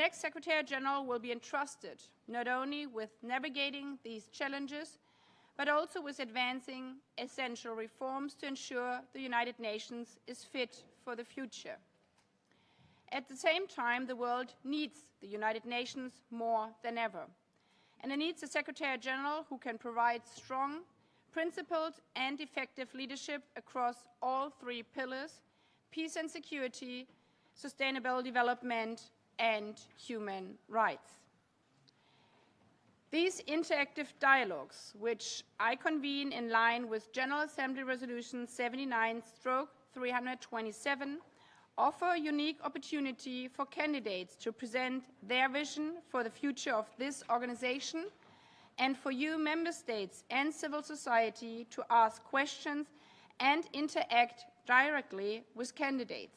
next Secretary General will be entrusted not only with navigating these challenges, but also with advancing essential reforms to ensure the United Nations is fit for the future. At the same time, the world needs the United Nations more than ever, and it needs a Secretary General who can provide strong, principled and effective leadership across all three pillars: peace and security, sustainable development, and human rights. These interactive dialogues, which I convene in line with General Assembly Resolution 79/327, offer a unique opportunity for candidates to present their vision for the future of this organization, and for you, member states and civil society, to ask questions and interact directly with candidates.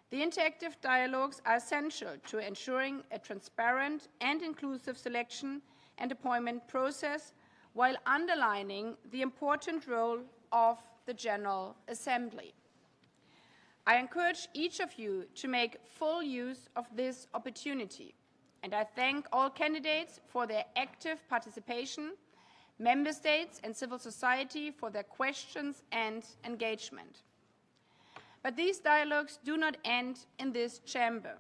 The interactive dialogues are essential to ensuring a transparent and inclusive selection and appointment process, while underlining the important role of the General Assembly. I encourage each of you to make full use of this opportunity, and I thank all candidates for their active participation, member states and civil society for their questions and engagement. But these dialogues do not end in this chamber.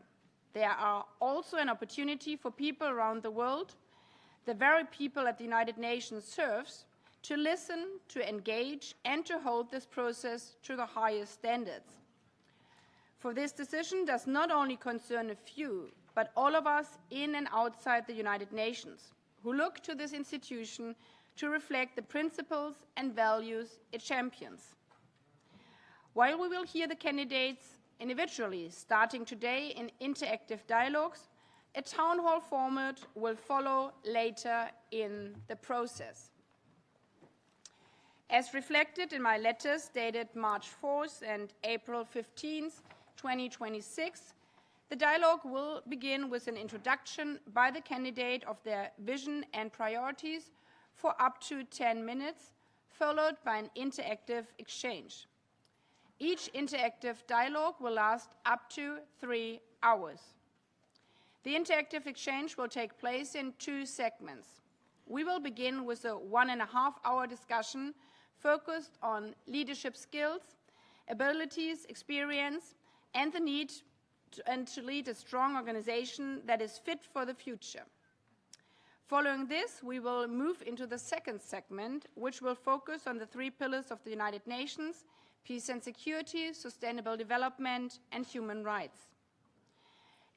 They are also an opportunity for people around the world, the very people that the United Nations serves, to listen, to engage, and to hold this process to the highest standards. For this decision does not only concern a few, but all of us in and outside the United Nations, who look to this institution to reflect the principles and values it champions. While we will hear the candidates individually starting today in interactive dialogues, a town hall format will follow later in the process. As reflected in my letters dated March 4th and April 15th, 2026, the dialogue will begin with an introduction by the candidate of their vision and priorities for up to 10 minutes, followed by an interactive exchange. Each interactive dialogue will last up to 3 hours. The interactive exchange will take place in 2 segments. We will begin with a 1.5-hour discussion focused on leadership skills, abilities, experience, and the need to lead a strong organization that is fit for the future. Following this, we will move into the second segment, which will focus on the 3 pillars of the United Nations: peace and security, sustainable development, and human rights.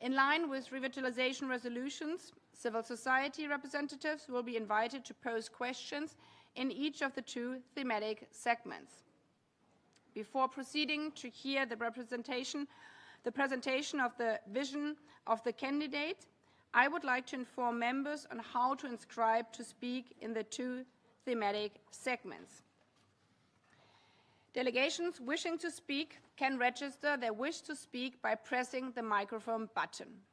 In line with revitalization resolutions, civil society representatives will be invited to pose questions in each of the 2 thematic segments. Before proceeding to hear the presentation of the vision of the candidate, I would like to inform members on how to inscribe to speak in the 2 thematic segments. Delegations wishing to speak can register their wish to speak by pressing the microphone button.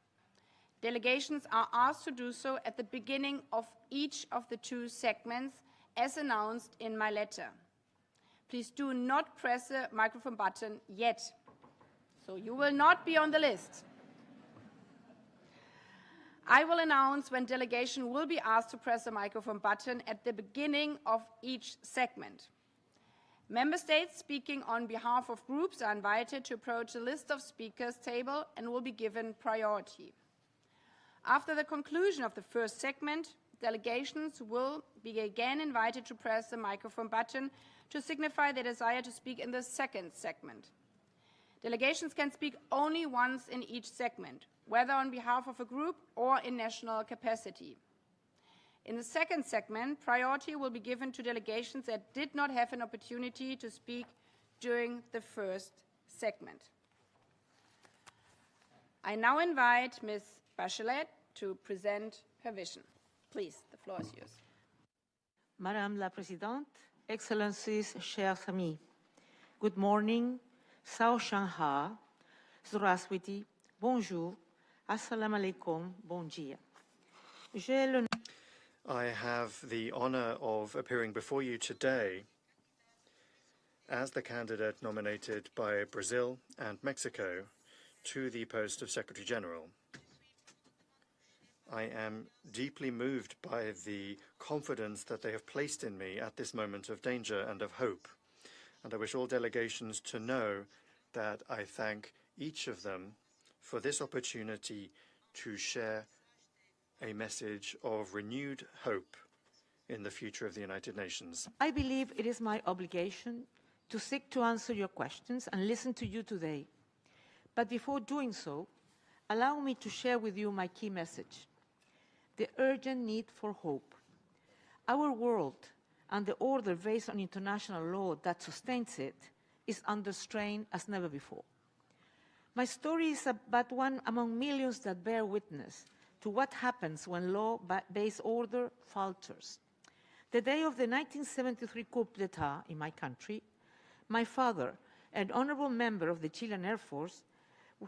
Delegations are asked to do so at the beginning of each of the 2 segments, as announced in my letter. Please do not press the microphone button yet, so you will not be on the list. I will announce when delegation will be asked to press the microphone button at the beginning of each segment. Member states speaking on behalf of groups are invited to approach the list of speakers table and will be given priority. After the conclusion of the first segment, delegations will be again invited to press the microphone button to signify their desire to speak in the second segment. Delegations can speak only once in each segment, whether on behalf of a group or in national capacity. In the second segment, priority will be given to delegations that did not have an opportunity to speak during the first segment. I now invite Ms. Bachelet to present her vision. Please, the floor is yours. Madame la Présidente, Excellencies, chers amis, good morning, Sao Shanha, Zdravstvuyte, bonjour, assalamu alaikum, bon dia. I have the honor of appearing before you today as the candidate nominated by Brazil and Mexico to the post of Secretary General. I am deeply moved by the confidence that they have placed in me at this moment of danger and of hope. And I wish all delegations to know that I thank each of them for this opportunity to share a message of renewed hope in the future of the United Nations. I believe it is my obligation to seek to answer your questions and listen to you today. But before doing so, allow me to share with you my key message: the urgent need for hope. Our world and the order based on international law that sustains it is under strain as never before. My story is but one among millions that bear witness to what happens when law-based order falters. The day of the 1973 coup d'etat in my country, my father, an honorable member of the Chilean Air Force,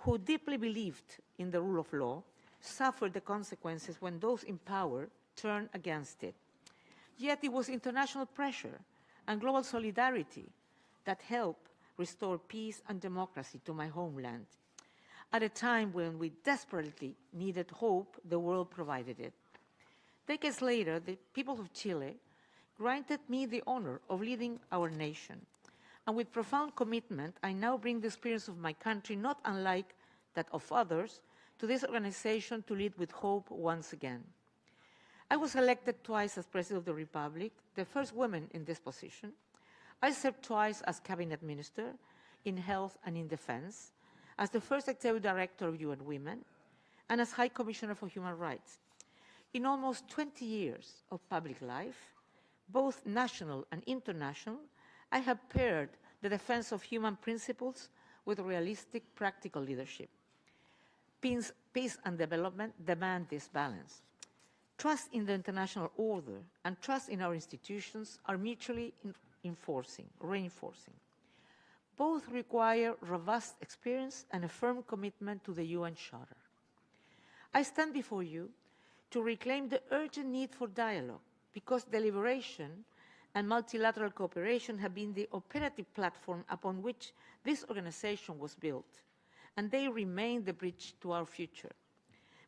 who deeply believed in the rule of law, suffered the consequences when those in power turned against it. Yet it was international pressure and global solidarity that helped restore peace and democracy to my homeland. At a time when we desperately needed hope, the world provided it. Decades later, the people of Chile granted me the honor of leading our nation. And with profound commitment, I now bring the experience of my country, not unlike that of others, to this organization to lead with hope once again. I was elected twice as President of the Republic, the first woman in this position. I served twice as Cabinet Minister in Health and in Defense, as the first Executive Director of UN Women, and as High Commissioner for Human Rights. In almost 20 years of public life, both national and international, I have paired the defense of human principles with realistic, practical leadership. Peace and development demand this balance. Trust in the international order and trust in our institutions are mutually reinforcing. Both require robust experience and a firm commitment to the UN Charter. I stand before you to reclaim the urgent need for dialogue, because deliberation and multilateral cooperation have been the operative platform upon which this organization was built, and they remain the bridge to our future.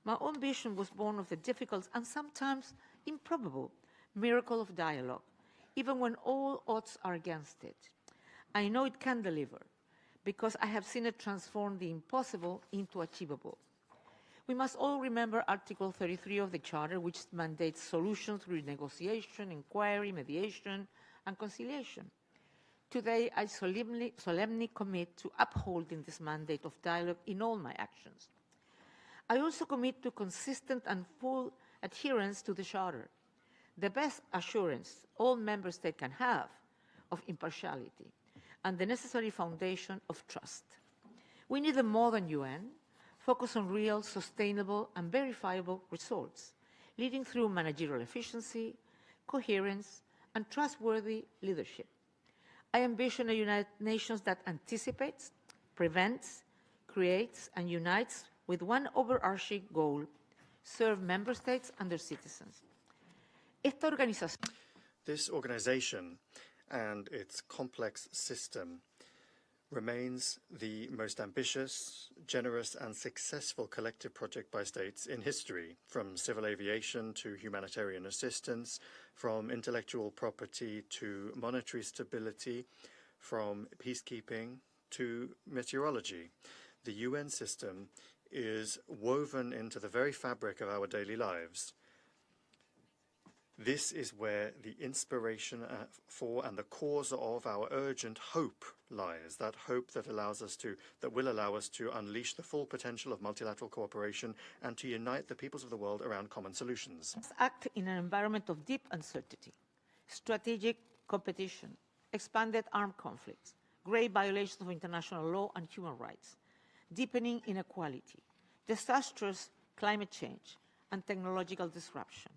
My own vision was born of the difficult and sometimes improbable miracle of dialogue, even when all odds are against it. I know it can deliver, because I have seen it transform the impossible into achievable. We must all remember Article 33 of the Charter, which mandates solutions through negotiation, inquiry, mediation, and conciliation. Today, I solemnly commit to upholding this mandate of dialogue in all my actions. I also commit to consistent and full adherence to the Charter, the best assurance all member states can have of impartiality, and the necessary foundation of trust. We need a modern UN, focused on real, sustainable, and verifiable results, leading through managerial efficiency, coherence, and trustworthy leadership. I envision a United Nations that anticipates, prevents, creates, and unites with one overarching goal: serve member states and their citizens. This organization and its complex system remains the most ambitious, generous, and successful collective project by states in history, from civil aviation to humanitarian assistance, from intellectual property to monetary stability, from peacekeeping to meteorology. The UN system is woven into the very fabric of our daily lives. This is where the inspiration for and the cause of our urgent hope lies, that hope that will allow us to unleash the full potential of multilateral cooperation and to unite the peoples of the world around common solutions. Let's act in an environment of deep uncertainty, strategic competition, expanded armed conflicts, grave violations of international law and human rights, deepening inequality, disastrous climate change, and technological disruption.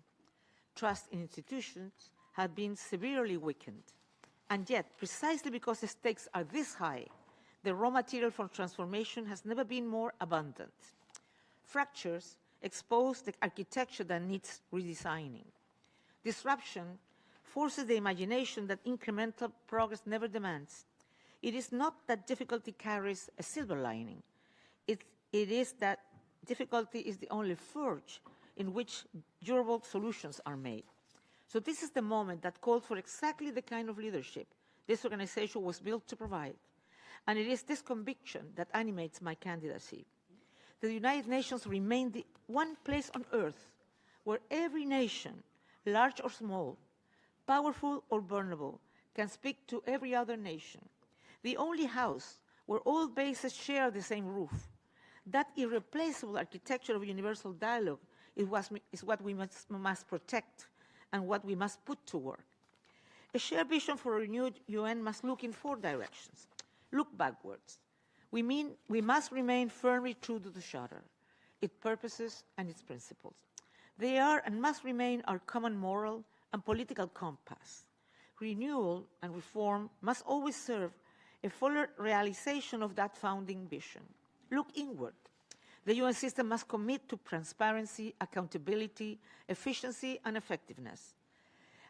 Trust in institutions have been severely weakened. And yet, precisely because the stakes are this high, the raw material for transformation has never been more abundant. Fractures expose the architecture that needs redesigning. Disruption forces the imagination that incremental progress never demands. It is not that difficulty carries a silver lining. It is that difficulty is the only forge in which durable solutions are made. So this is the moment that calls for exactly the kind of leadership this organization was built to provide. And it is this conviction that animates my candidacy. The United Nations remain the one place on earth where every nation, large or small, powerful or vulnerable, can speak to every other nation. The only house where all bases share the same roof. That irreplaceable architecture of universal dialogue is what we must protect and what we must put to work. A shared vision for a renewed UN must look in 4 directions. Look backwards. We must remain firmly true to the Charter, its purposes and its principles. They are and must remain our common moral and political compass. Renewal and reform must always serve a fuller realization of that founding vision. Look inward. The UN system must commit to transparency, accountability, efficiency, and effectiveness,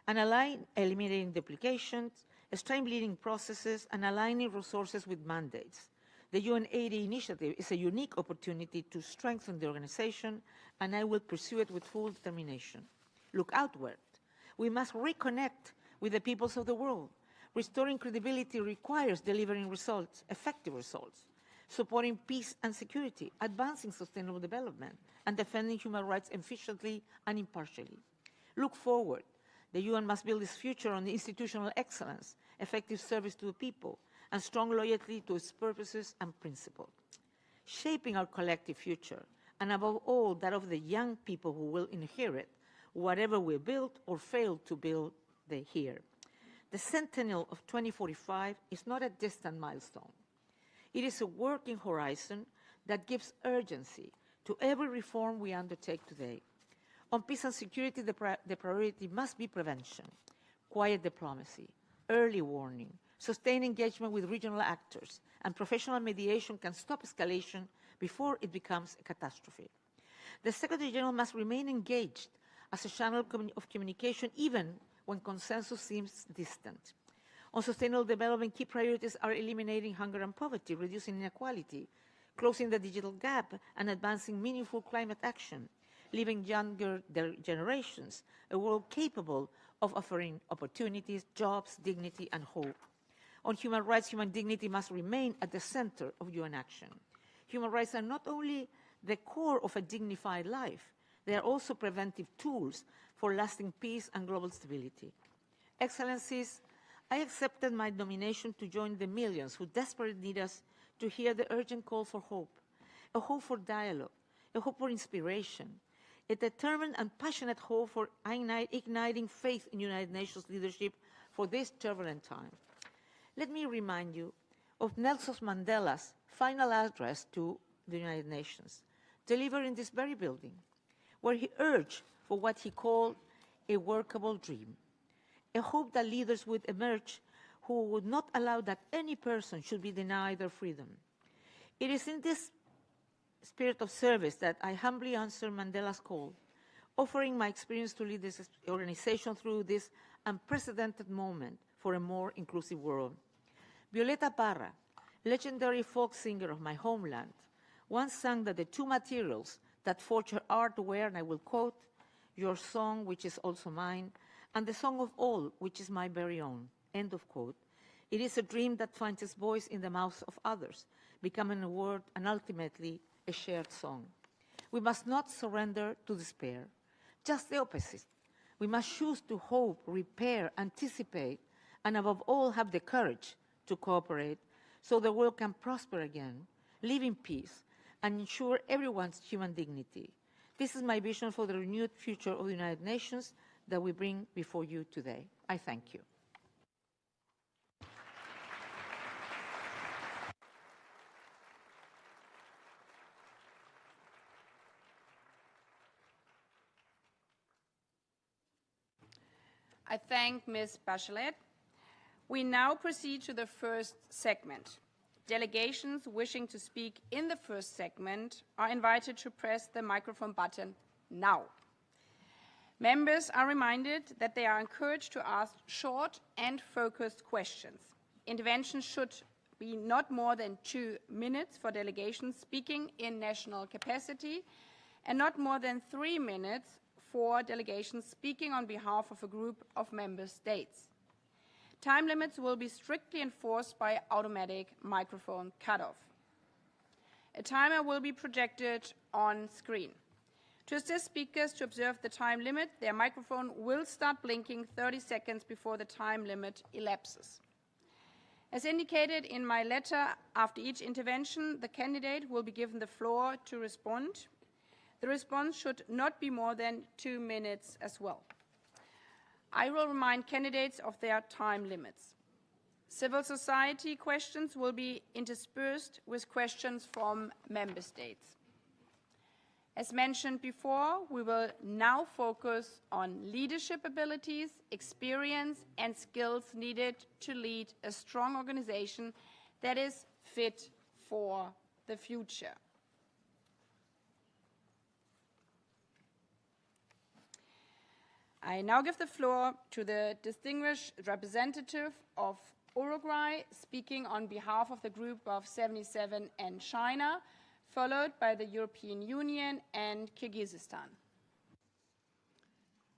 and align eliminating duplications, streamlining processes, and aligning resources with mandates. The UN 80 initiative is a unique opportunity to strengthen the organization, and I will pursue it with full determination. Look outward. We must reconnect with the peoples of the world. Restoring credibility requires delivering results, effective results, supporting peace and security, advancing sustainable development, and defending human rights efficiently and impartially. Look forward. The UN must build its future on institutional excellence, effective service to the people, and strong loyalty to its purposes and principles. Shaping our collective future, and above all, that of the young people who will inherit whatever we build or fail to build here. The centennial of 2045 is not a distant milestone. It is a working horizon that gives urgency to every reform we undertake today. On peace and security, the priority must be prevention, quiet diplomacy, early warning, sustained engagement with regional actors, and professional mediation can stop escalation before it becomes a catastrophe. The Secretary General must remain engaged as a channel of communication even when consensus seems distant. On sustainable development, key priorities are eliminating hunger and poverty, reducing inequality, closing the digital gap, and advancing meaningful climate action, leaving younger generations a world capable of offering opportunities, jobs, dignity, and hope. On human rights, human dignity must remain at the center of UN action. Human rights are not only the core of a dignified life, they are also preventive tools for lasting peace and global stability. Excellencies, I accepted my nomination to join the millions who desperately need us to hear the urgent call for hope, a hope for dialogue, a hope for inspiration, a determined and passionate hope for igniting faith in United Nations leadership for this turbulent time. Let me remind you of Nelson Mandela's final address to the United Nations, delivered in this very building, where he urged for what he called a workable dream, a hope that leaders would emerge who would not allow that any person should be denied their freedom. It is in this spirit of service that I humbly answer Mandela's call, offering my experience to lead this organization through this unprecedented moment for a more inclusive world. Violeta Parra, legendary folk singer of my homeland, once sang that the 2 materials that forge her art were, and I will quote, "Your song, which is also mine, and the song of all, which is my very own," end of quote. It is a dream that finds its voice in the mouths of others, becoming a word and ultimately a shared song. We must not surrender to despair. Just the opposite. We must choose to hope, repair, anticipate, and above all have the courage to cooperate so the world can prosper again, live in peace, and ensure everyone's human dignity. This is my vision for the renewed future of the United Nations that we bring before you today. I thank you. I thank Ms. Bachelet. We now proceed to the first segment. Delegations wishing to speak in the first segment are invited to press the microphone button now. Members are reminded that they are encouraged to ask short and focused questions. Interventions should be not more than 2 minutes for delegations speaking in national capacity and not more than 3 minutes for delegations speaking on behalf of a group of member states. Time limits will be strictly enforced by automatic microphone cutoff. A timer will be projected on screen. To assist speakers to observe the time limit, their microphone will start blinking 30 seconds before the time limit elapses. As indicated in my letter, after each intervention, the candidate will be given the floor to respond. The response should not be more than 2 minutes as well. I will remind candidates of their time limits. Civil society questions will be interspersed with questions from member states. As mentioned before, we will now focus on leadership abilities, experience, and skills needed to lead a strong organization that is fit for the future. I now give the floor to the distinguished representative of Uruguay, speaking on behalf of the Group of 77 and China, followed by the European Union and Kyrgyzstan.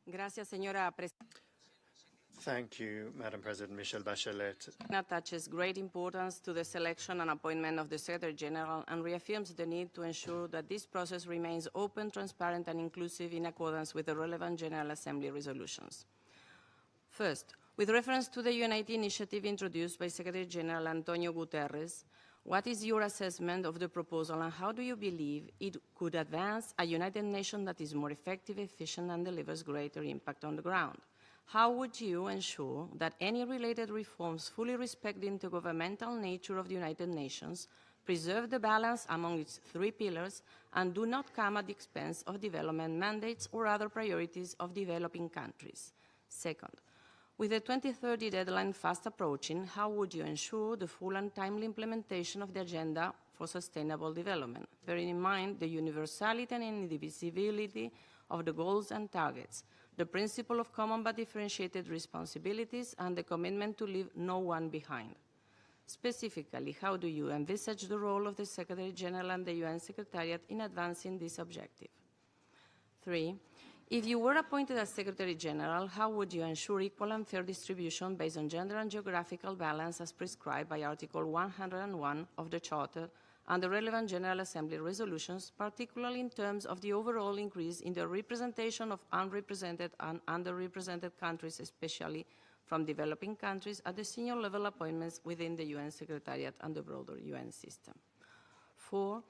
Gracias, señora Presidenta. Thank you, Madam President Michelle Bachelet. Attaches great importance to the selection and appointment of the Secretary General and reaffirms the need to ensure that this process remains open, transparent, and inclusive in accordance with the relevant General Assembly resolutions. First, with reference to the United initiative introduced by Secretary General Antonio Guterres, what is your assessment of the proposal and how do you believe it could advance a United Nations that is more effective, efficient, and delivers greater impact on the ground? How would you ensure that any related reforms fully respect the intergovernmental nature of the United Nations, preserve the balance among its 3 pillars, and do not come at the expense of development mandates or other priorities of developing countries? Second, with the 2030 deadline fast approaching, how would you ensure the full and timely implementation of the Agenda for Sustainable Development, bearing in mind the universality and indivisibility of the goals and targets, the principle of common but differentiated responsibilities, and the commitment to leave no one behind? Specifically, how do you envisage the role of the Secretary General and the UN Secretariat in advancing this objective? 3. If you were appointed as Secretary General, how would you ensure equal and fair distribution based on gender and geographical balance as prescribed by Article 101 of the Charter and the relevant General Assembly resolutions, particularly in terms of the overall increase in the representation of unrepresented and underrepresented countries, especially from developing countries, at the senior level appointments within the UN Secretariat and the broader UN system? 4.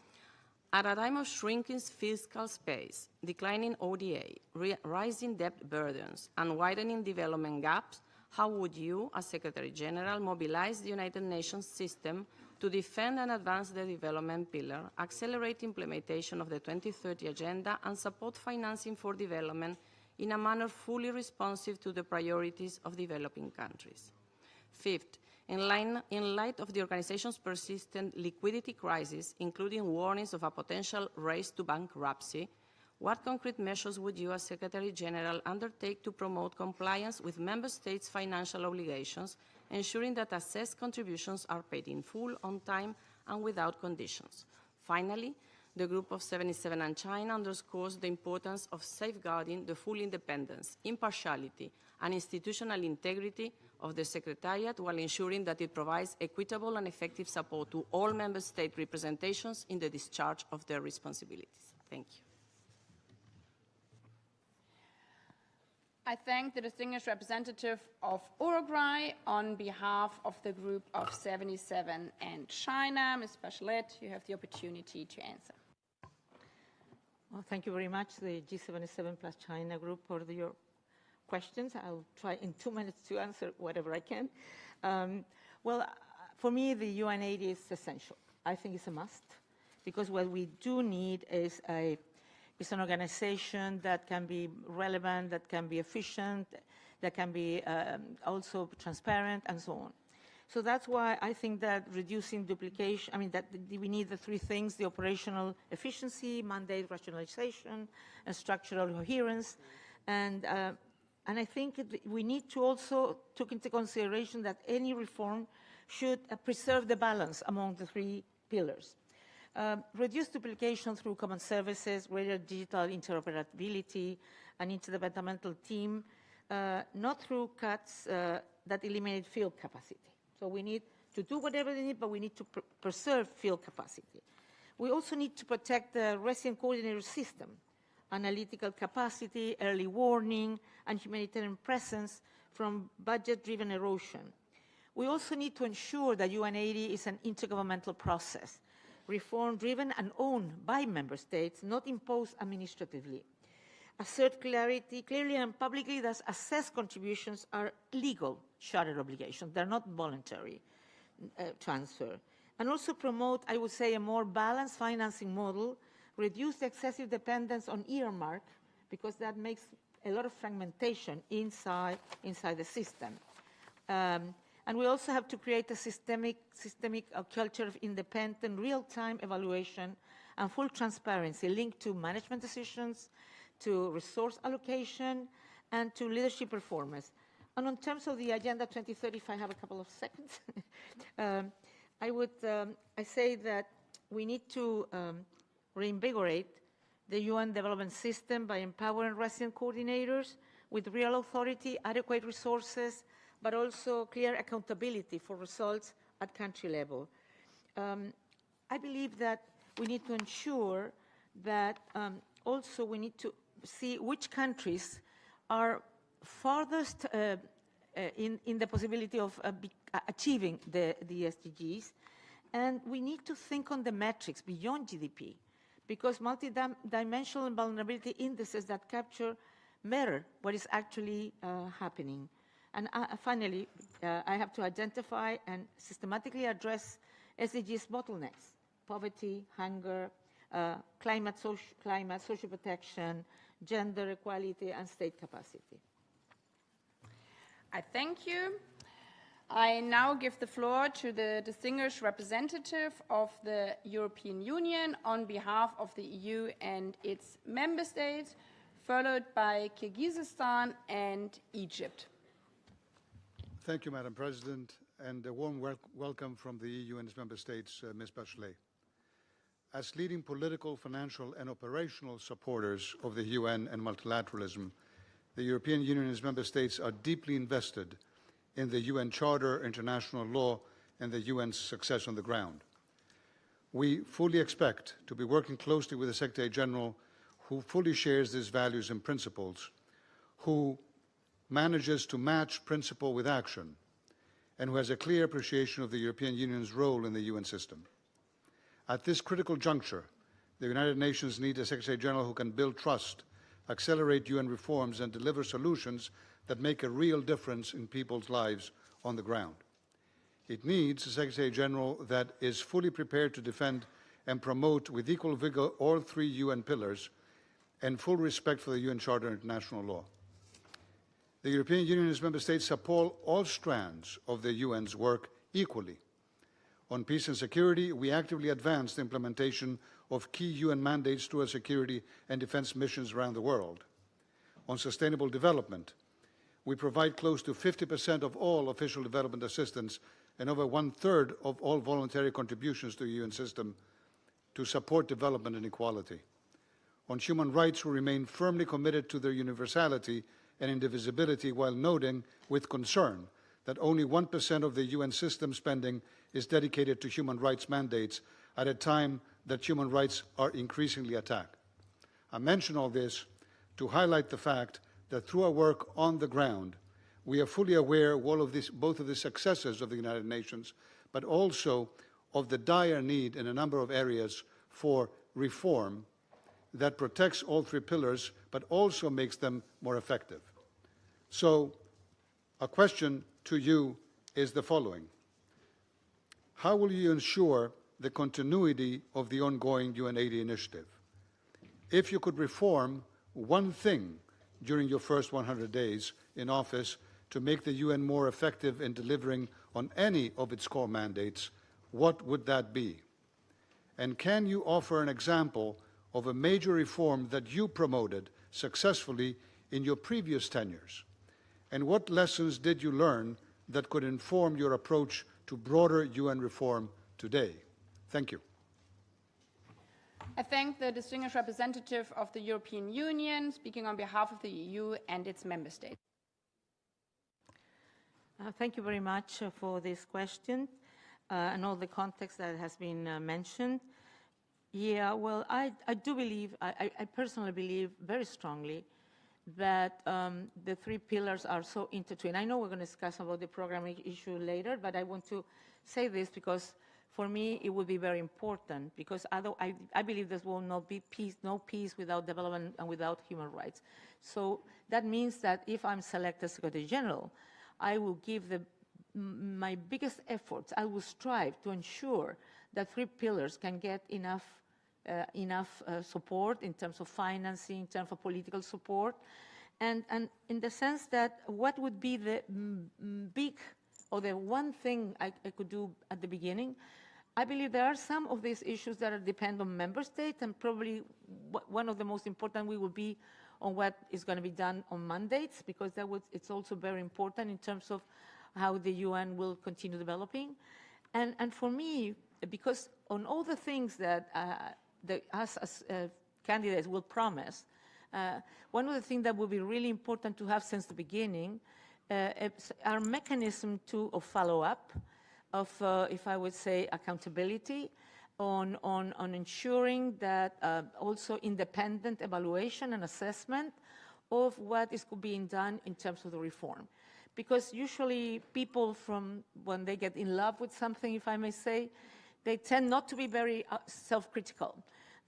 At a time of shrinking fiscal space, declining ODA, rising debt burdens, and widening development gaps, how would you, as Secretary General, mobilize the United Nations system to defend and advance the development pillar, accelerate implementation of the 2030 Agenda, and support financing for development in a manner fully responsive to the priorities of developing countries? 5th, in light of the organization's persistent liquidity crisis, including warnings of a potential race to bankruptcy, what concrete measures would you as Secretary General undertake to promote compliance with Member States' financial obligations, ensuring that assessed contributions are paid in full, on time, and without conditions? Finally, the Group of 77 and China underscores the importance of safeguarding the full independence, impartiality, and institutional integrity of the Secretariat while ensuring that it provides equitable and effective support to all Member State representations in the discharge of their responsibilities. Thank you. I thank the distinguished representative of Uruguay on behalf of the Group of 77 and China. Ms. Bachelet, you have the opportunity to answer. Well, thank you very much, the G77 plus China group, for your questions. I'll try in 2 minutes to answer whatever I can. For me, the UN aid is essential. I think it's a must, because what we do need is an organization that can be relevant, that can be efficient, that can be also transparent, and so on. So that's why I think that reducing duplication, that we need the 3 things: the operational efficiency, mandate rationalization, and structural coherence. And I think we need to also take into consideration that any reform should preserve the balance among the 3 pillars. Reduce duplication through common services, greater digital interoperability, an interdepartmental team, not through cuts that eliminate field capacity. So we need to do whatever they need, but we need to preserve field capacity. We also need to protect the resident coordinator system, analytical capacity, early warning, and humanitarian presence from budget-driven erosion. We also need to ensure that UN80 is an intergovernmental process, reform-driven and owned by member states, not imposed administratively. Assert clearly and publicly that assessed contributions are legal charter obligations. They're not voluntary transfer. And also promote, I would say, a more balanced financing model, reduce the excessive dependence on earmark, because that makes a lot of fragmentation inside the system. And we also have to create a systemic culture of independent, real-time evaluation and full transparency linked to management decisions, to resource allocation, and to leadership performance. And in terms of the Agenda 2030, if I have a couple of seconds, I say that we need to reinvigorate the UN development system by empowering resident coordinators with real authority, adequate resources, but also clear accountability for results at country level. I believe that we need to ensure that also we need to see which countries are farthest in the possibility of achieving the SDGs. And we need to think on the metrics beyond GDP, because multidimensional vulnerability indices that capture mirror what is actually happening. And finally, I have to identify and systematically address SDGs bottlenecks: poverty, hunger, climate, social protection, gender equality, and state capacity. I thank you. I now give the floor to the distinguished representative of the European Union on behalf of the EU and its member states, followed by Kyrgyzstan and Egypt. Thank you, Madam President, and a warm welcome from the EU and its member states, Ms. Bachelet. As leading political, financial, and operational supporters of the UN and multilateralism, the European Union and its member states are deeply invested in the UN Charter, international law, and the UN's success on the ground. We fully expect to be working closely with the Secretary General, who fully shares these values and principles, who manages to match principle with action, and who has a clear appreciation of the European Union's role in the UN system. At this critical juncture, the United Nations needs a Secretary General who can build trust, accelerate UN reforms, and deliver solutions that make a real difference in people's lives on the ground. It needs a Secretary General that is fully prepared to defend and promote with equal vigor all three UN pillars and full respect for the UN Charter and international law. The European Union and its member states support all strands of the UN's work equally. On peace and security, we actively advance the implementation of key UN mandates through our security and defense missions around the world. On sustainable development, we provide close to 50% of all official development assistance and over 1/3 of all voluntary contributions to the UN system to support development and equality. On human rights, we remain firmly committed to their universality and indivisibility, while noting with concern that only 1% of the UN system spending is dedicated to human rights mandates at a time that human rights are increasingly attacked. I mention all this to highlight the fact that through our work on the ground, we are fully aware of all of this, both of the successes of the United Nations, but also of the dire need in a number of areas for reform that protects all three pillars, but also makes them more effective. So, a question to you is the following. How will you ensure the continuity of the ongoing UN80 initiative? If you could reform one thing during your first 100 days in office to make the UN more effective in delivering on any of its core mandates, what would that be? And can you offer an example of a major reform that you promoted successfully in your previous tenures? And what lessons did you learn that could inform your approach to broader UN reform today? Thank you. I thank the distinguished representative of the European Union, speaking on behalf of the EU and its member states. Thank you very much for this question and all the context that has been mentioned. Yeah, well, I do believe, I personally believe very strongly that the three pillars are so intertwined. I know we're going to discuss about the programming issue later, but I want to say this because for me it would be very important, because I believe there will not be peace, no peace without development and without human rights. So that means that if I'm selected Secretary General, I will give my biggest efforts. I will strive to ensure that three pillars can get enough support in terms of financing, in terms of political support, and in the sense that what would be the big or the one thing I could do at the beginning. I believe there are some of these issues that depend on member states, and probably one of the most important will be on what is going to be done on mandates, because it's also very important in terms of how the UN will continue developing. And for me, because on all the things that us as candidates will promise, one of the things that will be really important to have since the beginning are mechanism of follow-up, of, if I would say, accountability, on ensuring that also independent evaluation and assessment of what is being done in terms of the reform. Because usually people, when they get in love with something, if I may say, they tend not to be very self-critical.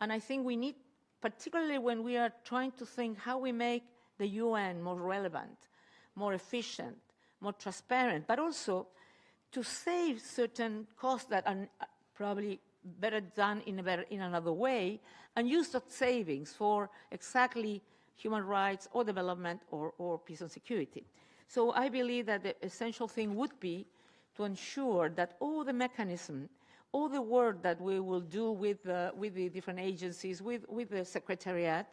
And I think we need, particularly when we are trying to think how we make the UN more relevant, more efficient, more transparent, but also to save certain costs that are probably better done in another way, and use that savings for exactly human rights or development or peace and security. So I believe that the essential thing would be to ensure that all the mechanism, all the work that we will do with the different agencies, with the Secretariat,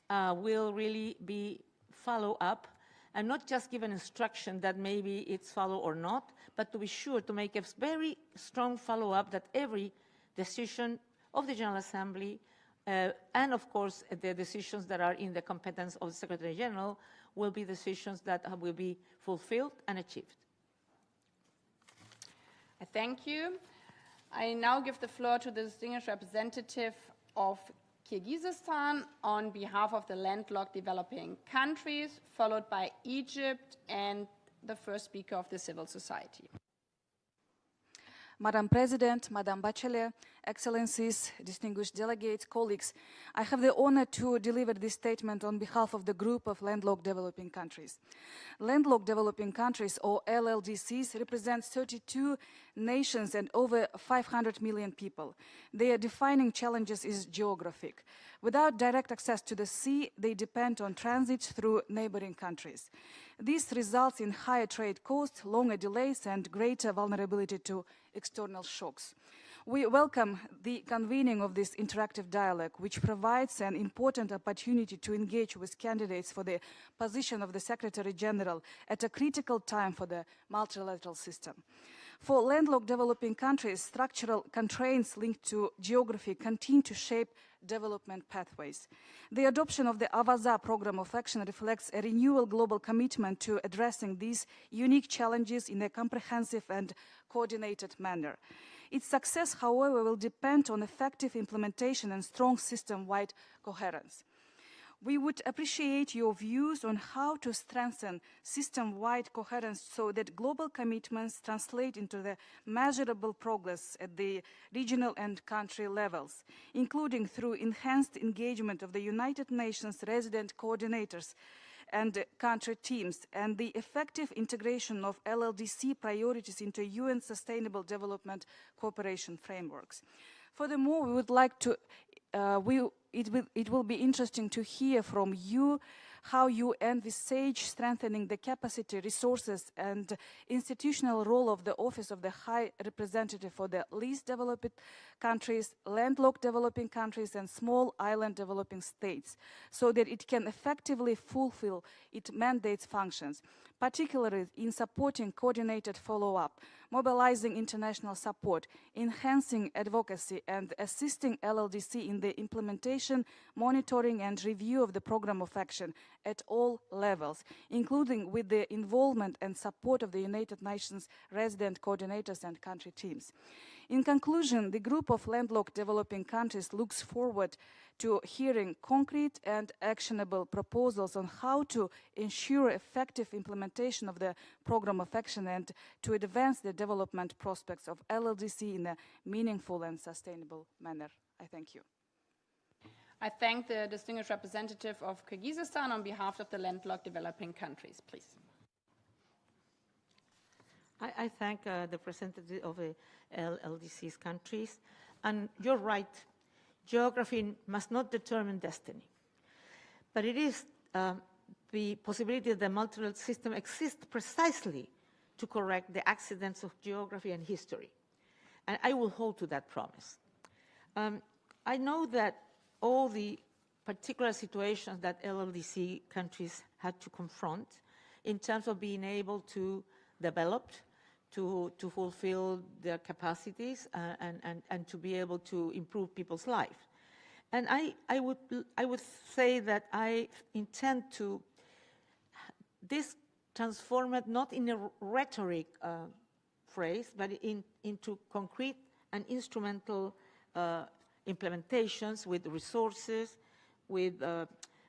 will really be follow up, and not just give an instruction that maybe it's follow or not, but to be sure to make a very strong follow-up that every decision of the General Assembly and, of course, the decisions that are in the competence of the Secretary General will be decisions that will be fulfilled and achieved. I thank you. I now give the floor to the distinguished representative of Kyrgyzstan on behalf of the landlocked developing countries, followed by Egypt and the first speaker of the civil society. Madam President, Madam Bachelet, Excellencies, distinguished delegates, colleagues, I have the honor to deliver this statement on behalf of the group of landlocked developing countries. Landlocked developing countries, or LLDCs, represent 32 nations and over 500 million people. Their defining challenges is geographic. Without direct access to the sea, they depend on transit through neighboring countries. This results in higher trade costs, longer delays, and greater vulnerability to external shocks. We welcome the convening of this interactive dialogue, which provides an important opportunity to engage with candidates for the position of the Secretary General at a critical time for the multilateral system. For landlocked developing countries, structural constraints linked to geography continue to shape development pathways. The adoption of the Avaza program of action reflects a renewal global commitment to addressing these unique challenges in a comprehensive and coordinated manner. Its success, however, will depend on effective implementation and strong system-wide coherence. We would appreciate your views on how to strengthen system-wide coherence so that global commitments translate into the measurable progress at the regional and country levels, including through enhanced engagement of the United Nations resident coordinators and country teams, and the effective integration of LLDC priorities into UN Sustainable Development Cooperation frameworks. Furthermore, we would like to it will be interesting to hear from you how you envisage strengthening the capacity, resources, and institutional role of the Office of the High Representative for the least developed countries, landlocked developing countries, and small island developing states, so that it can effectively fulfill its mandate's functions, particularly in supporting coordinated follow-up, mobilizing international support, enhancing advocacy, and assisting LLDC in the implementation, monitoring, and review of the program of action at all levels, including with the involvement and support of the United Nations resident coordinators and country teams. In conclusion, the group of landlocked developing countries looks forward to hearing concrete and actionable proposals on how to ensure effective implementation of the program of action and to advance the development prospects of LLDC in a meaningful and sustainable manner. I thank you. I thank the distinguished representative of Kyrgyzstan on behalf of the landlocked developing countries, please. I thank the representative of the LDC's countries. And you're right, geography must not determine destiny. But it is the possibility that the multilateral system exists precisely to correct the accidents of geography and history. And I will hold to that promise. I know that all the particular situations that LLDC countries had to confront in terms of being able to develop, to fulfill their capacities and to be able to improve people's life. And I would say that I intend to transform it not in a rhetoric phrase, but into concrete and instrumental implementations with resources, with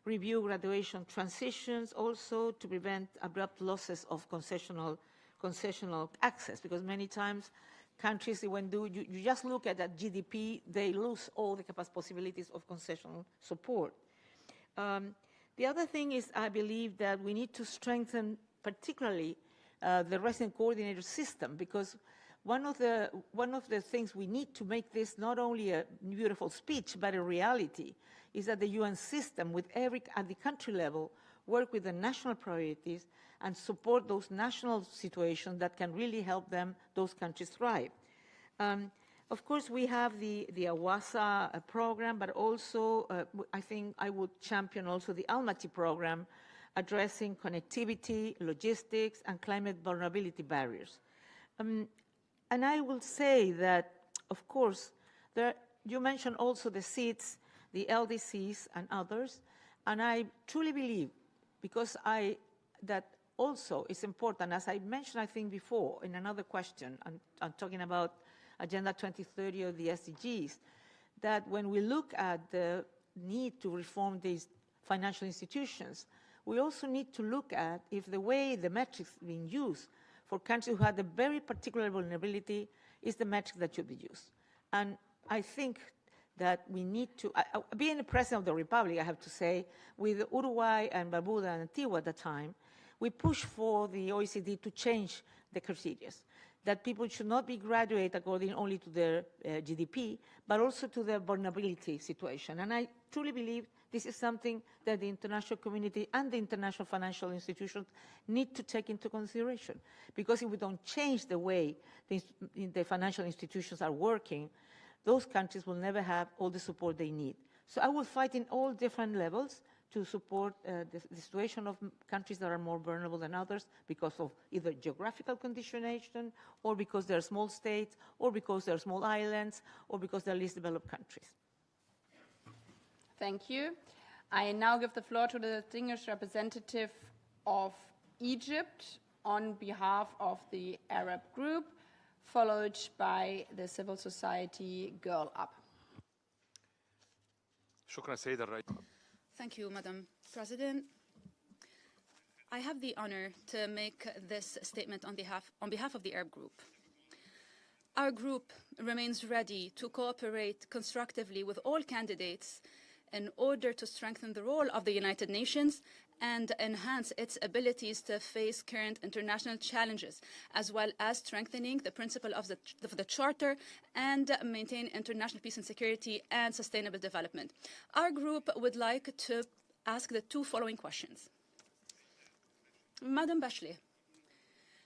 review graduation transitions, also to prevent abrupt losses of concessional access, because many times countries, when you just look at that GDP, they lose all the possibilities of concessional support. The other thing is, I believe that we need to strengthen particularly the resident coordinator system, because one of the things we need to make this not only a beautiful speech, but a reality, is that the UN system, at the country level, work with the national priorities and support those national situations that can really help those countries thrive. Of course, we have the AWASA program, but also I think I would champion also the Almaty program, addressing connectivity, logistics, and climate vulnerability barriers. And I will say that, of course, you mentioned also the SEEDs, the LDCs, and others, and I truly believe, because that also is important, as I mentioned, I think, before in another question, I'm talking about Agenda 2030 or the SDGs, that when we look at the need to reform these financial institutions, we also need to look at if the way the metrics being used for countries who have a very particular vulnerability is the metric that should be used. And I think that we need to, being the President of the Republic, I have to say, with Uruguay and Barbuda and Antigua at the time, we pushed for the OECD to change the criteria, that people should not be graduated according only to their GDP, but also to their vulnerability situation. And I truly believe this is something that the international community and the international financial institutions need to take into consideration. Because if we don't change the way the financial institutions are working, those countries will never have all the support they need. So I will fight in all different levels to support the situation of countries that are more vulnerable than others because of either geographical conditionation, or because they're small states, or because they're small islands, or because they're least developed countries. Thank you. I now give the floor to the distinguished representative of Egypt on behalf of the Arab group, followed by the civil society Girl Up. Thank you, Madam President. I have the honor to make this statement on behalf of the Arab group. Our group remains ready to cooperate constructively with all candidates in order to strengthen the role of the United Nations and enhance its abilities to face current international challenges, as well as strengthening the principle of the Charter and maintain international peace and security and sustainable development. Our group would like to ask the two following questions. Madam Bachelet,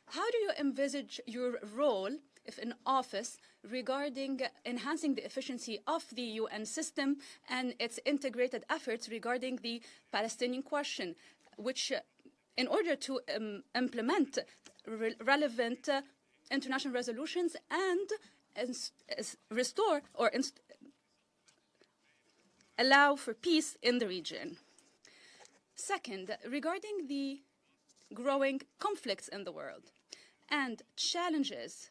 how do you envisage your role, if in office, regarding enhancing the efficiency of the UN system and its integrated efforts regarding the Palestinian question, which, in order to implement relevant international resolutions and restore or allow for peace in the region? Second, regarding the growing conflicts in the world and challenges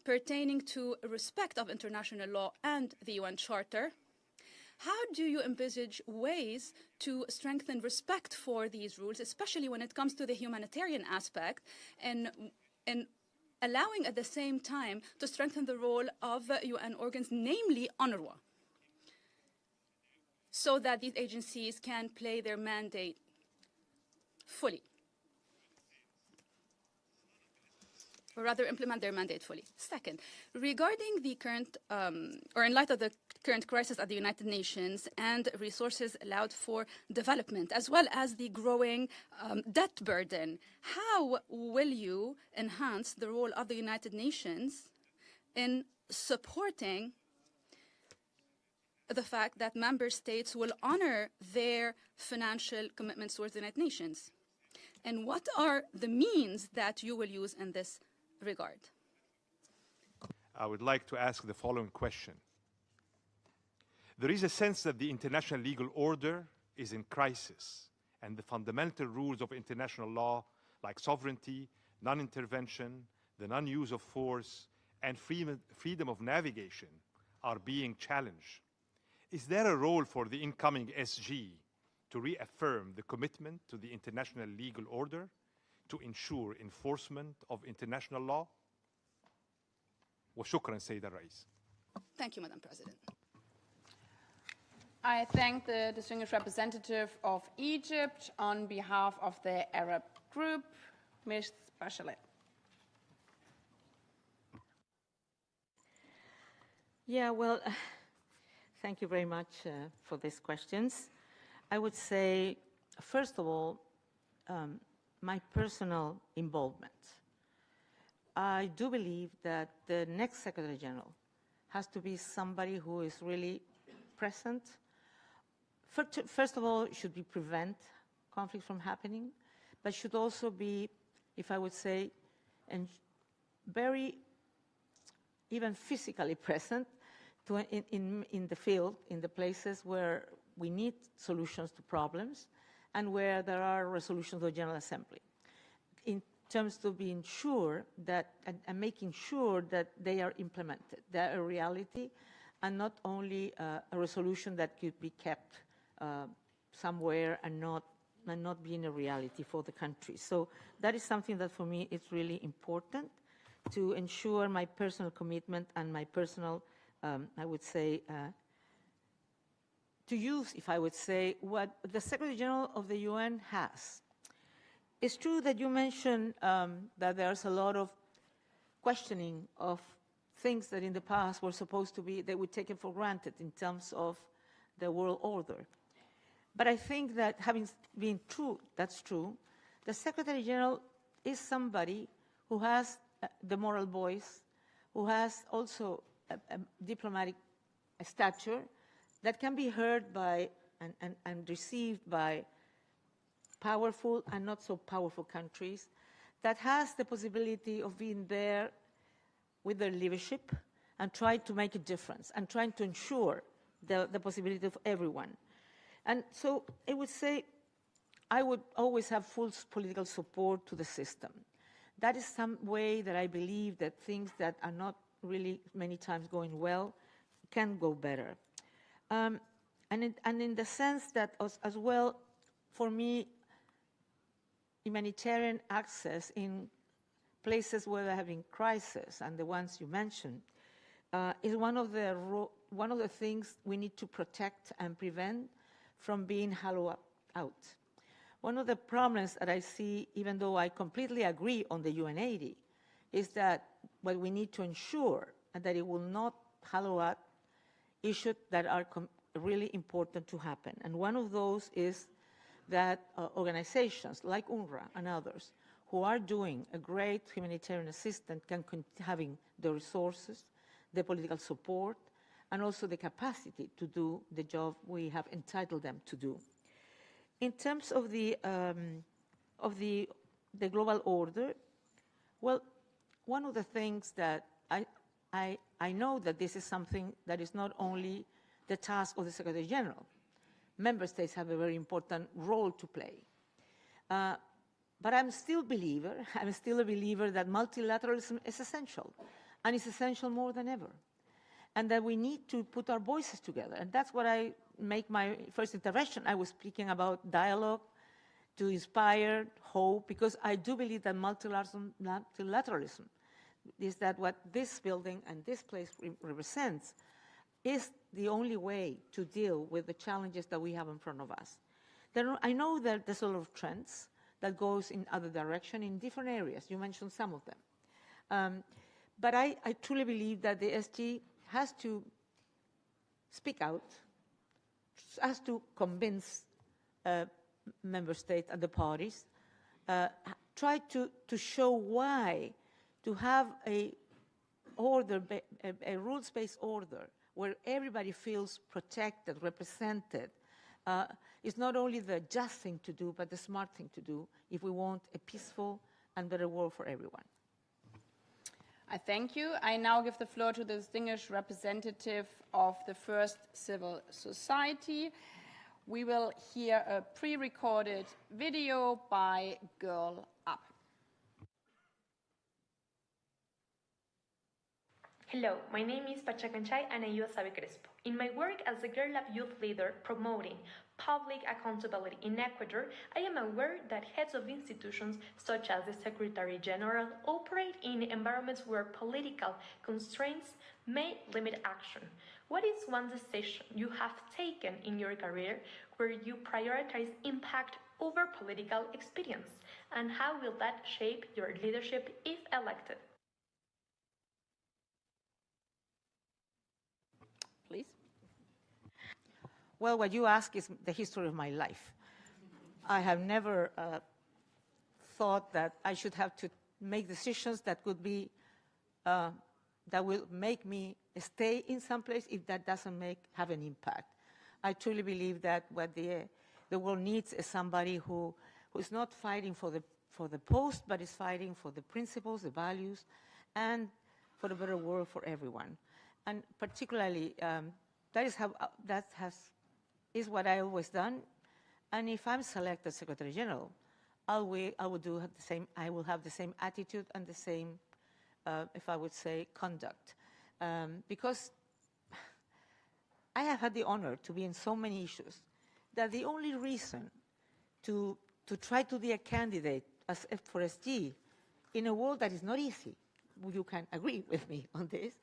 pertaining to respect of international law and the UN Charter, how do you envisage ways to strengthen respect for these rules, especially when it comes to the humanitarian aspect, and allowing at the same time to strengthen the role of UN organs, namely UNRWA, so that these agencies can play their mandate fully, or rather implement their mandate fully? Second, regarding the current, or in light of the current crisis at the United Nations and resources allowed for development, as well as the growing debt burden, how will you enhance the role of the United Nations in supporting the fact that member states will honor their financial commitments towards the United Nations? And what are the means that you will use in this regard? I would like to ask the following question. There is a sense that the international legal order is in crisis, and the fundamental rules of international law, like sovereignty, non-intervention, the non-use of force, and freedom of navigation, are being challenged. Is there a role for the incoming SG to reaffirm the commitment to the international legal order to ensure enforcement of international law? وشكرا سيد الرئيس. Thank you, Madam President. I thank the distinguished representative of Egypt on behalf of the Arab group, Ms. Bachelet. Yeah, well, thank you very much for these questions. I would say, first of all, my personal involvement. I do believe that the next Secretary General has to be somebody who is really present. First of all, should be prevent conflict from happening, but should also be, if I would say, and very even physically present in the field, in the places where we need solutions to problems and where there are resolutions of the General Assembly, in terms of being sure that, and making sure that they are implemented, they are a reality, and not only a resolution that could be kept somewhere and not being a reality for the country. So that is something that for me is really important, to ensure my personal commitment and my personal, I would say, to use, if I would say, what the Secretary General of the UN has. It's true that you mentioned that there's a lot of questioning of things that in the past were supposed to be, they were taken for granted in terms of the world order. But I think that having been true, that's true, the Secretary General is somebody who has the moral voice, who has also a diplomatic stature that can be heard by and received by powerful and not so powerful countries, that has the possibility of being there with their leadership and trying to make a difference and trying to ensure the possibility of everyone. And so I would say I would always have full political support to the system. That is some way that I believe that things that are not really many times going well can go better. And in the sense that as well, for me, humanitarian access in places where there have been crises, and the ones you mentioned, is one of the things we need to protect and prevent from being hollowed out. One of the problems that I see, even though I completely agree on the UN80, is that what we need to ensure that it will not hollow out issues that are really important to happen. And one of those is that organizations like UNRWA and others who are doing a great humanitarian assistance can having the resources, the political support, and also the capacity to do the job we have entitled them to do. In terms of the global order, well, one of the things that I know that this is something that is not only the task of the Secretary General. Member states have a very important role to play. But I'm still a believer that multilateralism is essential, and it's essential more than ever. And that we need to put our voices together. And that's what I make my first intervention. I was speaking about dialogue to inspire hope, because I do believe that multilateralism is that what this building and this place represents is the only way to deal with the challenges that we have in front of us. I know that there's a lot of trends that goes in other direction in different areas. You mentioned some of them. But I truly believe that the SG has to speak out, has to convince member states and the parties, try to show why to have a rules-based order where everybody feels protected, represented, is not only the just thing to do, but the smart thing to do if we want a peaceful and better world for everyone. I thank you. I now give the floor to the distinguished representative of the first civil society. We will hear a pre-recorded video by Girl Up. Hello, my name is Pachacanchay Anayu Sabe Crespo. In my work as a Girl Up youth leader promoting public accountability in Ecuador, I am aware that heads of institutions such as the Secretary General operate in environments where political constraints may limit action. What is one decision you have taken in your career where you prioritize impact over political expedience? And how will that shape your leadership if elected? Please. Well, what you ask is the history of my life. I have never thought that I should have to make decisions that could be, that will make me stay in some place if that doesn't have an impact. I truly believe that what the world needs is somebody who is not fighting for the post, but is fighting for the principles, the values, and for a better world for everyone. And particularly, is what I always done. And if I'm selected Secretary General, I will have the same attitude and the same, if I would say, conduct. Because I have had the honor to be in so many issues that the only reason to try to be a candidate for SG in a world that is not easy, you can agree with me on this,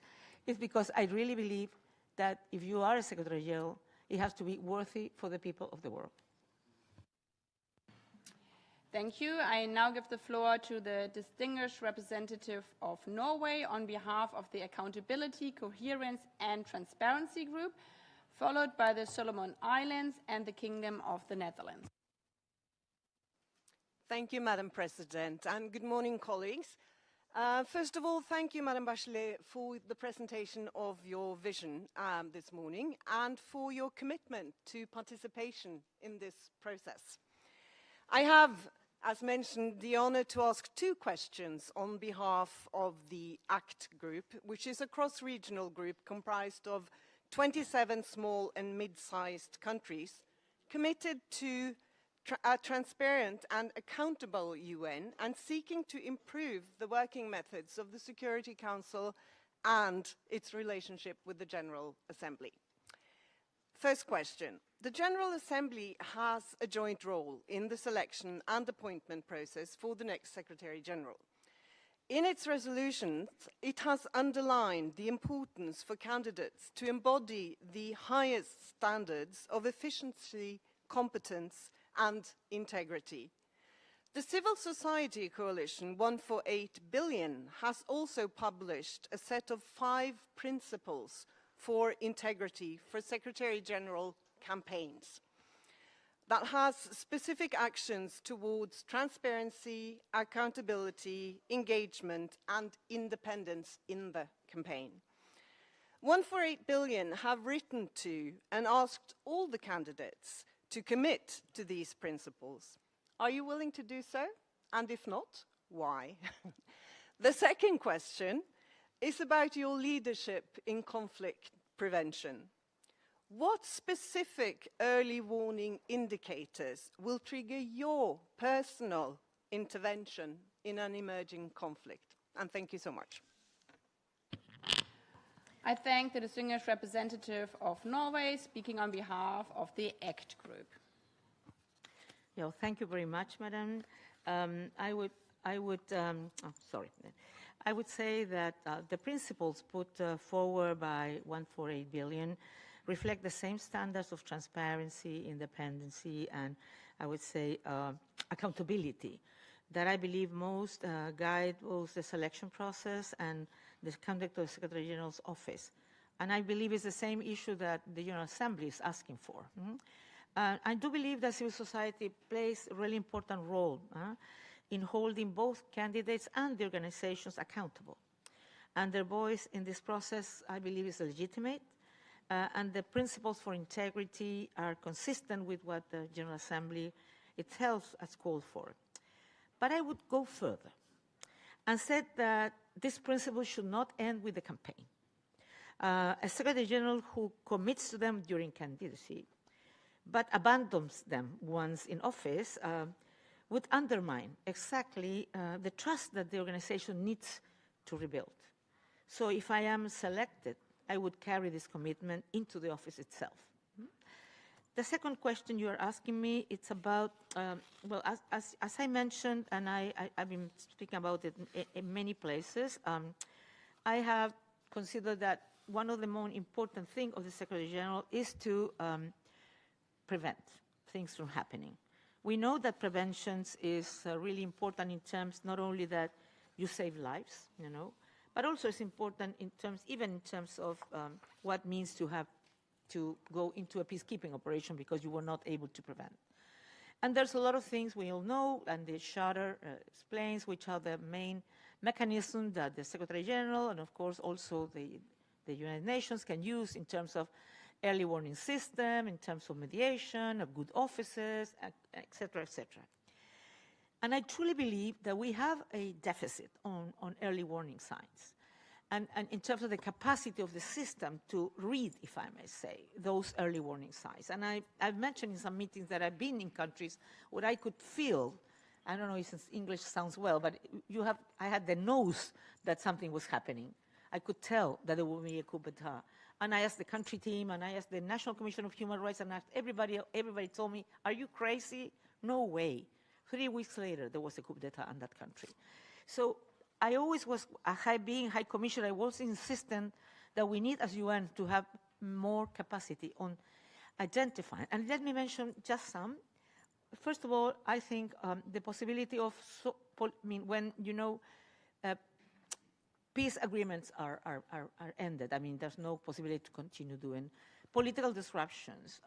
is because I really believe that if you are a Secretary General, it has to be worthy for the people of the world. Thank you. I now give the floor to the distinguished representative of Norway on behalf of the Accountability, Coherence and Transparency Group, followed by the Solomon Islands and the Kingdom of the Netherlands. Thank you, Madam President, and good morning, colleagues. First of all, thank you, Madam Bachelet, for the presentation of your vision this morning and for your commitment to participation in this process. I have, as mentioned, the honor to ask two questions on behalf of the ACT group, which is a cross-regional group comprised of 27 small and mid-sized countries committed to a transparent and accountable UN and seeking to improve the working methods of the Security Council and its relationship with the General Assembly. First question. The General Assembly has a joint role in the selection and appointment process for the next Secretary General. In its resolutions, it has underlined the importance for candidates to embody the highest standards of efficiency, competence, and integrity. The Civil Society Coalition 148 Billion has also published a set of 5 principles for Integrity for Secretary General campaigns that has specific actions towards transparency, accountability, engagement, and independence in the campaign. 148 billion have written to and asked all the candidates to commit to these principles. Are you willing to do so? And if not, why? The second question is about your leadership in conflict prevention. What specific early warning indicators will trigger your personal intervention in an emerging conflict? And thank you so much. I thank the distinguished representative of Norway speaking on behalf of the ACT group. Yeah, thank you very much, Madam. I would say that the principles put forward by 148 billion reflect the same standards of transparency, independency, and I would say accountability that I believe most guide both the selection process and the conduct of the Secretary General's office. And I believe it's the same issue that the General Assembly is asking for. I do believe that civil society plays a really important role in holding both candidates and the organizations accountable. And their voice in this process, I believe, is legitimate. And the principles for integrity are consistent with what the General Assembly itself has called for. But I would go further and said that this principle should not end with the campaign. A Secretary General who commits to them during candidacy but abandons them once in office would undermine exactly the trust that the organization needs to rebuild. So if I am selected, I would carry this commitment into the office itself. The second question you are asking me, it's about, well, as I mentioned, and I've been speaking about it in many places, I have considered that one of the most important things of the Secretary General is to prevent things from happening. We know that prevention is really important in terms not only that you save lives, you know, but also it's important in terms, even in terms of what means to have to go into a peacekeeping operation because you were not able to prevent. And there's a lot of things we all know, and the Charter explains which are the main mechanisms that the Secretary General and, of course, also the United Nations can use in terms of early warning system, in terms of mediation, of good offices, et cetera, et cetera. And I truly believe that we have a deficit on early warning signs. And in terms of the capacity of the system to read, if I may say, those early warning signs. And I've mentioned in some meetings that I've been in countries where I could feel, I don't know if English sounds well, but I had the nose that something was happening. I could tell that there would be a coup d'etat. And I asked the country team, and I asked the National Commission of Human Rights, and I asked everybody told me, are you crazy? No way. 3 weeks later, there was a coup d'etat in that country. So I always was, being High Commissioner, I was insistent that we need, as UN, to have more capacity on identifying. And let me mention just some. First of all, I think the possibility of, when, you know, peace agreements are ended. I mean, there's no possibility to continue doing political disruptions.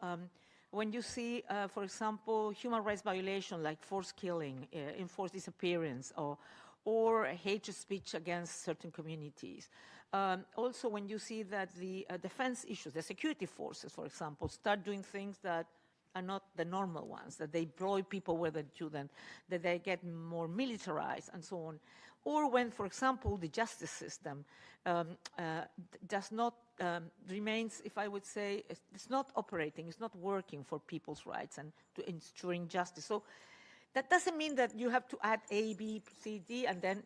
When you see, for example, human rights violation like forced killing, enforced disappearance, or hate speech against certain communities. Also, when you see that the defense issues, the security forces, for example, start doing things that are not the normal ones, that they employ people where they shouldn't, that they get more militarized and so on. Or when, for example, the justice system does not, remains, if I would say, it's not operating, it's not working for people's rights and to ensuring justice. So that doesn't mean that you have to add A, B, C, D, and then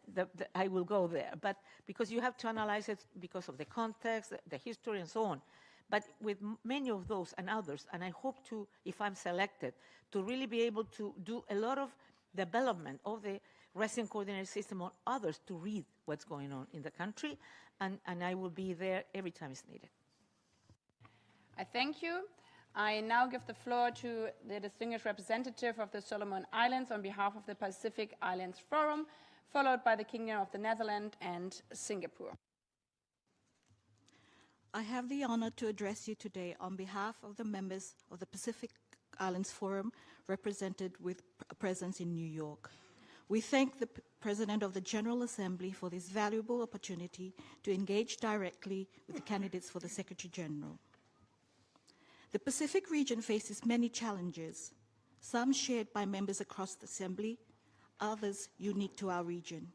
I will go there. But because you have to analyze it because of the context, the history, and so on. But with many of those and others, and I hope to, if I'm selected, to really be able to do a lot of development of the resident coordinated system or others to read what's going on in the country, and I will be there every time it's needed. I thank you. I now give the floor to the distinguished representative of the Solomon Islands on behalf of the Pacific Islands Forum, followed by the Kingdom of the Netherlands and Singapore. I have the honor to address you today on behalf of the members of the Pacific Islands Forum represented with a presence in New York. We thank the President of the General Assembly for this valuable opportunity to engage directly with the candidates for the Secretary General. The Pacific region faces many challenges, some shared by members across the Assembly, others unique to our region.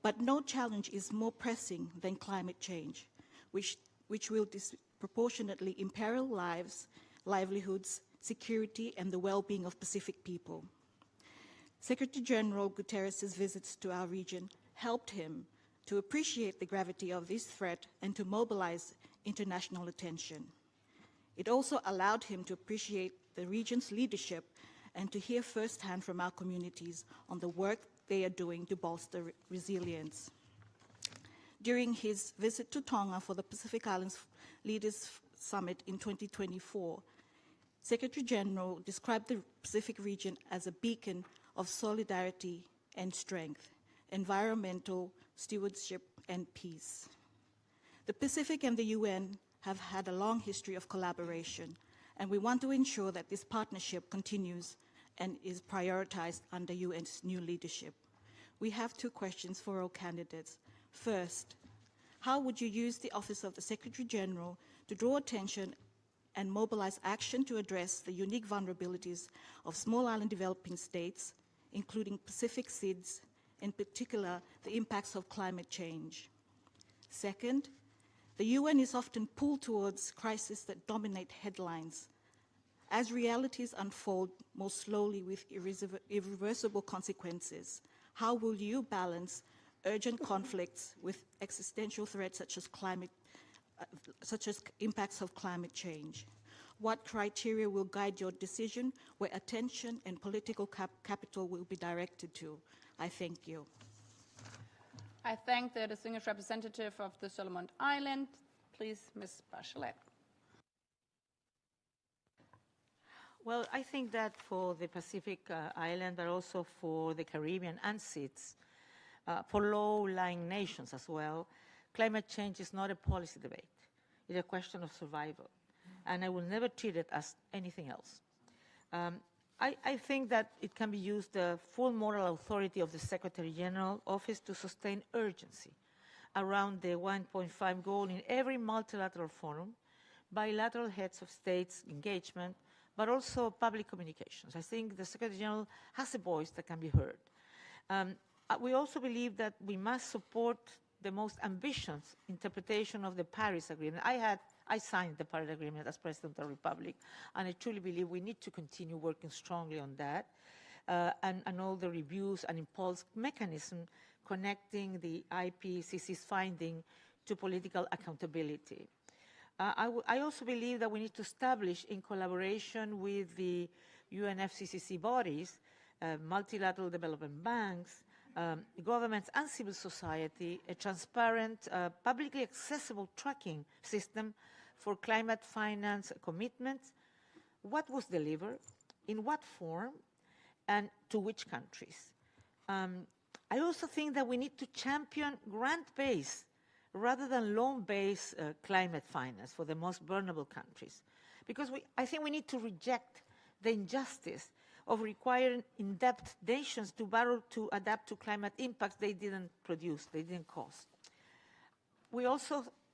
But no challenge is more pressing than climate change, which will disproportionately imperil lives, livelihoods, security, and the well-being of Pacific people. Secretary General Guterres' visits to our region helped him to appreciate the gravity of this threat and to mobilize international attention. It also allowed him to appreciate the region's leadership and to hear firsthand from our communities on the work they are doing to bolster resilience. During his visit to Tonga for the Pacific Islands Leaders Summit in 2024, Secretary General described the Pacific region as a beacon of solidarity and strength, environmental stewardship and peace. The Pacific and the UN have had a long history of collaboration, and we want to ensure that this partnership continues and is prioritized under UN's new leadership. We have two questions for all candidates. First, how would you use the Office of the Secretary General to draw attention and mobilize action to address the unique vulnerabilities of small island developing states, including Pacific SIDS, in particular the impacts of climate change? Second, the UN is often pulled towards crises that dominate headlines. As realities unfold more slowly with irreversible consequences, how will you balance urgent conflicts with existential threats such as impacts of climate change? What criteria will guide your decision where attention and political capital will be directed to? I thank you. I thank the distinguished representative of the Solomon Islands. Please, Ms. Bachelet. Well, I think that for the Pacific Island, but also for the Caribbean and SIDS, for low-lying nations as well, climate change is not a policy debate. It's a question of survival, and I will never treat it as anything else. I think that it can be used, the full moral authority of the Secretary General Office to sustain urgency around the 1.5 goal in every multilateral forum, bilateral heads of states engagement, but also public communications. I think the Secretary General has a voice that can be heard. We also believe that we must support the most ambitious interpretation of the Paris Agreement. I signed the Paris Agreement as President of the Republic, and I truly believe we need to continue working strongly on that, and all the reviews and impulse mechanism connecting the IPCC's finding to political accountability. I also believe that we need to establish, in collaboration with the UNFCCC bodies, multilateral development banks, governments and civil society, a transparent, publicly accessible tracking system for climate finance commitments, what was delivered, in what form, and to which countries. I also think that we need to champion grant-based rather than loan-based climate finance for the most vulnerable countries, because I think we need to reject the injustice of requiring in-depth nations to borrow to adapt to climate impacts they didn't produce, they didn't cause.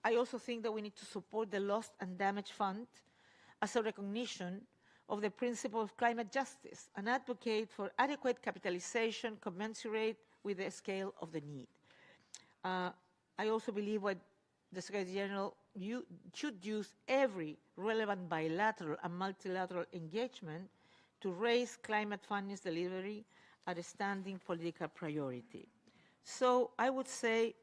I also think that we need to support the Lost and Damaged Fund as a recognition of the principle of climate justice and advocate for adequate capitalization commensurate with the scale of the need. I also believe that the Secretary General should use every relevant bilateral and multilateral engagement to raise climate finance delivery at a standing political priority. So I would say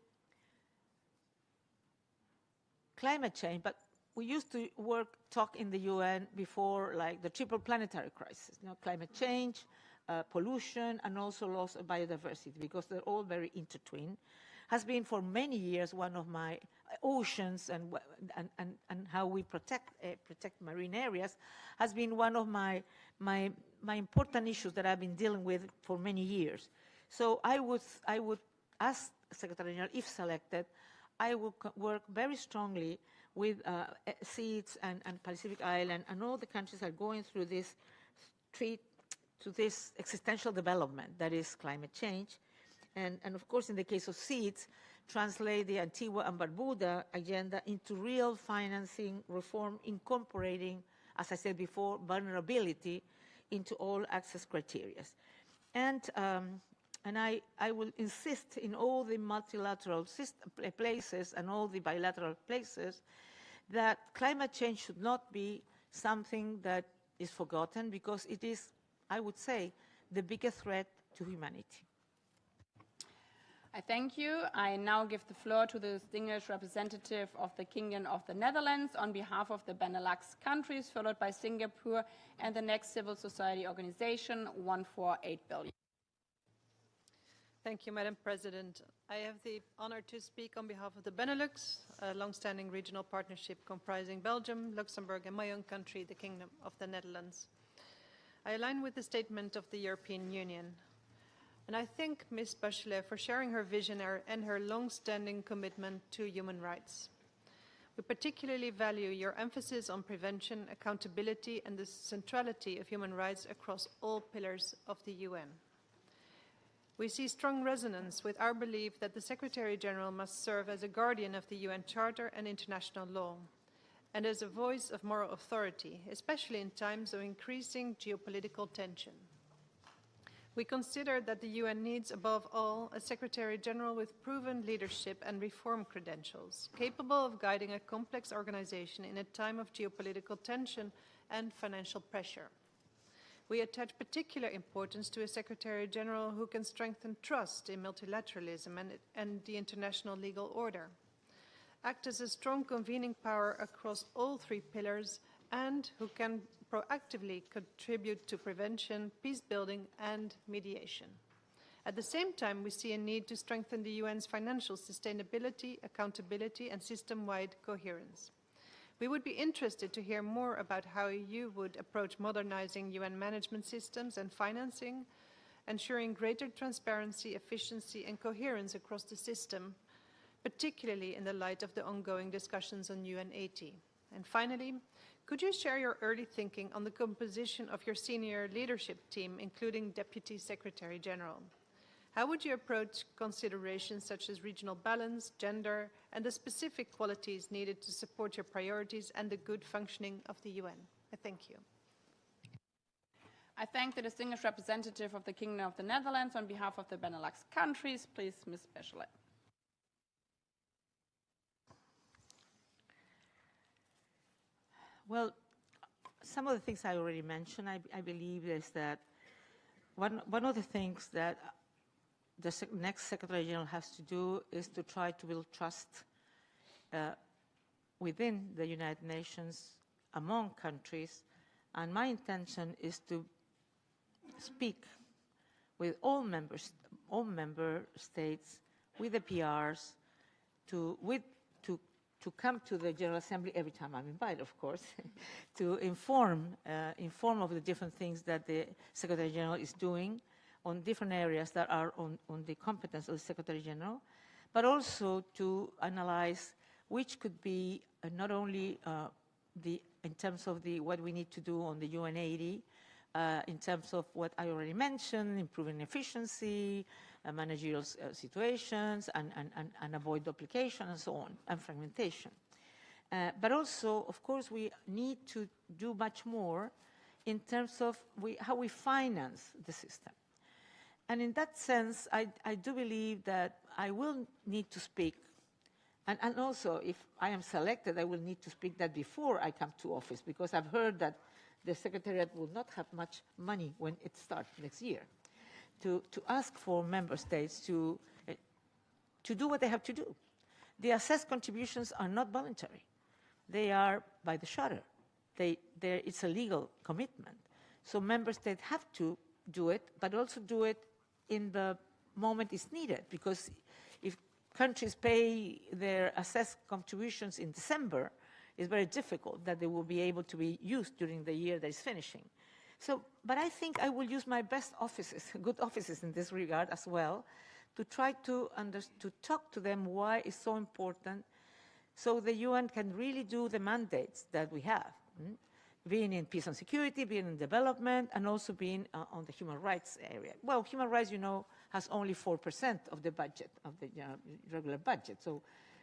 climate change, but we used to talk in the UN before, like the triple planetary crisis, climate change, pollution, and also loss of biodiversity, because they're all very intertwined, has been for many years one of my oceans and how we protect marine areas has been one of my important issues that I've been dealing with for many years. So I would ask Secretary General, if selected, I will work very strongly with SEEDS and Pacific Island, and all the countries are going through this this existential development that is climate change. And of course, in the case of SEEDS, translate the Antigua and Barbuda agenda into real financing reform, incorporating, as I said before, vulnerability into all access criteria. And I will insist in all the multilateral places and all the bilateral places that climate change should not be something that is forgotten, because it is, I would say, the biggest threat to humanity. I thank you. I now give the floor to the distinguished representative of the Kingdom of the Netherlands on behalf of the Benelux countries, followed by Singapore and the next civil society organization, 148 billion. Thank you, Madam President. I have the honor to speak on behalf of the Benelux, a long-standing regional partnership comprising Belgium, Luxembourg, and my own country, the Kingdom of the Netherlands. I align with the statement of the European Union. And I thank Ms. Bachelet for sharing her vision and her long-standing commitment to human rights. We particularly value your emphasis on prevention, accountability, and the centrality of human rights across all pillars of the UN. We see strong resonance with our belief that the Secretary-General must serve as a guardian of the UN Charter and international law, and as a voice of moral authority, especially in times of increasing geopolitical tension. We consider that the UN needs, above all, a Secretary-General with proven leadership and reform credentials, capable of guiding a complex organization in a time of geopolitical tension and financial pressure. We attach particular importance to a Secretary-General who can strengthen trust in multilateralism and the international legal order, act as a strong convening power across all three pillars, and who can proactively contribute to prevention, peace building, and mediation. At the same time, we see a need to strengthen the UN's financial sustainability, accountability, and system-wide coherence. We would be interested to hear more about how you would approach modernizing UN management systems and financing, ensuring greater transparency, efficiency, and coherence across the system, particularly in the light of the ongoing discussions on UN 80. And finally, could you share your early thinking on the composition of your senior leadership team, including Deputy Secretary General? How would you approach considerations such as regional balance, gender, and the specific qualities needed to support your priorities and the good functioning of the UN? I thank you. I thank the distinguished representative of the Kingdom of the Netherlands on behalf of the Benelux countries. Please, Ms. Bachelet. Well, some of the things I already mentioned, I believe, is that one of the things that the next Secretary General has to do is to try to build trust within the United Nations, among countries, and my intention is to speak with all member states, with the PRs, to come to the General Assembly every time I'm invited, of course, to inform of the different things that the Secretary General is doing on different areas that are on the competence of the Secretary General, but also to analyze which could be not only in terms of what we need to do on the UN 80, in terms of what I already mentioned, improving efficiency, managerial situations, and avoid duplication, and so on, and fragmentation. But also, of course, we need to do much more in terms of how we finance the system. And in that sense, I do believe that I will need to speak, and also if I am selected, I will need to speak that before I come to office, because I've heard that the Secretariat will not have much money when it starts next year, to ask for member states to do what they have to do. The assessed contributions are not voluntary. They are by the charter. It's a legal commitment. So member states have to do it, but also do it in the moment it's needed, because if countries pay their assessed contributions in December, it's very difficult that they will be able to be used during the year that is finishing. So, but I think I will use my best offices, good offices in this regard as well, to try to talk to them why it's so important so the UN can really do the mandates that we have, being in peace and security, being in development, and also being on the human rights area. Well, human rights, you know, has only 4% of the budget, of the regular budget, so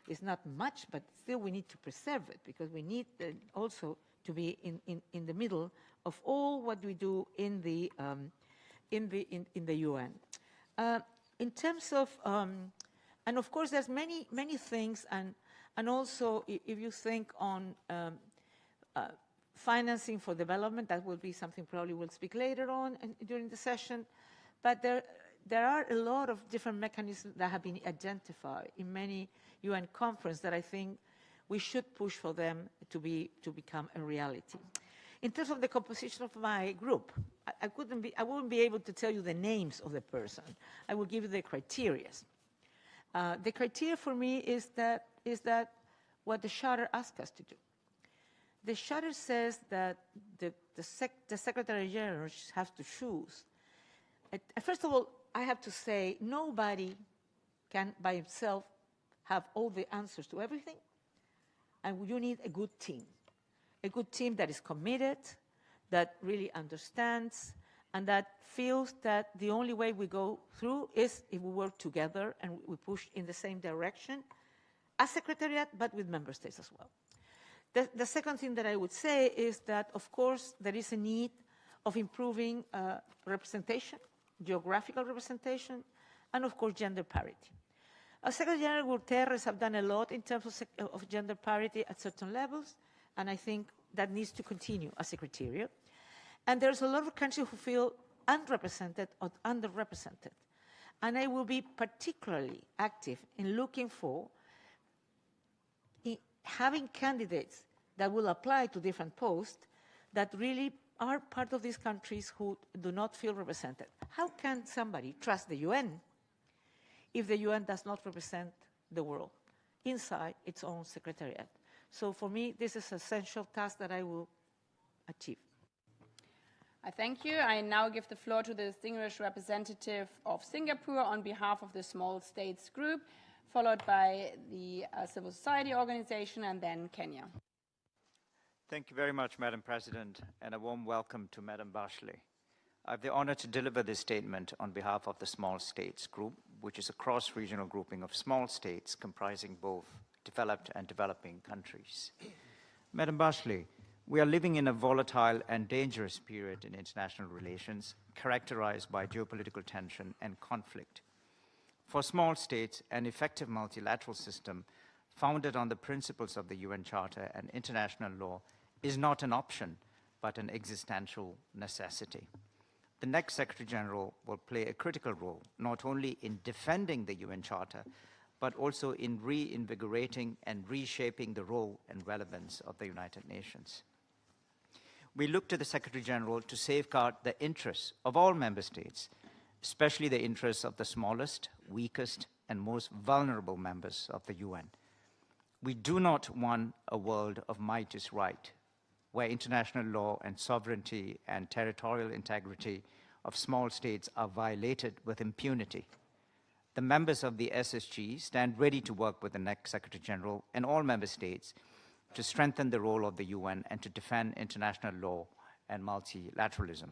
it's not much, but still we need to preserve it, because we need also to be in the middle of all what we do in the UN. In terms of, and of course there's many things, and also if you think on financing for development, that will be something probably we'll speak later on during the session, but there are a lot of different mechanisms that have been identified in many UN conferences that I think we should push for them to become a reality. In terms of the composition of my group, I wouldn't be able to tell you the names of the person. I will give you the criteria. The criteria for me is that what the Charter asks us to do. The Charter says that the Secretary General has to choose. First of all, I have to say nobody can by himself have all the answers to everything, and you need a good team that is committed, that really understands, and that feels that the only way we go through is if we work together and we push in the same direction as Secretariat, but with member states as well. The second thing that I would say is that, of course, there is a need of improving representation, geographical representation, and of course, gender parity. Secretary General Guterres have done a lot in terms of gender parity at certain levels, and I think that needs to continue as Secretariat. And there's a lot of countries who feel unrepresented or underrepresented. And I will be particularly active in looking for having candidates that will apply to different posts that really are part of these countries who do not feel represented. How can somebody trust the UN if the UN does not represent the world inside its own secretariat? So for me, this is an essential task that I will achieve. I thank you. I now give the floor to the distinguished representative of Singapore on behalf of the Small States Group, followed by the civil society organization, and then Kenya. Thank you very much, Madam President, and a warm welcome to Madam Bachelet. I have the honor to deliver this statement on behalf of the Small States Group, which is a cross-regional grouping of small states comprising both developed and developing countries. Madam Bachelet, we are living in a volatile and dangerous period in international relations, characterized by geopolitical tension and conflict. For small states, an effective multilateral system founded on the principles of the UN Charter and international law is not an option, but an existential necessity. The next Secretary General will play a critical role, not only in defending the UN Charter, but also in reinvigorating and reshaping the role and relevance of the United Nations. We look to the Secretary General to safeguard the interests of all member states, especially the interests of the smallest, weakest, and most vulnerable members of the UN. We do not want a world of might is right, where international law and sovereignty and territorial integrity of small states are violated with impunity. The members of the SSG stand ready to work with the next Secretary General and all member states to strengthen the role of the UN and to defend international law and multilateralism.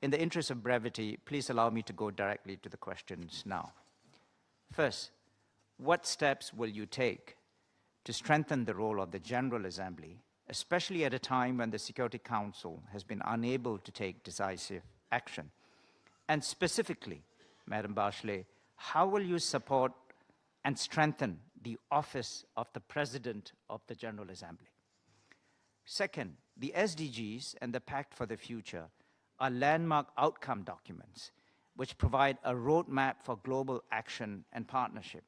In the interest of brevity, please allow me to go directly to the questions now. First, what steps will you take to strengthen the role of the General Assembly, especially at a time when the Security Council has been unable to take decisive action? And specifically, Madam Bachelet, how will you support and strengthen the office of the President of the General Assembly? Second, the SDGs and the Pact for the Future are landmark outcome documents which provide a roadmap for global action and partnership.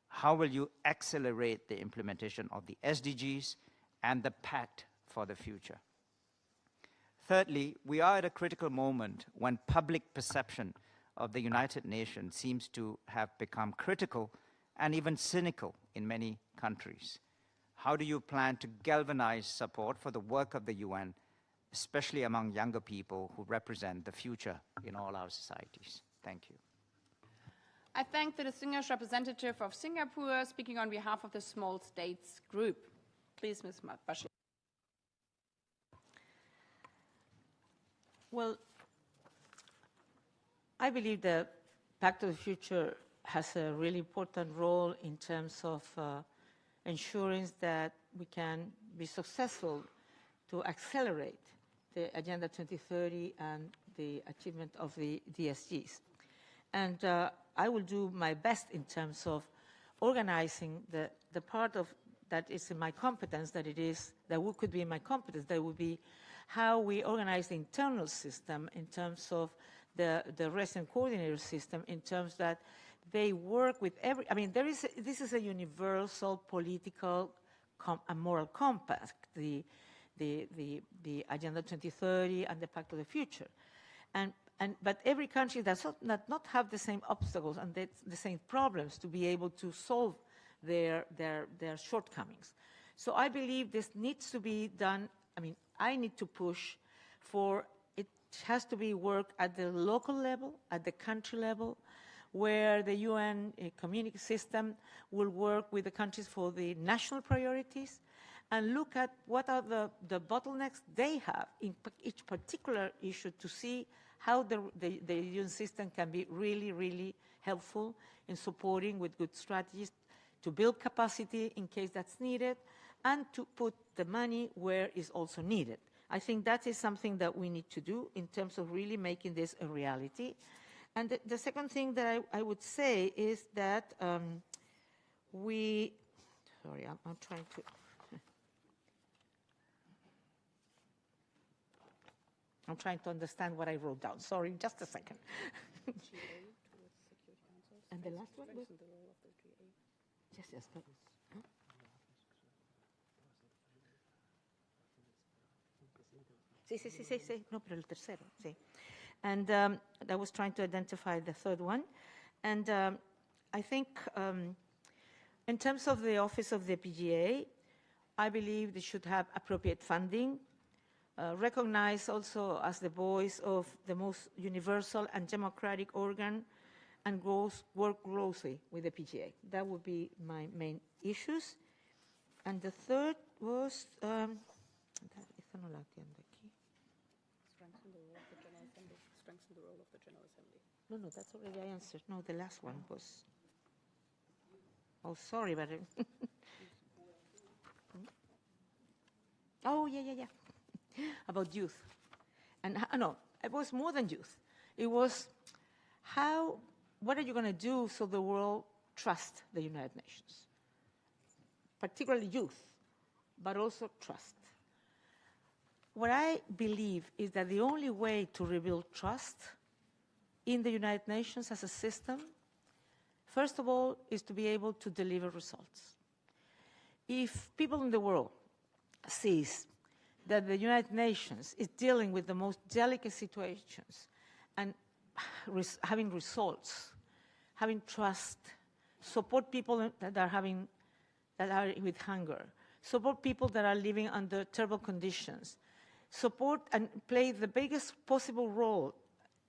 How will you accelerate the implementation of the SDGs and the Pact for the Future? Thirdly, we are at a critical moment when public perception of the United Nations seems to have become critical and even cynical in many countries. How do you plan to galvanize support for the work of the UN, especially among younger people who represent the future in all our societies? Thank you. I thank the distinguished representative of Singapore speaking on behalf of the Small States Group. Please, Ms. Bachelet. Well, I believe the Pact of the Future has a really important role in terms of ensuring that we can be successful to accelerate the Agenda 2030 and the achievement of the DSGs. And I will do my best in terms of organizing the part of that is in my competence, that could be in my competence, that would be how we organize the internal system in terms of the resident coordinator system, in terms that they work with this is a universal political and moral compact, the Agenda 2030 and the Pact of the Future. But every country does not have the same obstacles and the same problems to be able to solve their shortcomings. So I believe this needs to be done. I need to push for it has to be worked at the local level, at the country level, where the UN community system will work with the countries for the national priorities and look at what are the bottlenecks they have in each particular issue to see how the UN system can be really, really helpful in supporting with good strategies to build capacity in case that's needed and to put the money where is also needed. I think that is something that we need to do in terms of really making this a reality. And the second thing that I would say is that I'm trying to... I'm trying to understand what I wrote down. Sorry, just a second. And the last one was? Yes. But, huh? Sí. No, pero el tercero, sí. And I was trying to identify the third one. And I think in terms of the Office of the PGA, I believe they should have appropriate funding, recognize also as the voice of the most universal and democratic organ, and work closely with the PGA. That would be my main issues. And the third was... Strengthen the role of the General Assembly. No, that's already I answered. No, the last one was... Oh, sorry, but... Oh, yeah. About youth. And no, it was more than youth. It was what are you going to do so the world trusts the United Nations? Particularly youth, but also trust. What I believe is that the only way to rebuild trust in the United Nations as a system, first of all, is to be able to deliver results. If people in the world sees that the United Nations is dealing with the most delicate situations and having results, having trust, support people that are with hunger, support people that are living under terrible conditions, support and play the biggest possible role,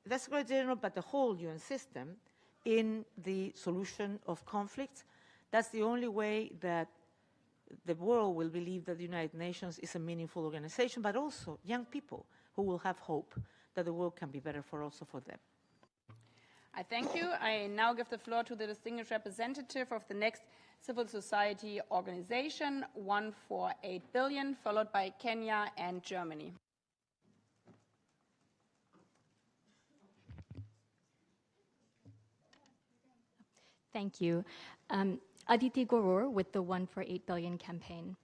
that's Secretary General, but the whole UN system in the solution of conflicts, that's the only way that the world will believe that the United Nations is a meaningful organization, but also young people who will have hope that the world can be better also for them. I thank you. I now give the floor to the distinguished representative of the next civil society organization, 148 billion, followed by Kenya and Germany. Thank you. Aditi Gorur with the 148 billion campaign.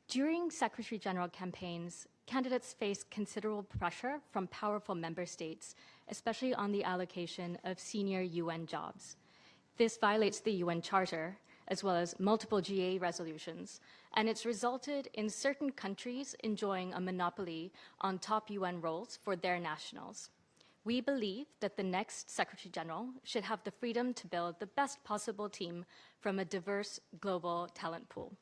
During Secretary General campaigns, candidates face considerable pressure from powerful member states, especially on the allocation of senior UN jobs. This violates the UN Charter, as well as multiple GA resolutions, and it's resulted in certain countries enjoying a monopoly on top UN roles for their nationals. We believe that the next Secretary General should have the freedom to build the best possible team from a diverse global talent pool.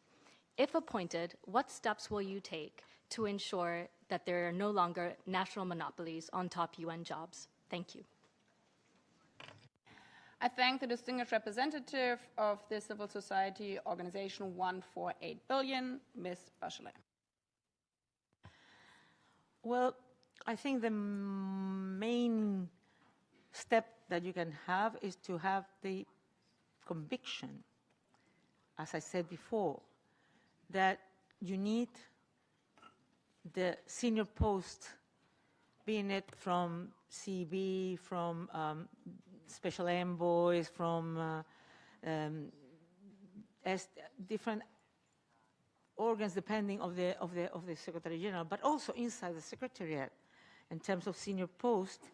If appointed, what steps will you take to ensure that there are no longer national monopolies on top UN jobs? Thank you. I thank the distinguished representative of the civil society organization 148 billion, Ms. Bachelet. Well, I think the main step that you can have is to have the conviction, as I said before, that you need the senior post, being it from CB, from special envoys, from different organs depending of the Secretary General, but also inside the Secretariat in terms of senior post,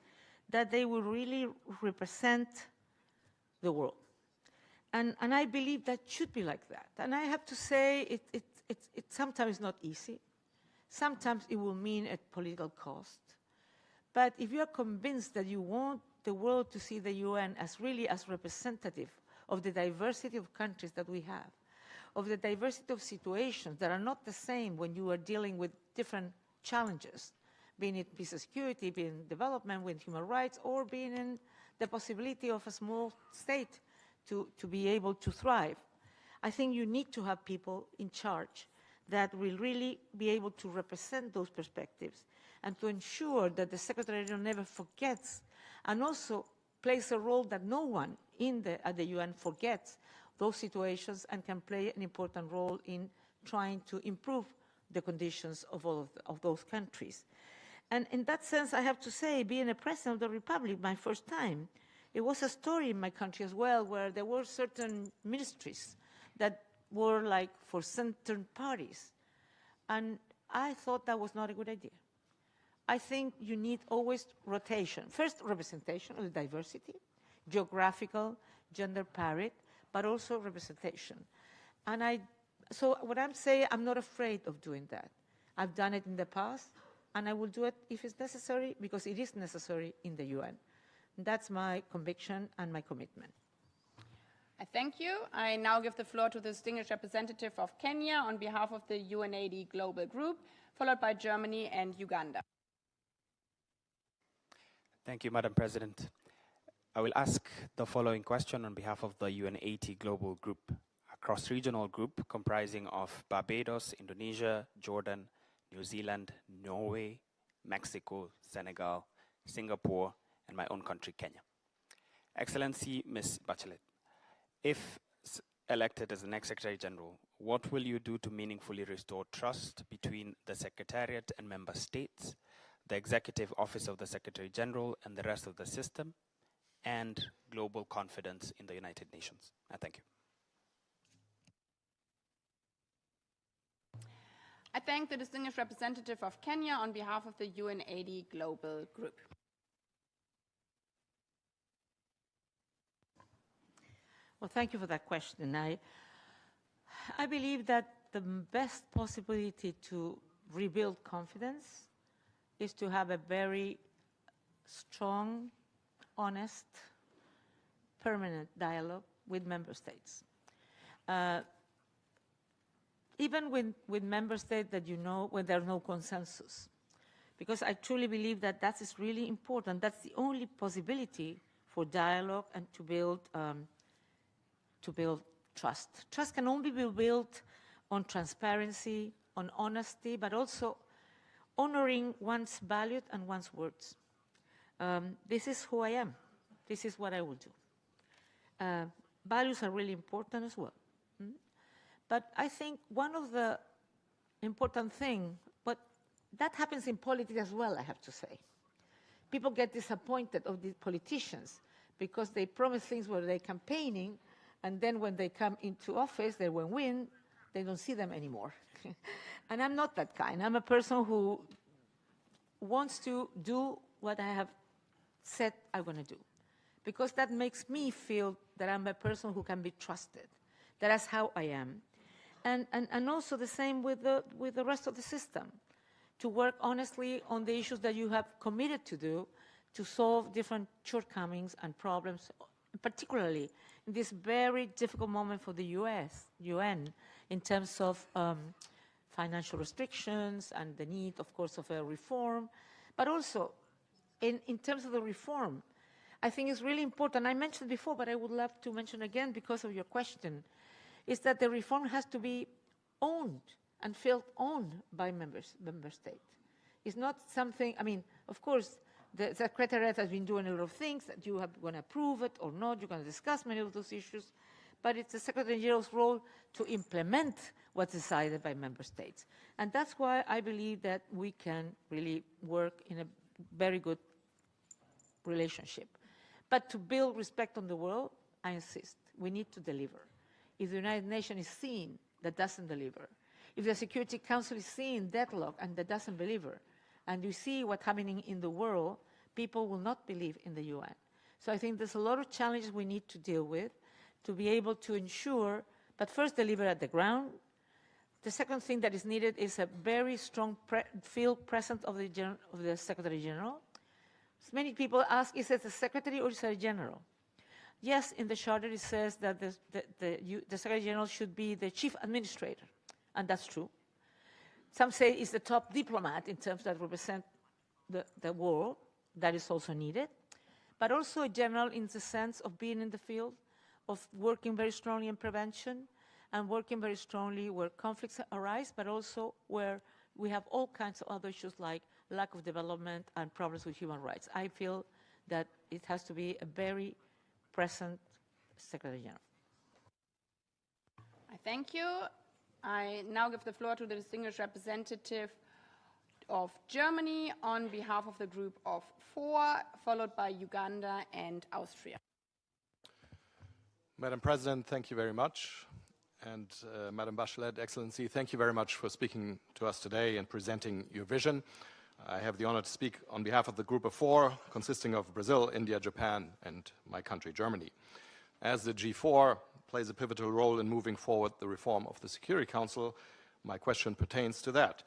that they will really represent the world. And I believe that should be like that. And I have to say, it's sometimes not easy. Sometimes it will mean a political cost. But if you are convinced that you want the world to see the UN as really as representative of the diversity of countries that we have, of the diversity of situations that are not the same when you are dealing with different challenges, being it peace and security, being development with human rights, or being in the possibility of a small state to be able to thrive. I think you need to have people in charge that will really be able to represent those perspectives and to ensure that the Secretary General never forgets, and also plays a role that no one at the UN forgets those situations and can play an important role in trying to improve the conditions of all of those countries. And in that sense, I have to say, being a president of the Republic, my first time, it was a story in my country as well, where there were certain ministries that were like for certain parties. And I thought that was not a good idea. I think you need always rotation. First, representation of the diversity, geographical, gender parity, but also representation. And so what I'm saying, I'm not afraid of doing that. I've done it in the past, and I will do it if it's necessary, because it is necessary in the UN. That's my conviction and my commitment. I thank you. I now give the floor to the distinguished representative of Kenya on behalf of the UNAID Global Group, followed by Germany and Uganda. Thank you, Madam President. I will ask the following question on behalf of the UNAID Global Group, a cross-regional group comprising of Barbados, Indonesia, Jordan, New Zealand, Norway, Mexico, Senegal, Singapore, and my own country, Kenya. Excellency, Ms. Bachelet, if elected as the next Secretary General, what will you do to meaningfully restore trust between the Secretariat and member states, the Executive Office of the Secretary General and the rest of the system, and global confidence in the United Nations? Thank you. I thank the distinguished representative of Kenya on behalf of the UNAID Global Group. Well, thank you for that question. I believe that the best possibility to rebuild confidence is to have a very strong, honest, permanent dialogue with member states. Even with member states that you know when there's no consensus. Because I truly believe that that is really important. That's the only possibility for dialogue and to build trust. Trust can only be built on transparency, on honesty, but also honoring one's values and one's words. This is who I am. This is what I will do. Values are really important as well. But I think one of the important things, but that happens in politics as well, I have to say. People get disappointed of the politicians because they promise things where they're campaigning, and then when they come into office, they will win, they don't see them anymore. And I'm not that kind. I'm a person who wants to do what I have said I'm going to do, because that makes me feel that I'm a person who can be trusted. That's how I am. And also the same with the rest of the system, to work honestly on the issues that you have committed to do, to solve different shortcomings and problems, particularly in this very difficult moment for the UN, in terms of financial restrictions and the need, of course, of a reform, but also in terms of the reform. I think is really important. I mentioned before, but I would love to mention again because of your question, is that the reform has to be owned and felt owned by member states. It's not something, I mean, of course, the Secretariat has been doing a lot of things that you are going to approve it or not. You're going to discuss many of those issues. But it's the Secretary General's role to implement what's decided by member states. And that's why I believe that we can really work in a very good relationship. But to build respect on the world, I insist, we need to deliver. If the United Nations is seen that doesn't deliver, if the Security Council is seeing deadlock and that doesn't deliver, and you see what's happening in the world, people will not believe in the UN. So I think there's a lot of challenges we need to deal with to be able to ensure, but first deliver at the ground. The second thing that is needed is a very strong field presence of the Secretary General. Many people ask, is it the Secretary or is it a General? Yes, in the Charter it says that the Secretary General should be the Chief Administrator, and that's true. Some say it's the top diplomat in terms that represent the world. That is also needed. But also a general in the sense of being in the field, of working very strongly in prevention, and working very strongly where conflicts arise, but also where we have all kinds of other issues like lack of development and problems with human rights. I feel that it has to be a very present Secretary General. I thank you. I now give the floor to the distinguished representative of Germany on behalf of the group of 4, followed by Uganda and Austria. Madam President, thank you very much. And Madam Bachelet, Excellency, thank you very much for speaking to us today and presenting your vision. I have the honor to speak on behalf of the group of 4, consisting of Brazil, India, Japan, and my country, Germany. As the G4 plays a pivotal role in moving forward the reform of the Security Council, my question pertains to that.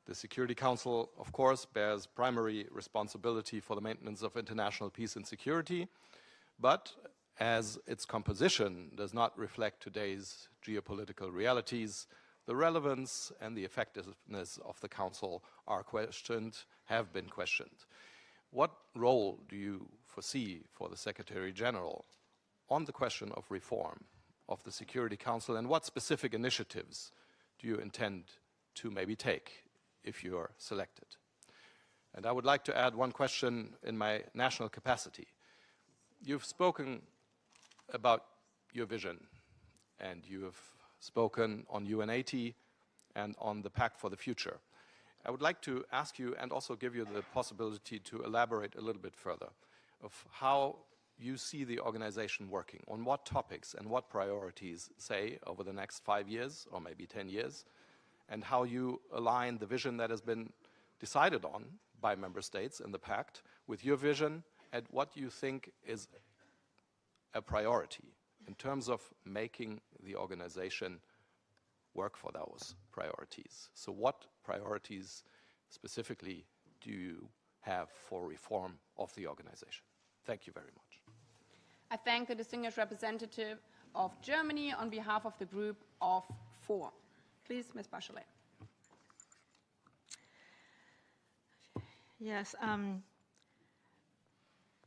The Security Council, of course, bears primary responsibility for the maintenance of international peace and security, but as its composition does not reflect today's geopolitical realities, the relevance and the effectiveness of the Council are questioned, have been questioned. What role do you foresee for the Secretary General on the question of reform of the Security Council, and what specific initiatives do you intend to maybe take if you are selected? And I would like to add one question in my national capacity. You've spoken about your vision, and you have spoken on UN80 and on the Pact for the Future. I would like to ask you and also give you the possibility to elaborate a little bit further of how you see the organization working, on what topics and what priorities, say, over the next 5 years or maybe 10 years, and how you align the vision that has been decided on by member states in the Pact with your vision and what you think is a priority in terms of making the organization work for those priorities. So what priorities specifically do you have for reform of the organization? Thank you very much. I thank the distinguished representative of Germany on behalf of the group of 4. Please, Ms. Bachelet. Yes.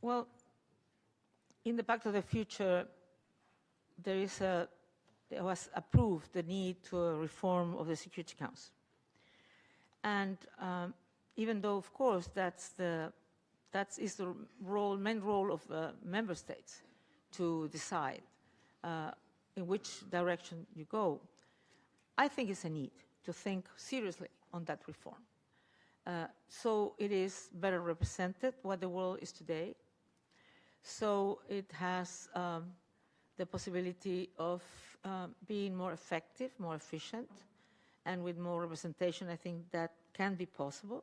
Well, in the Pact of the Future, there was approved the need to a reform of the Security Council. And even though, of course, that is the main role of member states to decide in which direction you go, I think it's a need to think seriously on that reform. So it is better represented what the world is today. So it has the possibility of being more effective, more efficient, and with more representation. I think that can be possible.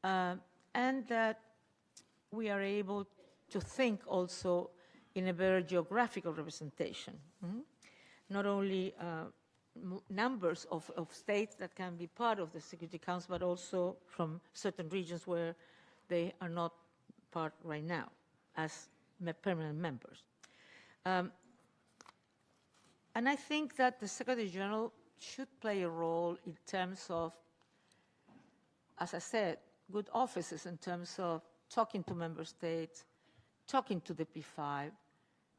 And that we are able to think also in a better geographical representation. Not only numbers of states that can be part of the Security Council, but also from certain regions where they are not part right now as permanent members. And I think that the Secretary General should play a role in terms of, as I said, good offices in terms of talking to member states, talking to the P5,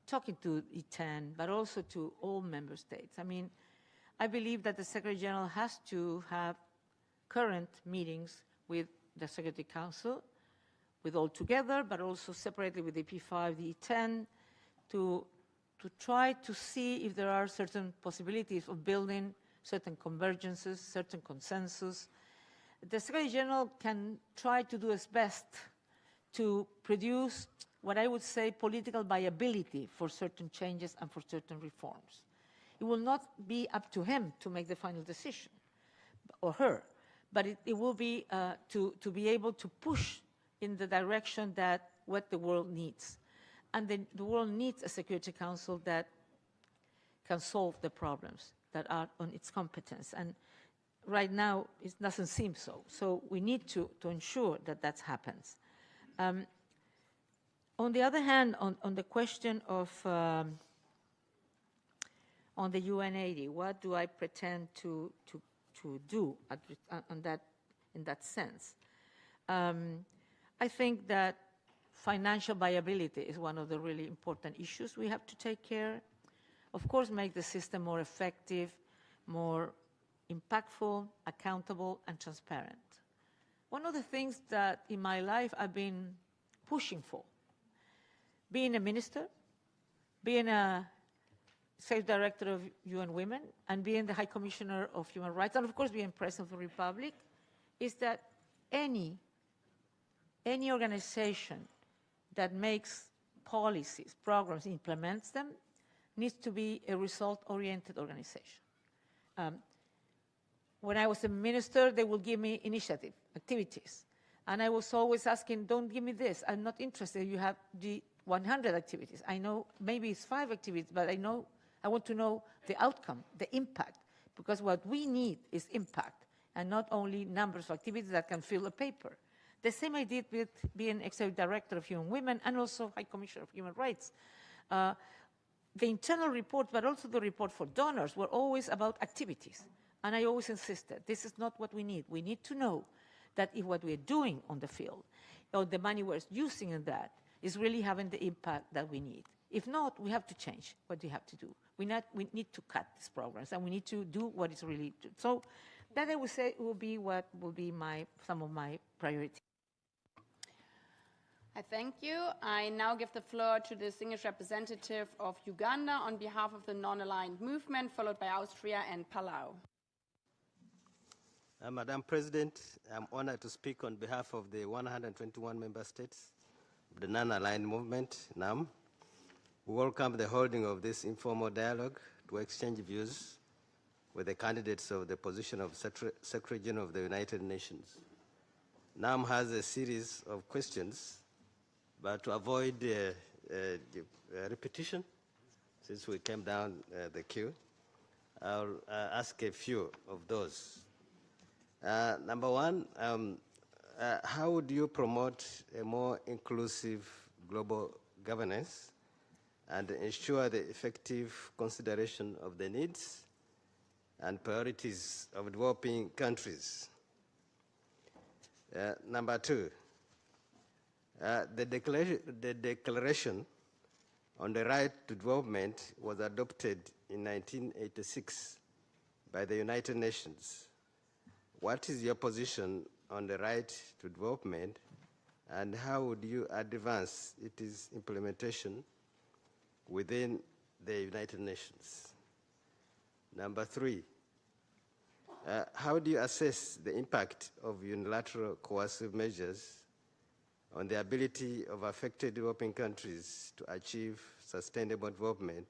talking to E10, but also to all member states. I mean, I believe that the Secretary General has to have current meetings with the Security Council, with all together, but also separately with the P5, the E10, to try to see if there are certain possibilities of building certain convergences, certain consensus. The Secretary General can try to do his best to produce what I would say political viability for certain changes and for certain reforms. It will not be up to him to make the final decision, or her, but it will be to be able to push in the direction that what the world needs. And the world needs a Security Council that can solve the problems that are on its competence. And right now, it doesn't seem so. So we need to ensure that that happens. On the other hand, on the question of on the UN80, what do I pretend to do in that sense? I think that financial viability is one of the really important issues we have to take care. Of course, make the system more effective, more impactful, accountable, and transparent. One of the things that in my life I've been pushing for, being a minister, being a State Director of UN Women, and being the High Commissioner of Human Rights, and of course being President of the Republic, is that any organization that makes policies, programs, implements them, needs to be a result-oriented organization. When I was a minister, they would give me initiative, activities. And I was always asking, don't give me this. I'm not interested. You have the 100 activities. I know maybe it's 5 activities, but I want to know the outcome, the impact, because what we need is impact and not only numbers of activities that can fill a paper. The same I did with being Executive Director of Human Women and also High Commissioner of Human Rights. The internal report, but also the report for donors, were always about activities. And I always insisted, this is not what we need. We need to know that if what we're doing on the field, or the money we're using in that, is really having the impact that we need. If not, we have to change what we have to do. We need to cut these programs, and we need to do what is really good. So that, I would say, will be what will be some of my priorities. I thank you. I now give the floor to the distinguished representative of Uganda on behalf of the non-aligned movement, followed by Austria and Palau. Madam President, I'm honored to speak on behalf of the 121 member states of the non-aligned movement, NAM. We welcome the holding of this informal dialogue to exchange views with the candidates of the position of Secretary General of the United Nations. NAM has a series of questions, but to avoid repetition, since we came down the queue, I'll ask a few of those. Number one, how would you promote a more inclusive global governance and ensure the effective consideration of the needs and priorities of developing countries? Number two, the Declaration on the Right to Development was adopted in 1986 by the United Nations. What is your position on the right to development, and how would you advance its implementation within the United Nations? Number three, how do you assess the impact of unilateral coercive measures on the ability of affected developing countries to achieve sustainable development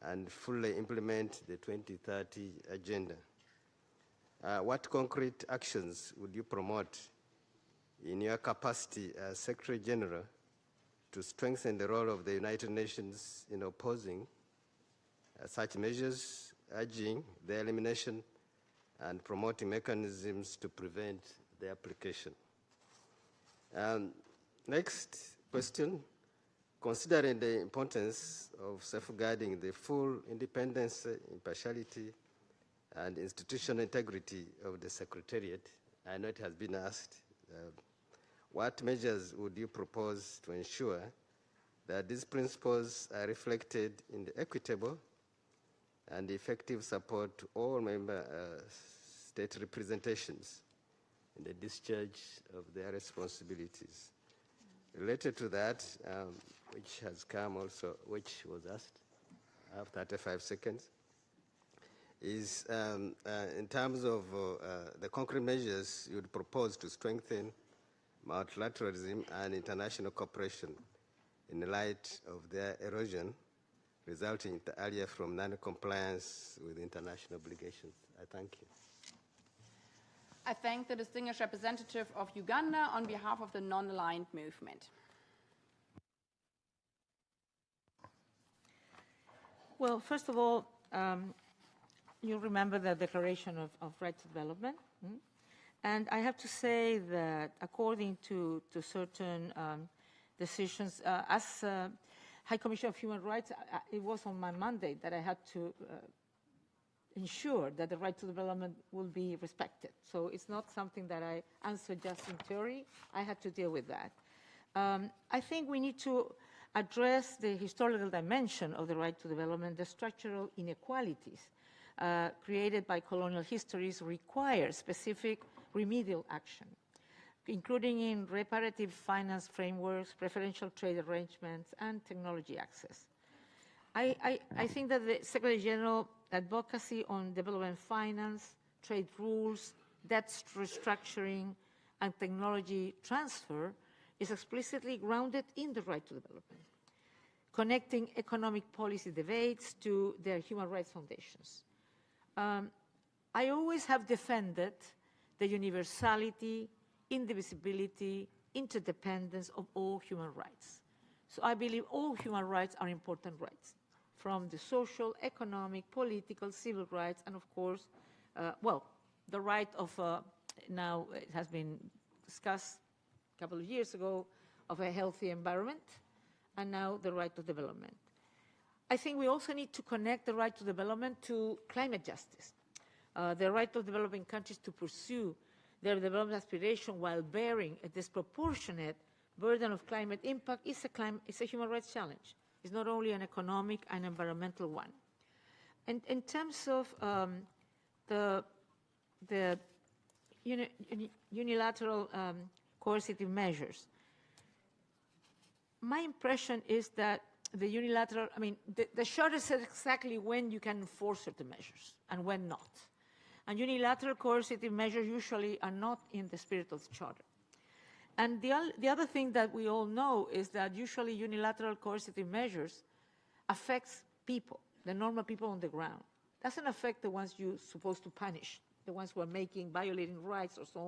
and fully implement the 2030 agenda? What concrete actions would you promote in your capacity as Secretary General to strengthen the role of the United Nations in opposing such measures, urging their elimination and promoting mechanisms to prevent their application? Next question, considering the importance of safeguarding the full independence, impartiality, and institutional integrity of the Secretariat, I know it has been asked, what measures would you propose to ensure that these principles are reflected in the equitable and effective support to all member state representations in the discharge of their responsibilities. Related to that, which has come also, which was asked, I have 35 seconds, is in terms of the concrete measures you would propose to strengthen multilateralism and international cooperation in the light of their erosion resulting earlier from non-compliance with international obligations. I thank you. I thank the distinguished representative of Uganda on behalf of the non-aligned movement. Well, first of all, you remember the Declaration of Right to Development. And I have to say that according to certain decisions, as High Commissioner of Human Rights, it was on my mandate that I had to ensure that the right to development will be respected. So it's not something that I answer just in theory. I had to deal with that. I think we need to address the historical dimension of the right to development. The structural inequalities created by colonial histories require specific remedial action, including in reparative finance frameworks, preferential trade arrangements, and technology access. I think that the Secretary General advocacy on development finance, trade rules, debt restructuring, and technology transfer is explicitly grounded in the right to development, connecting economic policy debates to their human rights foundations. I always have defended the universality, indivisibility, interdependence of all human rights. So I believe all human rights are important rights, from the social, economic, political, civil rights, and of course, well, the right of, now it has been discussed a couple of years ago, of a healthy environment, and now the right to development. I think we also need to connect the right to development to climate justice. The right of developing countries to pursue their development aspiration while bearing a disproportionate burden of climate impact is a human rights challenge. It's not only an economic and environmental one. And in terms of the unilateral coercive measures, my impression is that the unilateral, I mean, the charter says exactly when you can enforce certain measures and when not. And unilateral coercive measures usually are not in the spirit of the charter. And the other thing that we all know is that usually unilateral coercive measures affects people, the normal people on the ground. Doesn't affect the ones you're supposed to punish, the ones who are violating rights or so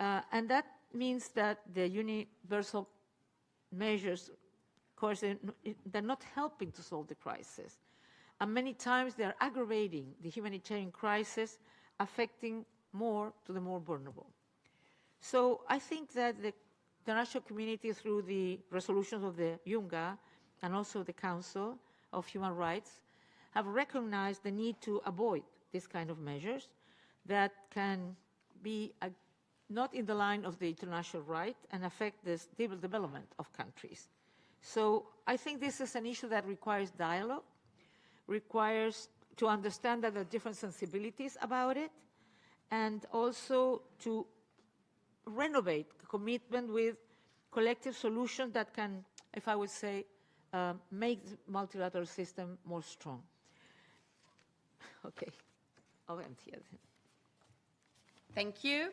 on. And that means that the universal measures, of course, they're not helping to solve the crisis. And many times they're aggravating the humanitarian crisis, affecting more to the more vulnerable. So I think that the international community, through the resolutions of the UNGA and also the Council of Human Rights, have recognized the need to avoid these kind of measures that can be not in the line of the international right and affect the stable development of countries. So I think this is an issue that requires dialogue, requires to understand that there are different sensibilities about it, and also to renovate the commitment with collective solutions that can, if I would say, make the multilateral system more strong. Okay, I'll end here. Thank you.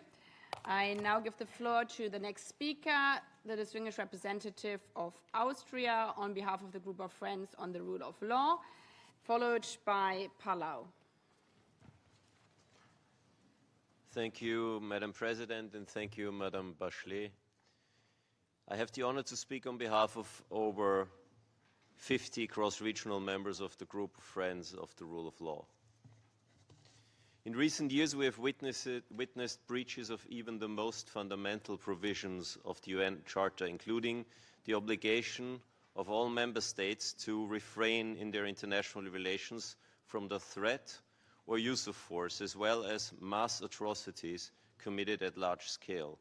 I now give the floor to the next speaker, the distinguished representative of Austria on behalf of the Group of Friends on the Rule of Law, followed by Palau. Thank you, Madam President, and thank you, Madam Bachelet. I have the honor to speak on behalf of over 50 cross-regional members of the Group of Friends of the Rule of Law. In recent years, we have witnessed breaches of even the most fundamental provisions of the UN Charter, including the obligation of all member states to refrain in their international relations from the threat or use of force, as well as mass atrocities committed at large scale.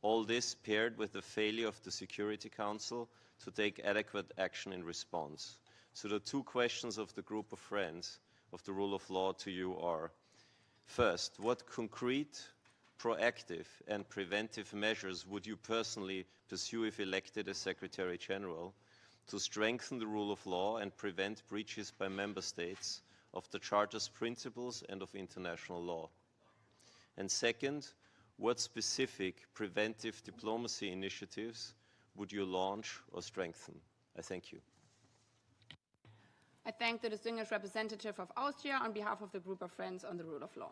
All this paired with the failure of the Security Council to take adequate action in response. So the two questions of the group of friends of the rule of law to you are, first, what concrete, proactive and preventive measures would you personally pursue if elected as Secretary General to strengthen the rule of law and prevent breaches by member states of the Charter's principles and of international law? And second, what specific preventive diplomacy initiatives would you launch or strengthen? I thank you. I thank the distinguished representative of Austria on behalf of the group of friends on the rule of law.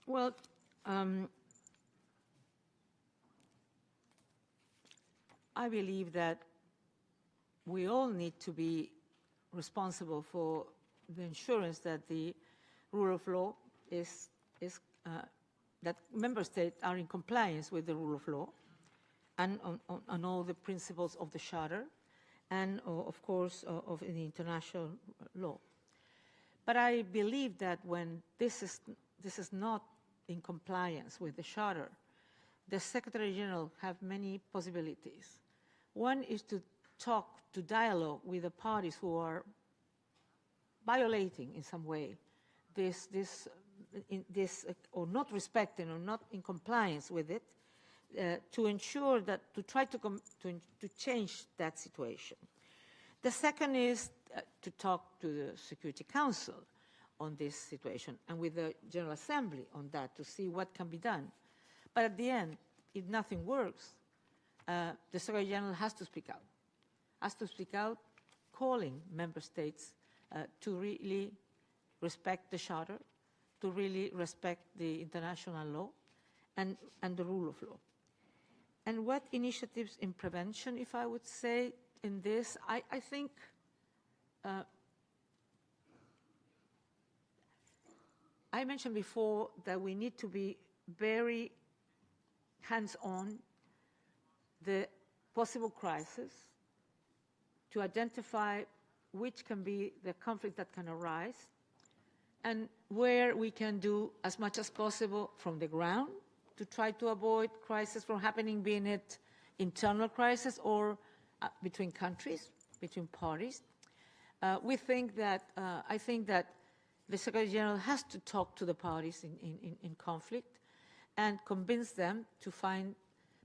Well, I believe that we all need to be responsible for the assurance that the rule of law is that member states are in compliance with the rule of law and on all the principles of the Charter and, of course, of the international law. But I believe that when this is not in compliance with the Charter, the Secretary General have many possibilities. One is to dialogue with the parties who are violating in some way this or not respecting or not in compliance with it, to ensure that, to try to change that situation. The second is to talk to the Security Council on this situation and with the General Assembly on that to see what can be done. But at the end, if nothing works, the Secretary General has to speak out, calling member states to really respect the Charter, to really respect the international law and the rule of law. And what initiatives in prevention, if I would say, in this, I think I mentioned before that we need to be very hands-on the possible crisis to identify which can be the conflict that can arise and where we can do as much as possible from the ground to try to avoid crisis from happening, being it internal crisis or between countries, between parties. I think that the Secretary General has to talk to the parties in conflict and convince them to find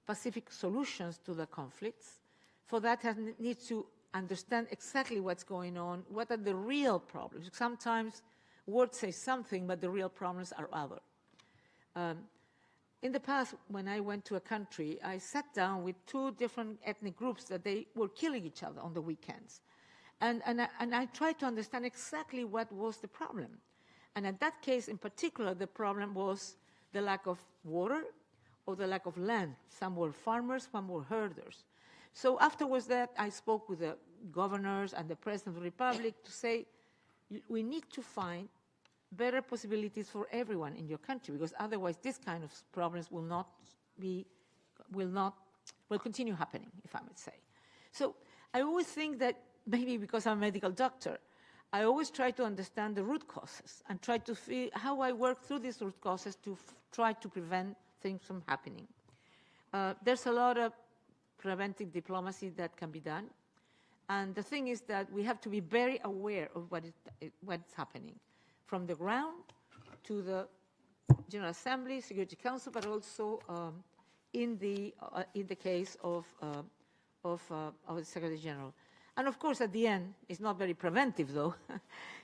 pacific solutions to the conflicts. For that, needs to understand exactly what's going on, what are the real problems. Sometimes words say something, but the real problems are other. In the past, when I went to a country, I sat down with two different ethnic groups that they were killing each other on the weekends. And I tried to understand exactly what was the problem. And in that case, in particular, the problem was the lack of water or the lack of land. Some were farmers, some were herders. So afterwards that, I spoke with the governors and the President of the Republic to say, we need to find better possibilities for everyone in your country, because otherwise this kind of problems will continue happening, if I might say. So I always think that maybe because I'm a medical doctor, I always try to understand the root causes and try to see how I work through these root causes to try to prevent things from happening. There's a lot of preventive diplomacy that can be done. And the thing is that we have to be very aware of what's happening, from the ground to the General Assembly, Security Council, but also in the case of the Secretary General. And of course, at the end, it's not very preventive, though.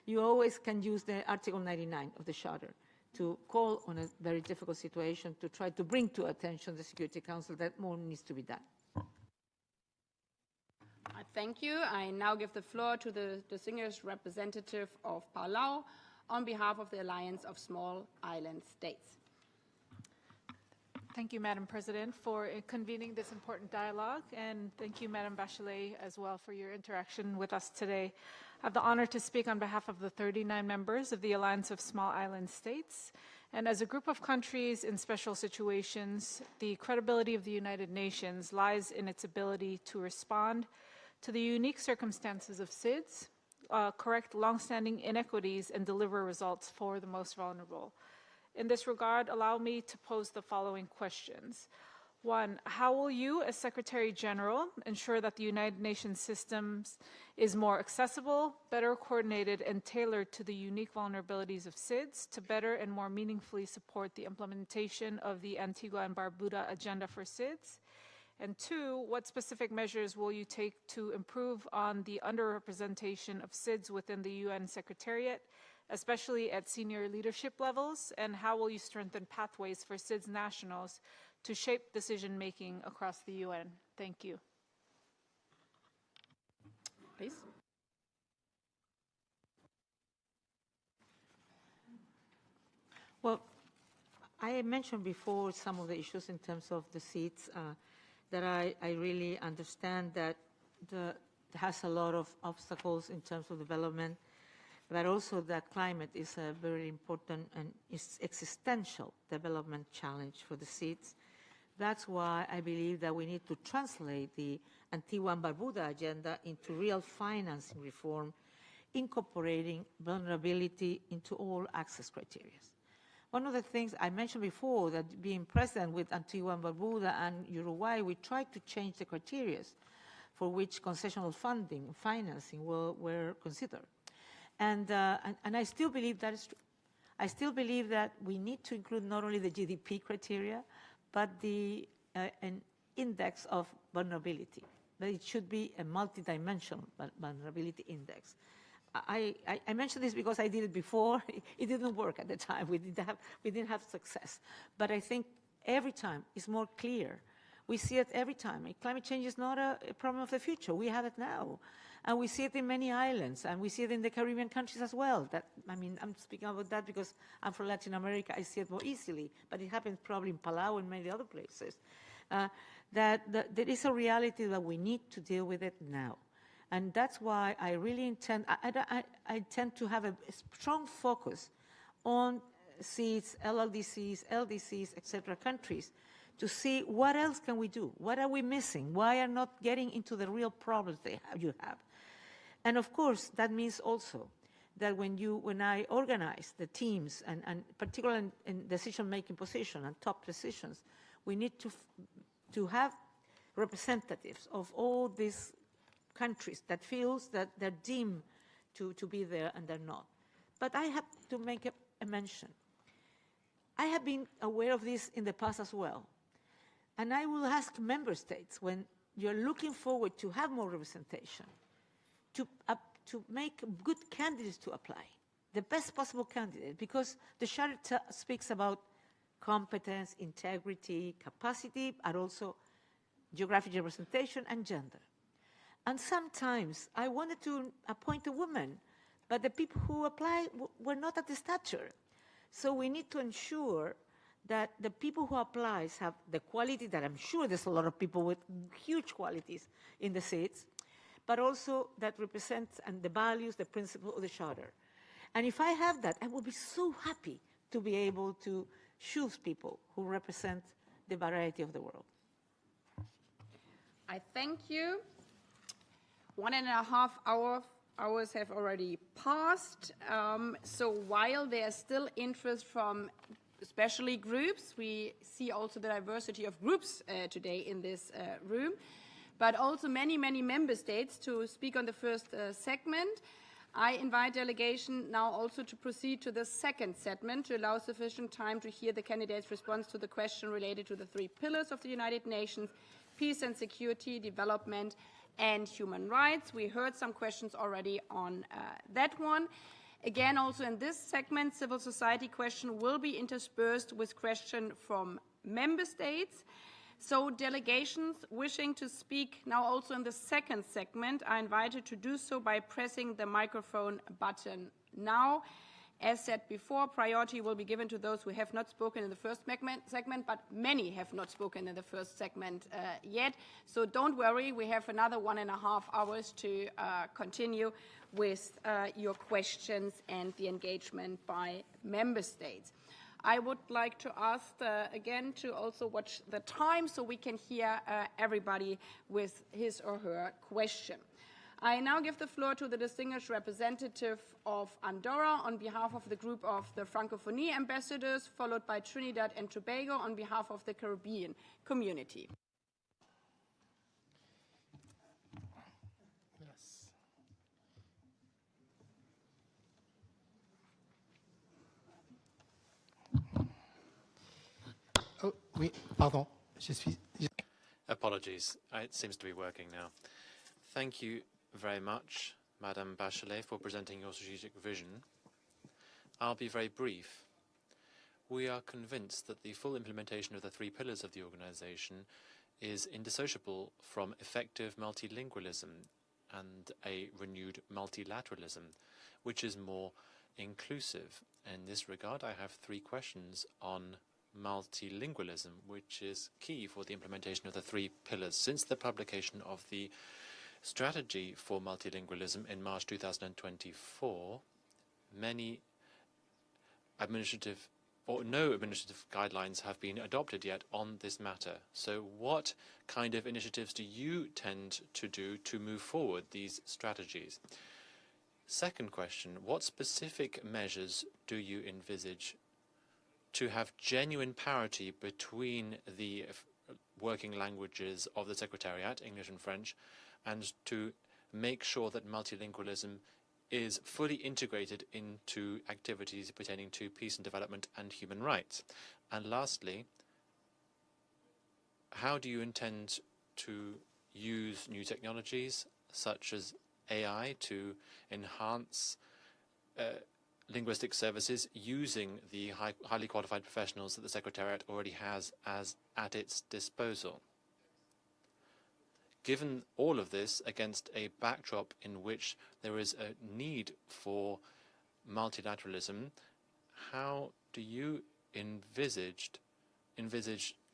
You always can use the Article 99 of the Charter to call on a very difficult situation to try to bring to attention the Security Council that more needs to be done. Thank you. I now give the floor to the distinguished representative of Palau on behalf of the Alliance of Small Island States. Thank you, Madam President, for convening this important dialogue, and thank you, Madam Bachelet, as well for your interaction with us today. I have the honor to speak on behalf of the 39 members of the Alliance of Small Island States. And as a group of countries in special situations, the credibility of the United Nations lies in its ability to respond to the unique circumstances of SIDS, correct longstanding inequities, and deliver results for the most vulnerable. In this regard, allow me to pose the following questions. 1, how will you, as Secretary General, ensure that the United Nations systems is more accessible, better coordinated, and tailored to the unique vulnerabilities of SIDS to better and more meaningfully support the implementation of the Antigua and Barbuda Agenda for SIDS? And 2, what specific measures will you take to improve on the underrepresentation of SIDS within the UN Secretariat, especially at senior leadership levels? And how will you strengthen pathways for SIDS nationals to shape decision-making across the UN? Thank you. Please. Well, I mentioned before some of the issues in terms of the seats that I really understand that it has a lot of obstacles in terms of development, but also that climate is a very important and is existential development challenge for the seats. That's why I believe that we need to translate the Antigua and Barbuda agenda into real financing reform, incorporating vulnerability into all access criteria. One of the things I mentioned before, that being present with Antigua and Barbuda and Uruguay, we tried to change the criteria for which concessional funding, financing were considered. And I still believe that is true. I still believe that we need to include not only the GDP criteria, but an index of vulnerability. But it should be a multidimensional vulnerability index. I mentioned this because I did it before. It didn't work at the time. We didn't have success. But I think every time it's more clear. We see it every time. Climate change is not a problem of the future. We have it now. And we see it in many islands, and we see it in the Caribbean countries as well. I'm speaking about that because I'm from Latin America. I see it more easily, but it happens probably in Palau and many other places. That there is a reality that we need to deal with it now. And that's why I really intend, I tend to have a strong focus on seeds, LLDCs, LDCs, etc. countries, to see what else can we do? What are we missing? Why are not getting into the real problems you have? And of course, that means also that when I organize the teams, and particularly in decision-making position and top decisions, we need to have representatives of all these countries that feels that they're deemed to be there and they're not. But I have to make a mention. I have been aware of this in the past as well. And I will ask member states, when you're looking forward to have more representation, to make good candidates to apply, the best possible candidate, because the charter speaks about competence, integrity, capacity, and also geographic representation and gender. And sometimes I wanted to appoint a woman, but the people who applied were not at the stature. So we need to ensure that the people who apply have the quality that I'm sure there's a lot of people with huge qualities in the seats, but also that represents and the values, the principle of the charter. And if I have that, I will be so happy to be able to choose people who represent the variety of the world. I thank you. 1.5 hours have already passed. So while there's still interest from especially groups, we see also the diversity of groups today in this room, but also many member states to speak on the first segment. I invite delegation now also to proceed to the second segment to allow sufficient time to hear the candidates' response to the question related to the 3 pillars of the United Nations: peace and security, development, and human rights. We heard some questions already on that one. Again, also in this segment, civil society question will be interspersed with question from member states. So delegations wishing to speak now also in the second segment are invited to do so by pressing the microphone button now. As said before, priority will be given to those who have not spoken in the first segment, but many have not spoken in the first segment yet. So don't worry, we have another 1.5 hours to continue with your questions and the engagement by member states. I would like to ask again to also watch the time so we can hear everybody with his or her question. I now give the floor to the distinguished representative of Andorra on behalf of the group of the Francophonie ambassadors, followed by Trinidad and Tobago on behalf of the Caribbean community. Yes. Oh, oui, pardon. Apologies. It seems to be working now. Thank you very much, Madame Bachelet, for presenting your strategic vision. I'll be very brief. We are convinced that the full implementation of the 3 pillars of the organization is indissociable from effective multilingualism and a renewed multilateralism, which is more inclusive. In this regard, I have 3 questions on multilingualism, which is key for the implementation of the 3 pillars. Since the publication of the strategy for multilingualism in March 2024, many administrative or no administrative guidelines have been adopted yet on this matter. So what kind of initiatives do you tend to do to move forward these strategies? Second question, what specific measures do you envisage to have genuine parity between the working languages of the Secretariat, English and French, and to make sure that multilingualism is fully integrated into activities pertaining to peace and development and human rights? And lastly, how do you intend to use new technologies such as AI to enhance linguistic services using the highly qualified professionals that the Secretariat already has at its disposal? Given all of this against a backdrop in which there is a need for multilateralism, how do you envisage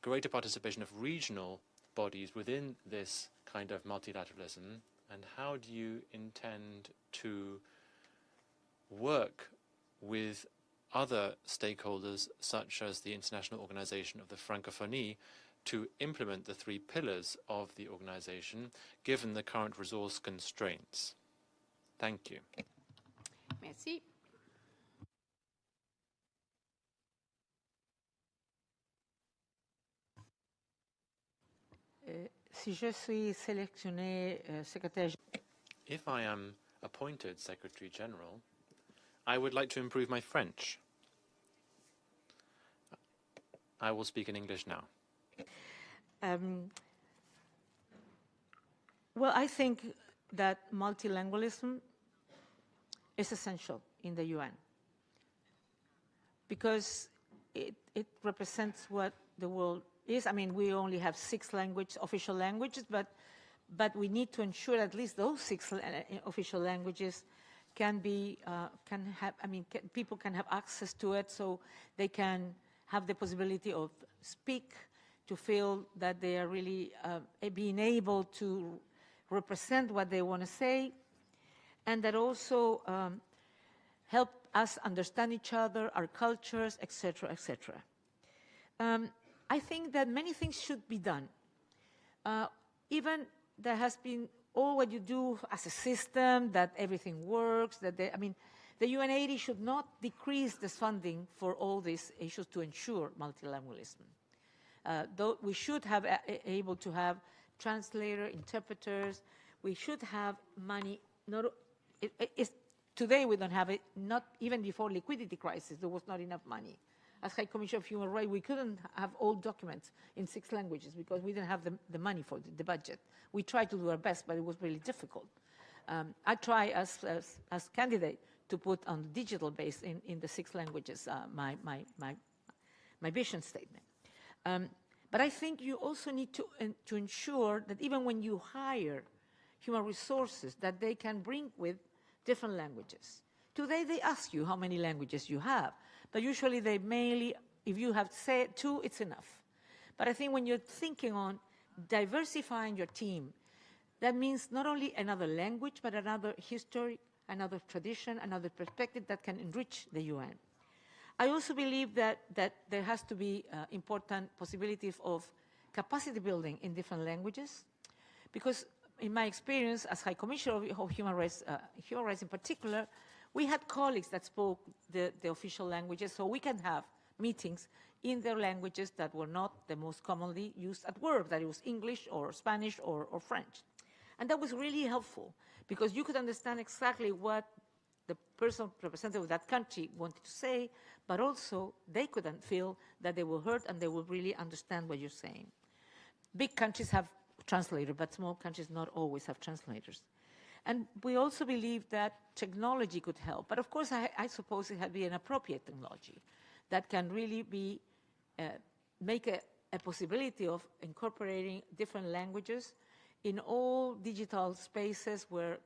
greater participation of regional bodies within this kind of multilateralism, and how do you intend to work with other stakeholders such as the International Organization of the Francophonie to implement the 3 pillars of the organization, given the current resource constraints? Thank you. Merci. Si je suis sélectionné secrétaire, If I am appointed Secretary General, I would like to improve my French. I will speak in English now. Well, I think that multilingualism is essential in the UN because it represents what the world is. I mean, we only have 6 official languages, but we need to ensure at least those 6 official languages can be people can have access to it, so they can have the possibility of speak, to feel that they are really being able to represent what they want to say, and that also help us understand each other, our cultures, etc., etc. I think that many things should be done. Even there has been all what you do as a system, that everything works, that the UN80 should not decrease the funding for all these issues to ensure multilingualism. Though we should have able to have translator, interpreters. We should have money. Today we don't have it. Not even before liquidity crisis, there was not enough money. As High Commissioner of Human Rights, we couldn't have all documents in 6 languages because we didn't have the money for the budget. We tried to do our best, but it was really difficult. I try as candidate to put on the digital base in the 6 languages my vision statement. But I think you also need to ensure that even when you hire human resources, that they can bring with different languages. Today they ask you how many languages you have, but usually they mainly, if you have 2, it's enough. But I think when you're thinking on diversifying your team, that means not only another language, but another history, another tradition, another perspective that can enrich the UN. I also believe that there has to be important possibilities of capacity building in different languages, because in my experience as High Commissioner of human rights in particular, we had colleagues that spoke the official languages, so we can have meetings in their languages that were not the most commonly used at work, that it was English or Spanish or French. And that was really helpful because you could understand exactly what the person representative of that country wanted to say, but also they couldn't feel that they were heard and they would really understand what you're saying. Big countries have translators, but small countries not always have translators. And we also believe that technology could help. But of course, I suppose it had to be an appropriate technology that can really be, make a possibility of incorporating different languages in all digital spaces where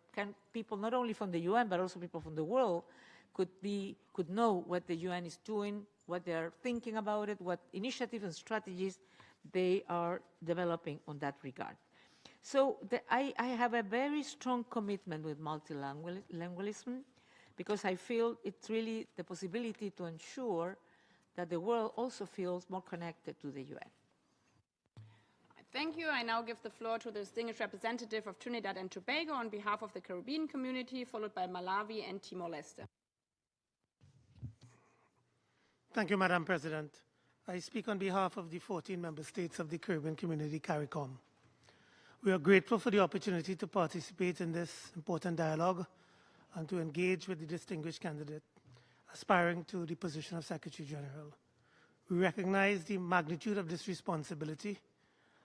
people not only from the UN, but also people from the world could know what the UN is doing, what they are thinking about it, what initiatives and strategies they are developing on that regard. So I have a very strong commitment with multilingualism because I feel it's really the possibility to ensure that the world also feels more connected to the UN. Thank you. I now give the floor to the distinguished representative of Trinidad and Tobago on behalf of the Caribbean community, followed by Malawi and Timor-Leste. Thank you, Madam President. I speak on behalf of the 14 member states of the Caribbean community, CARICOM. We are grateful for the opportunity to participate in this important dialogue and to engage with the distinguished candidate aspiring to the position of Secretary General. We recognize the magnitude of this responsibility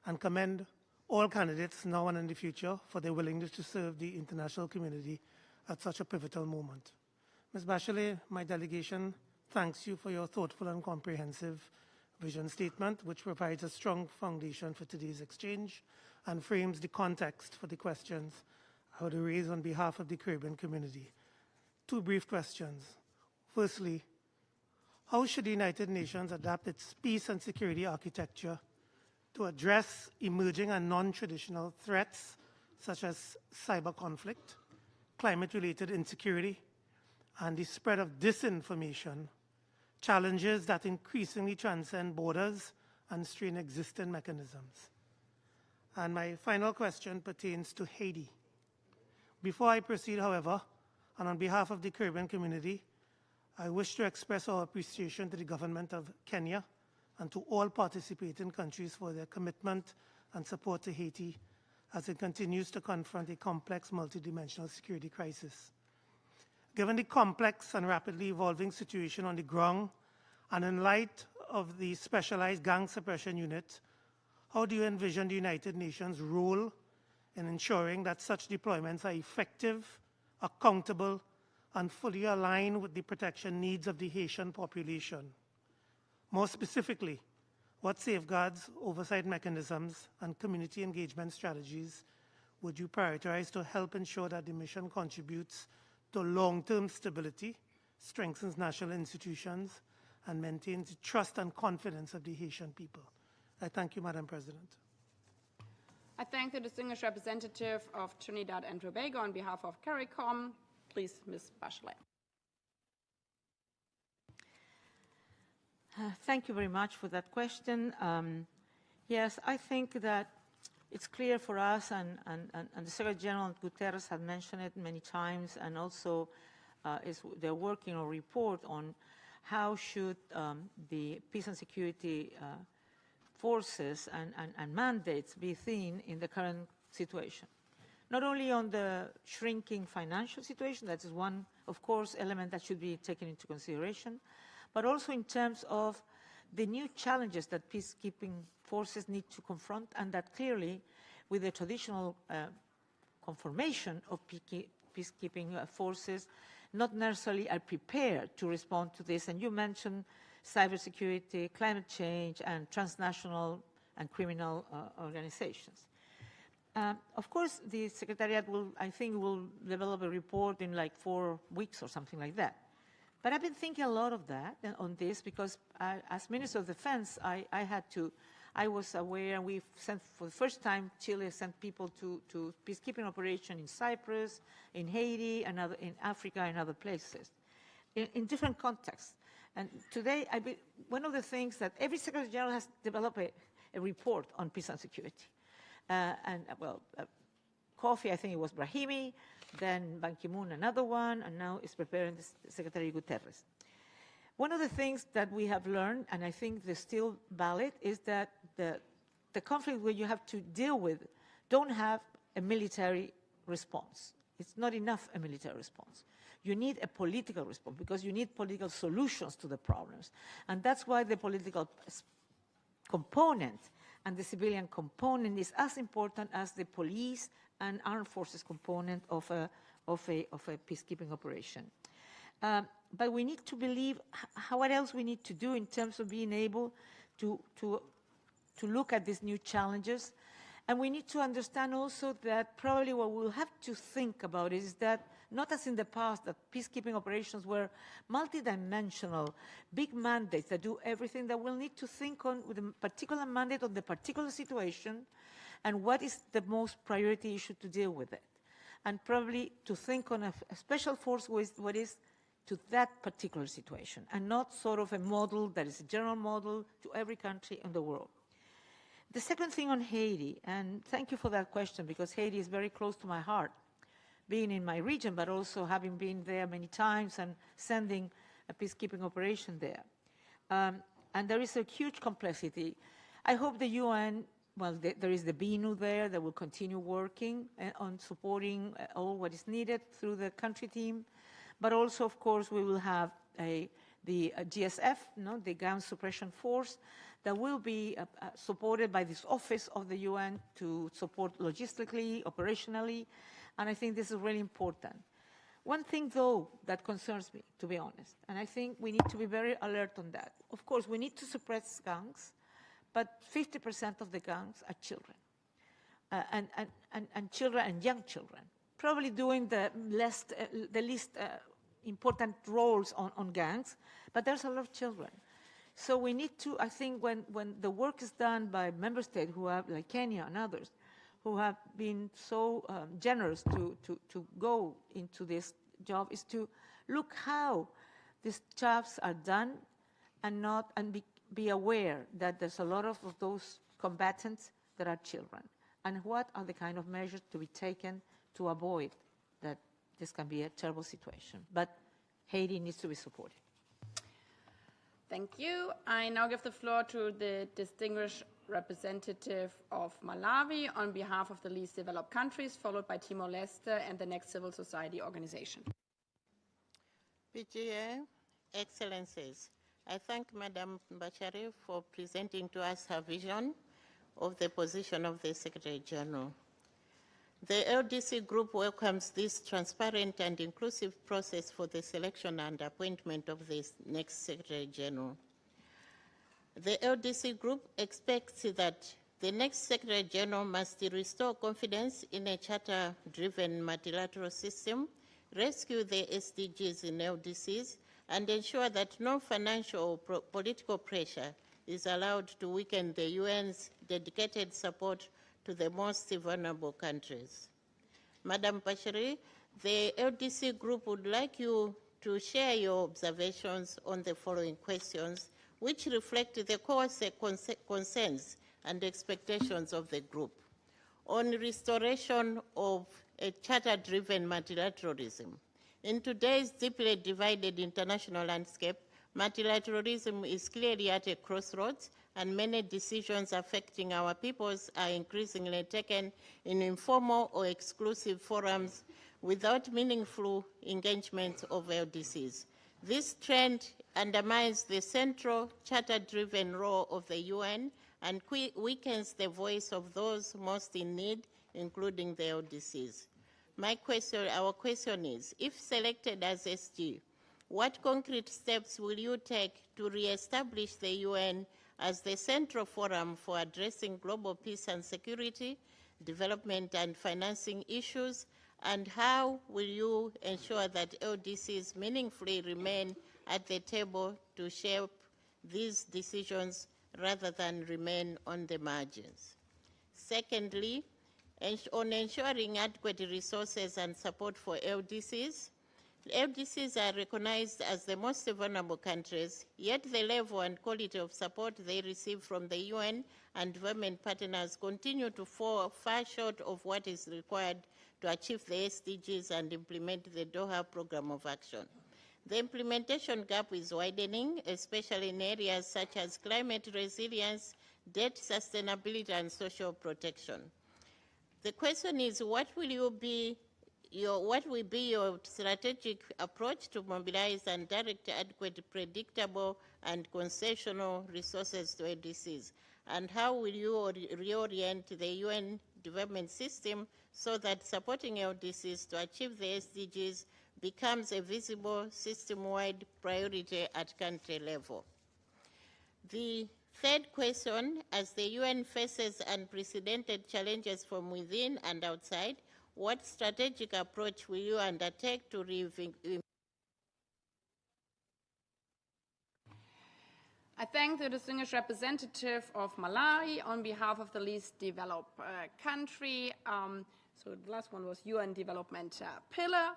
and commend all candidates now and in the future for their willingness to serve the international community at such a pivotal moment. Ms. Bachelet, my delegation thanks you for your thoughtful and comprehensive vision statement, which provides a strong foundation for today's exchange and frames the context for the questions I would raise on behalf of the Caribbean community. Two brief questions. Firstly, how should the United Nations adapt its peace and security architecture to address emerging and non-traditional threats such as cyber conflict, climate-related insecurity, and the spread of disinformation, challenges that increasingly transcend borders and strain existing mechanisms? And my final question pertains to Haiti. Before I proceed, however, and on behalf of the Caribbean community, I wish to express our appreciation to the government of Kenya and to all participating countries for their commitment and support to Haiti as it continues to confront a complex multidimensional security crisis. Given the complex and rapidly evolving situation on the ground, and in light of the specialized gang suppression unit, how do you envision the United Nations' role in ensuring that such deployments are effective, accountable, and fully aligned with the protection needs of the Haitian population? More specifically, what safeguards, oversight mechanisms, and community engagement strategies would you prioritize to help ensure that the mission contributes to long-term stability, strengthens national institutions, and maintains the trust and confidence of the Haitian people? I thank you, Madam President. I thank the distinguished representative of Trinidad and Tobago on behalf of CARICOM. Please, Ms. Bachelet. Thank you very much for that question. Yes, I think that it's clear for us, and the Secretary General Guterres had mentioned it many times, and also they're working on a report on how should the peace and security forces and mandates be seen in the current situation. Not only on the shrinking financial situation, that is one, of course, element that should be taken into consideration, but also in terms of the new challenges that peacekeeping forces need to confront, and that clearly, with the traditional conformation of peacekeeping forces, not necessarily are prepared to respond to this. And you mentioned cybersecurity, climate change, and transnational and criminal organizations. Of course, the Secretariat I think, will develop a report in like 4 weeks or something like that. But I've been thinking a lot of that on this because as Minister of Defense, I was aware, and we've sent, for the first time, Chile sent people to peacekeeping operation in Cyprus, in Haiti, and in Africa, and other places, in different contexts. And today, one of the things that every Secretary General has developed a report on peace and security. coffee, I think it was Brahimi, then Ban Ki-moon another one, and now is preparing the Secretary Guterres. One of the things that we have learned, and I think they're still valid, is that the conflict where you have to deal with don't have a military response. It's not enough a military response. You need a political response because you need political solutions to the problems. And that's why the political component and the civilian component is as important as the police and armed forces component of a peacekeeping operation. But we need to believe what else we need to do in terms of being able to look at these new challenges. And we need to understand also that probably what we'll have to think about is that, not as in the past, that peacekeeping operations were multidimensional, big mandates that do everything, that we'll need to think on with a particular mandate on the particular situation and what is the most priority issue to deal with it. And probably to think on a special force with what is to that particular situation and not sort of a model that is a general model to every country in the world. The second thing on Haiti, and thank you for that question because Haiti is very close to my heart, being in my region, but also having been there many times and sending a peacekeeping operation there. And there is a huge complexity. I hope the UN, well, there is the BNU there that will continue working on supporting all what is needed through the country team. But also, of course, we will have the GSF, the Gun Suppression Force, that will be supported by this office of the UN to support logistically, operationally, and I think this is really important. One thing, though, that concerns me, to be honest, and I think we need to be very alert on that. Of course, we need to suppress gangs, but 50% of the gangs are children, and children and young children, probably doing the least important roles on gangs, but there's a lot of children. So we need to, I think, when the work is done by member states who have, like Kenya and others, who have been so generous to go into this job, is to look how these jobs are done and be aware that there's a lot of those combatants that are children, and what are the kind of measures to be taken to avoid that this can be a terrible situation. But Haiti needs to be supported. Thank you. I now give the floor to the distinguished representative of Malawi on behalf of the least developed countries, followed by Timor-Leste and the next civil society organization. PGA, Excellencies, I thank Madam Bachelet for presenting to us her vision of the position of the Secretary General. The LDC Group welcomes this transparent and inclusive process for the selection and appointment of the next Secretary General. The LDC Group expects that the next Secretary General must restore confidence in a charter-driven multilateral system, rescue the SDGs in LDCs, and ensure that no financial or political pressure is allowed to weaken the UN's dedicated support to the most vulnerable countries. Madam Bachelet, the LDC Group would like you to share your observations on the following questions, which reflect the core concerns and expectations of the group. On restoration of a charter-driven multilateralism. In today's deeply divided international landscape, multilateralism is clearly at a crossroads, and many decisions affecting our peoples are increasingly taken in informal or exclusive forums without meaningful engagement of LDCs. This trend undermines the central charter-driven role of the UN and weakens the voice of those most in need, including the LDCs. Our question is, if selected as SG, what concrete steps will you take to re-establish the UN as the central forum for addressing global peace and security, development and financing issues, and how will you ensure that LDCs meaningfully remain at the table to shape these decisions rather than remain on the margins? Secondly, on ensuring adequate resources and support for LDCs, LDCs are recognized as the most vulnerable countries, yet the level and quality of support they receive from the UN and development partners continue to fall far short of what is required to achieve the SDGs and implement the Doha Program of Action. The implementation gap is widening, especially in areas such as climate resilience, debt sustainability, and social protection. The question is, what will be your strategic approach to mobilize and direct adequate, predictable, and concessional resources to LDCs? And how will you reorient the UN development system so that supporting LDCs to achieve the SDGs becomes a visible system-wide priority at country level? The third question, as the UN faces unprecedented challenges from within and outside, what strategic approach will you undertake to I thank the distinguished representative of Malawi on behalf of the least developed country. So the last one was UN Development Pillar.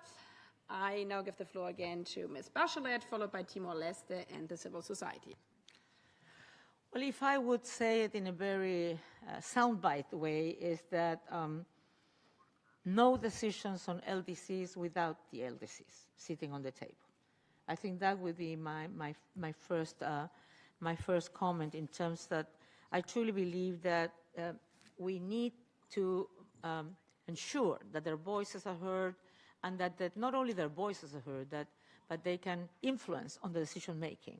I now give the floor again to Ms. Bachelet, followed by Timor-Leste and the civil society. Well, if I would say it in a very soundbite way, is that no decisions on LDCs without the LDCs sitting on the table. I think that would be my first comment, in terms that I truly believe that we need to ensure that their voices are heard, and that not only their voices are heard, but they can influence on the decision making.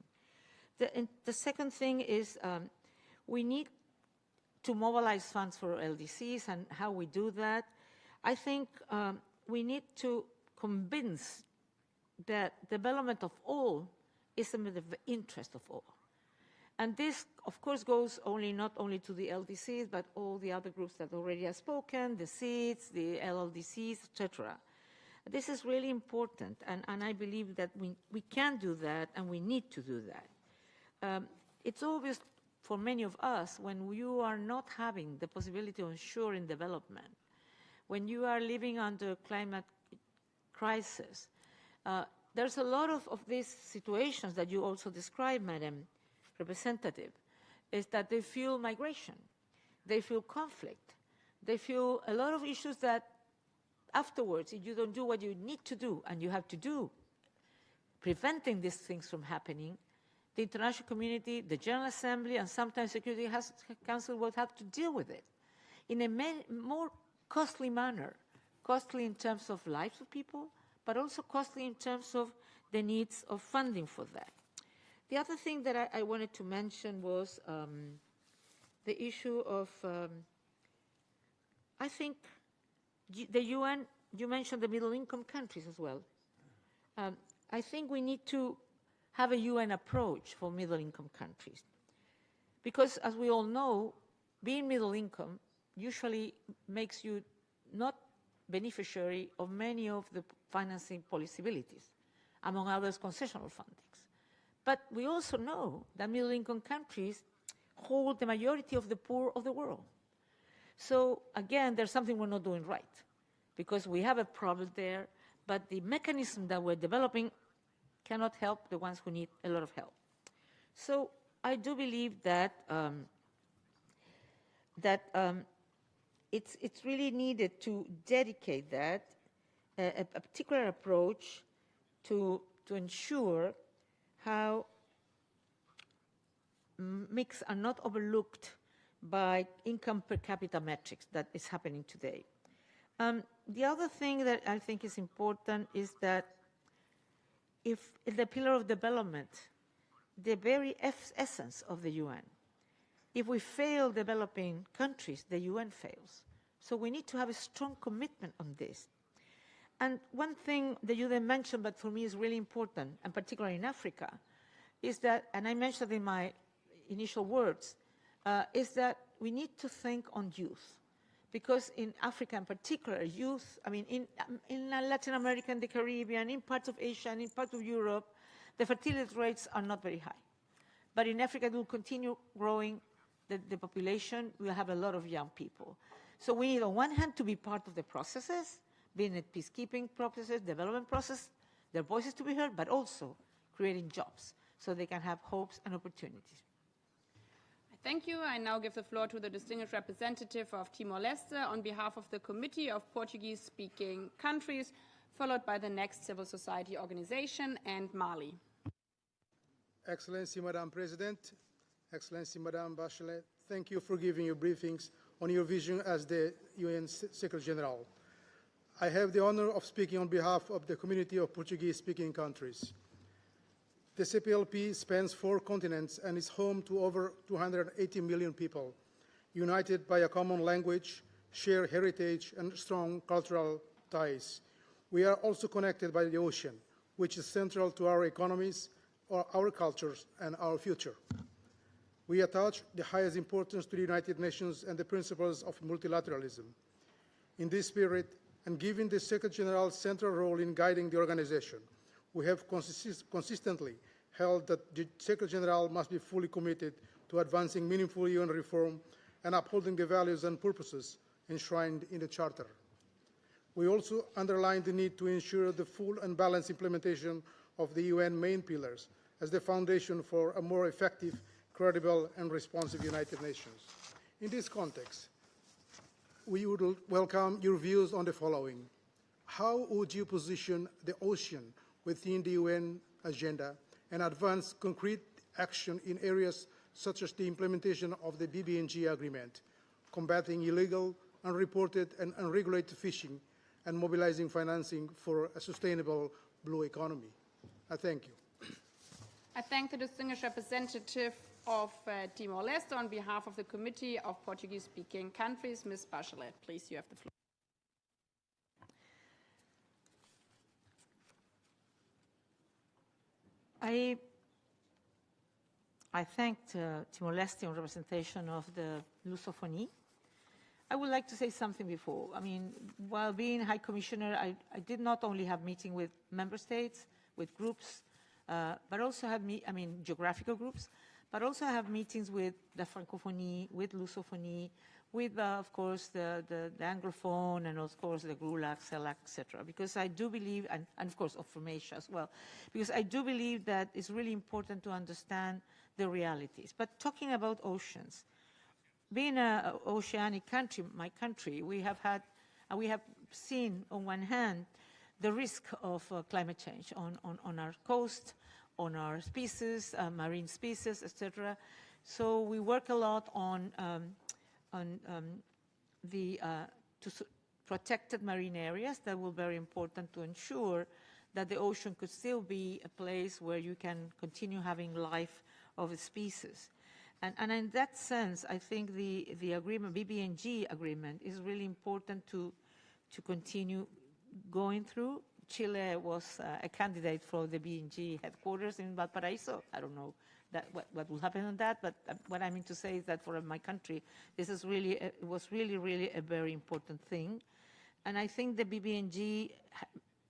The second thing is we need to mobilize funds for LDCs, and how we do that. I think we need to convince that development of all is in the interest of all. And this, of course, goes not only to the LDCs, but all the other groups that already have spoken, the SEEDs, the LLDCs, etc. This is really important, and I believe that we can do that, and we need to do that. It's obvious for many of us, when you are not having the possibility of ensuring development, when you are living under climate crisis, there's a lot of these situations that you also described, Madam Representative, is that they feel migration, they feel conflict, they feel a lot of issues that afterwards, if you don't do what you need to do, and you have to do, preventing these things from happening, the international community, the General Assembly, and sometimes Security Council will have to deal with it in a more costly manner, costly in terms of lives of people, but also costly in terms of the needs of funding for that. The other thing that I wanted to mention was the issue of, I think, the UN, you mentioned the middle-income countries as well. I think we need to have a UN approach for middle-income countries. Because, as we all know, being middle-income usually makes you not beneficiary of many of the financing possibilities, among others, concessional fundings. But we also know that middle-income countries hold the majority of the poor of the world. So, again, there's something we're not doing right, because we have a problem there, but the mechanism that we're developing cannot help the ones who need a lot of help. So I do believe that it's really needed to dedicate that, a particular approach to ensure how mix are not overlooked by income per capita metrics that is happening today. The other thing that I think is important is that if the pillar of development, the very essence of the UN, if we fail developing countries, the UN fails. So we need to have a strong commitment on this. And one thing that you didn't mention, but for me is really important, and particularly in Africa, is that, and I mentioned in my initial words, is that we need to think on youth. Because in Africa in particular, youth, I mean, in Latin America and the Caribbean, in parts of Asia and in parts of Europe, the fertility rates are not very high. But in Africa, it will continue growing the population. We'll have a lot of young people. So we need, on one hand, to be part of the processes, being it peacekeeping processes, development process, their voices to be heard, but also creating jobs so they can have hopes and opportunities. Thank you. I now give the floor to the distinguished representative of Timor-Leste on behalf of the Committee of Portuguese-Speaking Countries, followed by the next civil society organization and Mali. Excellency, Madam President, Excellency, Madam Bachelet, thank you for giving your briefings on your vision as the UN Secretary General. I have the honor of speaking on behalf of the Community of Portuguese-Speaking Countries. The CPLP spans 4 continents and is home to over 280 million people, united by a common language, shared heritage, and strong cultural ties. We are also connected by the ocean, which is central to our economies, our cultures, and our future. We attach the highest importance to the United Nations and the principles of multilateralism. In this spirit, and given the Secretary General's central role in guiding the organization, we have consistently held that the Secretary General must be fully committed to advancing meaningful UN reform and upholding the values and purposes enshrined in the Charter. We also underlined the need to ensure the full and balanced implementation of the UN main pillars as the foundation for a more effective, credible, and responsive United Nations. In this context, we would welcome your views on the following. How would you position the ocean within the UN agenda and advance concrete action in areas such as the implementation of the BBNG agreement, combating illegal, unreported, and unregulated fishing, and mobilizing financing for a sustainable blue economy? I thank you. I thank the distinguished representative of Timor-Leste on behalf of the Committee of Portuguese-Speaking Countries, Ms. Bachelet. Please, you have the floor. I thanked Timor-Leste in representation of the Lusophonie. I would like to say something before. I mean, while being High Commissioner, I did not only have meetings with member states, with groups, but also have geographical groups, but also have meetings with the Francophonie, with Lusophonie, with, of course, the Anglophone, and of course the GRULAC, CELAC, etc. Because I do believe, and of course of Formatia as well, because I do believe that it's really important to understand the realities. But talking about oceans, being an oceanic country, my country, we have seen on one hand the risk of climate change on our coast, on our species, marine species, etc. So we work a lot on protected marine areas that will be very important to ensure that the ocean could still be a place where you can continue having life of a species. And in that sense, I think the agreement, BBNG agreement, is really important to continue going through. Chile was a candidate for the BNG headquarters in Valparaiso. I don't know what will happen on that, but what I mean to say is that for my country, this is really was really a very important thing. And I think the BBNG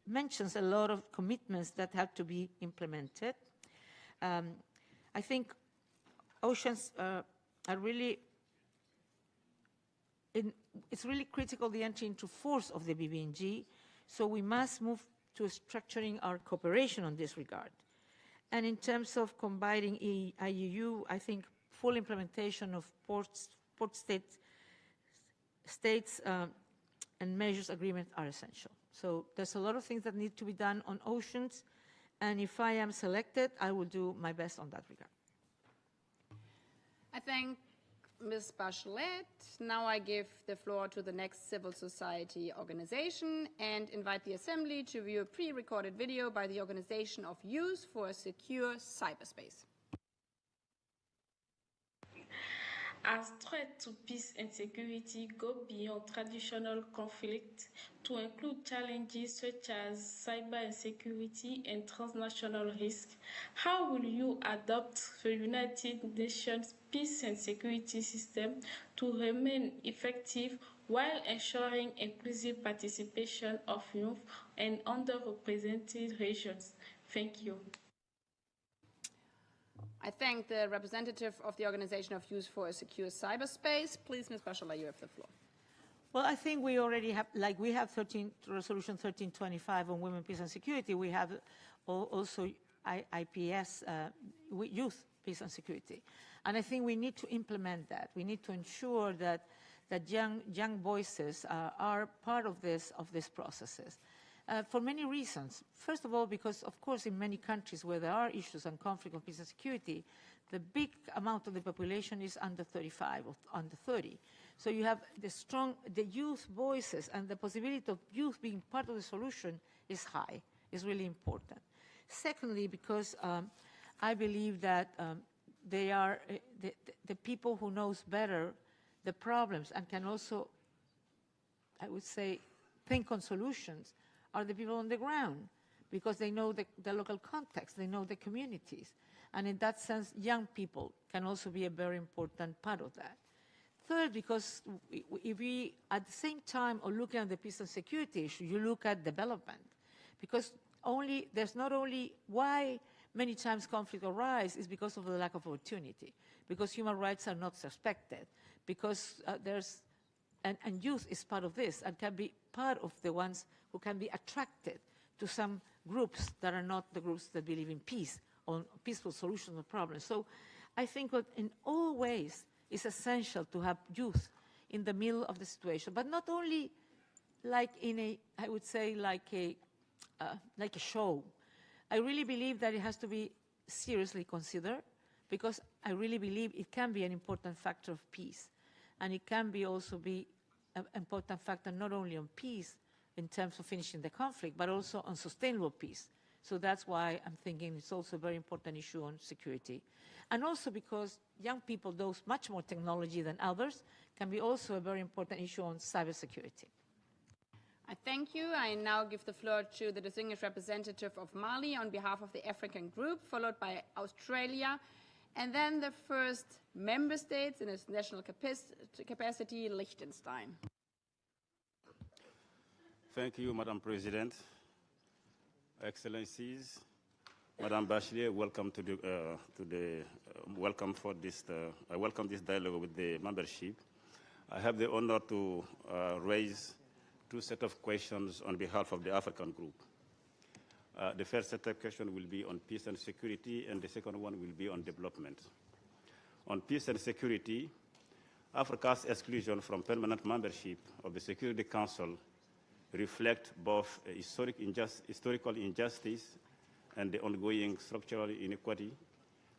mentions a lot of commitments that have to be implemented. I think oceans are really, it's really critical, the entry into force of the BBNG, so we must move to structuring our cooperation on this regard. And in terms of combining IUU, I think full implementation of port states and measures agreements are essential. So there's a lot of things that need to be done on oceans, and if I am selected, I will do my best on that regard. I thank Ms. Bachelet. Now I give the floor to the next civil society organization and invite the Assembly to view a pre-recorded video by the Organization of Youth for a Secure Cyberspace. As threat to peace and security go beyond traditional conflict to include challenges such as cyber insecurity and transnational risk, how will you adopt the United Nations peace and security system to remain effective while ensuring inclusive participation of youth and underrepresented regions? Thank you. I thank the representative of the Organization of Youth for a Secure Cyberspace. Please, Ms. Bachelet, you have the floor. Well, I think we already have, like we have Resolution 1325 on women, peace and security. We have also IPS, youth, peace and security. And I think we need to implement that. We need to ensure that young voices are part of these processes. For many reasons. First of all, because, of course, in many countries where there are issues and conflict of peace and security, the big amount of the population is under 35 or under 30. So you have the youth voices, and the possibility of youth being part of the solution is high, is really important. Secondly, because I believe that they are the people who knows better the problems and can also, I would say, think on solutions are the people on the ground, because they know the local context, they know the communities. And in that sense, young people can also be a very important part of that. Third, because if we, at the same time of looking at the peace and security issue, you look at development. Because there's not only why many times conflict arises is because of the lack of opportunity, because human rights are not respected, because and youth is part of this and can be part of the ones who can be attracted to some groups that are not the groups that believe in peace, on peaceful solutions of problems. So I think that in all ways it's essential to have youth in the middle of the situation, but not only like in a, I would say, like a show. I really believe that it has to be seriously considered, because I really believe it can be an important factor of peace. And it can be also be an important factor not only on peace in terms of finishing the conflict, but also on sustainable peace. So that's why I'm thinking it's also a very important issue on security. And also because young people knows much more technology than others, can be also a very important issue on cybersecurity. I thank you. I now give the floor to the distinguished representative of Mali on behalf of the African group, followed by Australia, and then the first member states in its national capacity, Liechtenstein. Thank you, Madam President. Excellencies, Madam Bachelet, welcome welcome for this. I welcome this dialogue with the membership. I have the honor to raise two sets of questions on behalf of the African group. The first set of questions will be on peace and security, and the second one will be on development. On peace and security, Africa's exclusion from permanent membership of the Security Council reflect both historical injustice and the ongoing structural inequity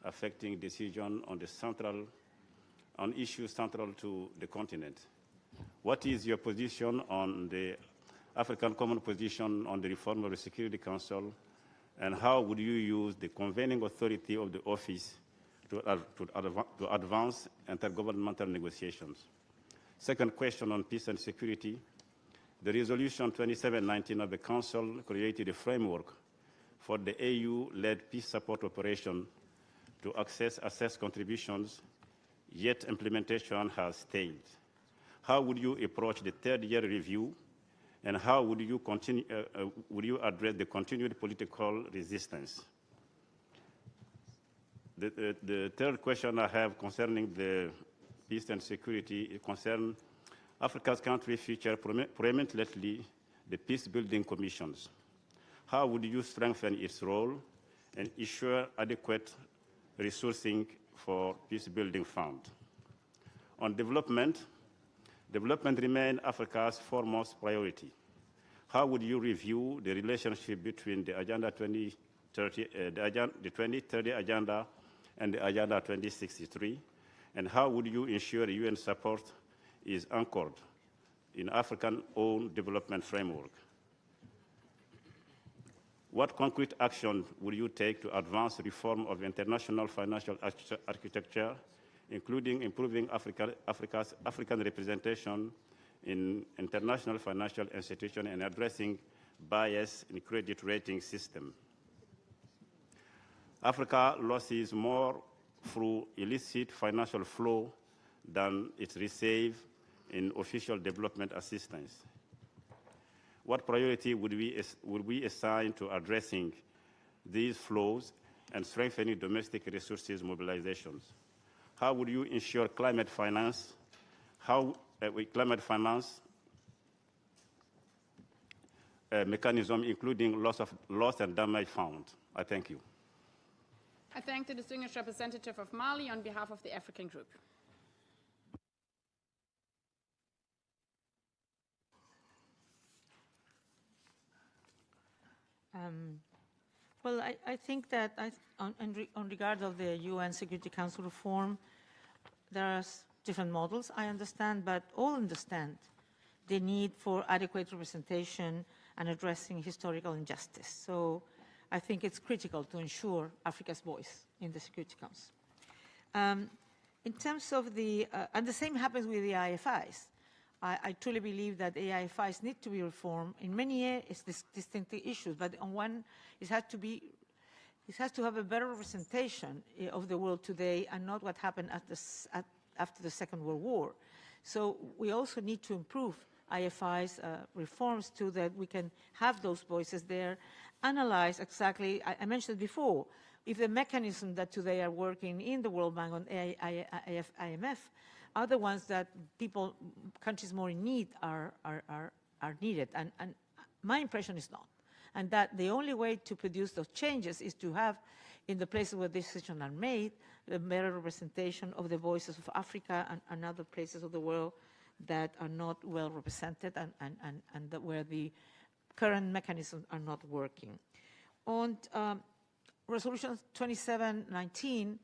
affecting decision on issues central to the continent. What is your position on the African common position on the reform of the Security Council, and how would you use the convening authority of the office to advance intergovernmental negotiations? Second question on peace and security. The resolution 2719 of the Council created a framework for the AU-led peace support operation to assess contributions, yet implementation has stalled. How would you approach the third-year review, and how would you address the continued political resistance? The third question I have concerning the peace and security concerns Africa's country feature prominently the peace-building commissions. How would you strengthen its role and ensure adequate resourcing for peace-building fund? On development remains Africa's foremost priority. How would you review the relationship between the Agenda 2030, the 2030 Agenda and the Agenda 2063? And how would you ensure UN support is anchored in African-owned development framework? What concrete action will you take to advance reform of international financial architecture, including improving African representation in international financial institutions and addressing bias in credit rating system? Africa loses more through illicit financial flow than it receives in official development assistance. What priority would we assign to addressing these flows and strengthening domestic resources mobilizations? How would you ensure climate finance mechanism, including loss and damage found. I thank you. I thank the distinguished representative of Mali on behalf of the African Group. Well, I think that on regard of the UN Security Council reform, there are different models, I understand, but all understand the need for adequate representation and addressing historical injustice. So I think it's critical to ensure Africa's voice in the Security Council. In terms of the, and the same happens with the IFIs. I truly believe that the IFIs need to be reformed in many areas, distinct issues, but on one, it has to have a better representation of the world today and not what happened after the Second World War. So we also need to improve IFIs reforms so that we can have those voices there, analyze exactly, I mentioned before, if the mechanisms that today are working in the World Bank on IMF are the ones that countries more in need are needed. And my impression is not. And that the only way to produce those changes is to have, in the places where decisions are made, the better representation of the voices of Africa and other places of the world that are not well represented and where the current mechanisms are not working. On Resolution 2719,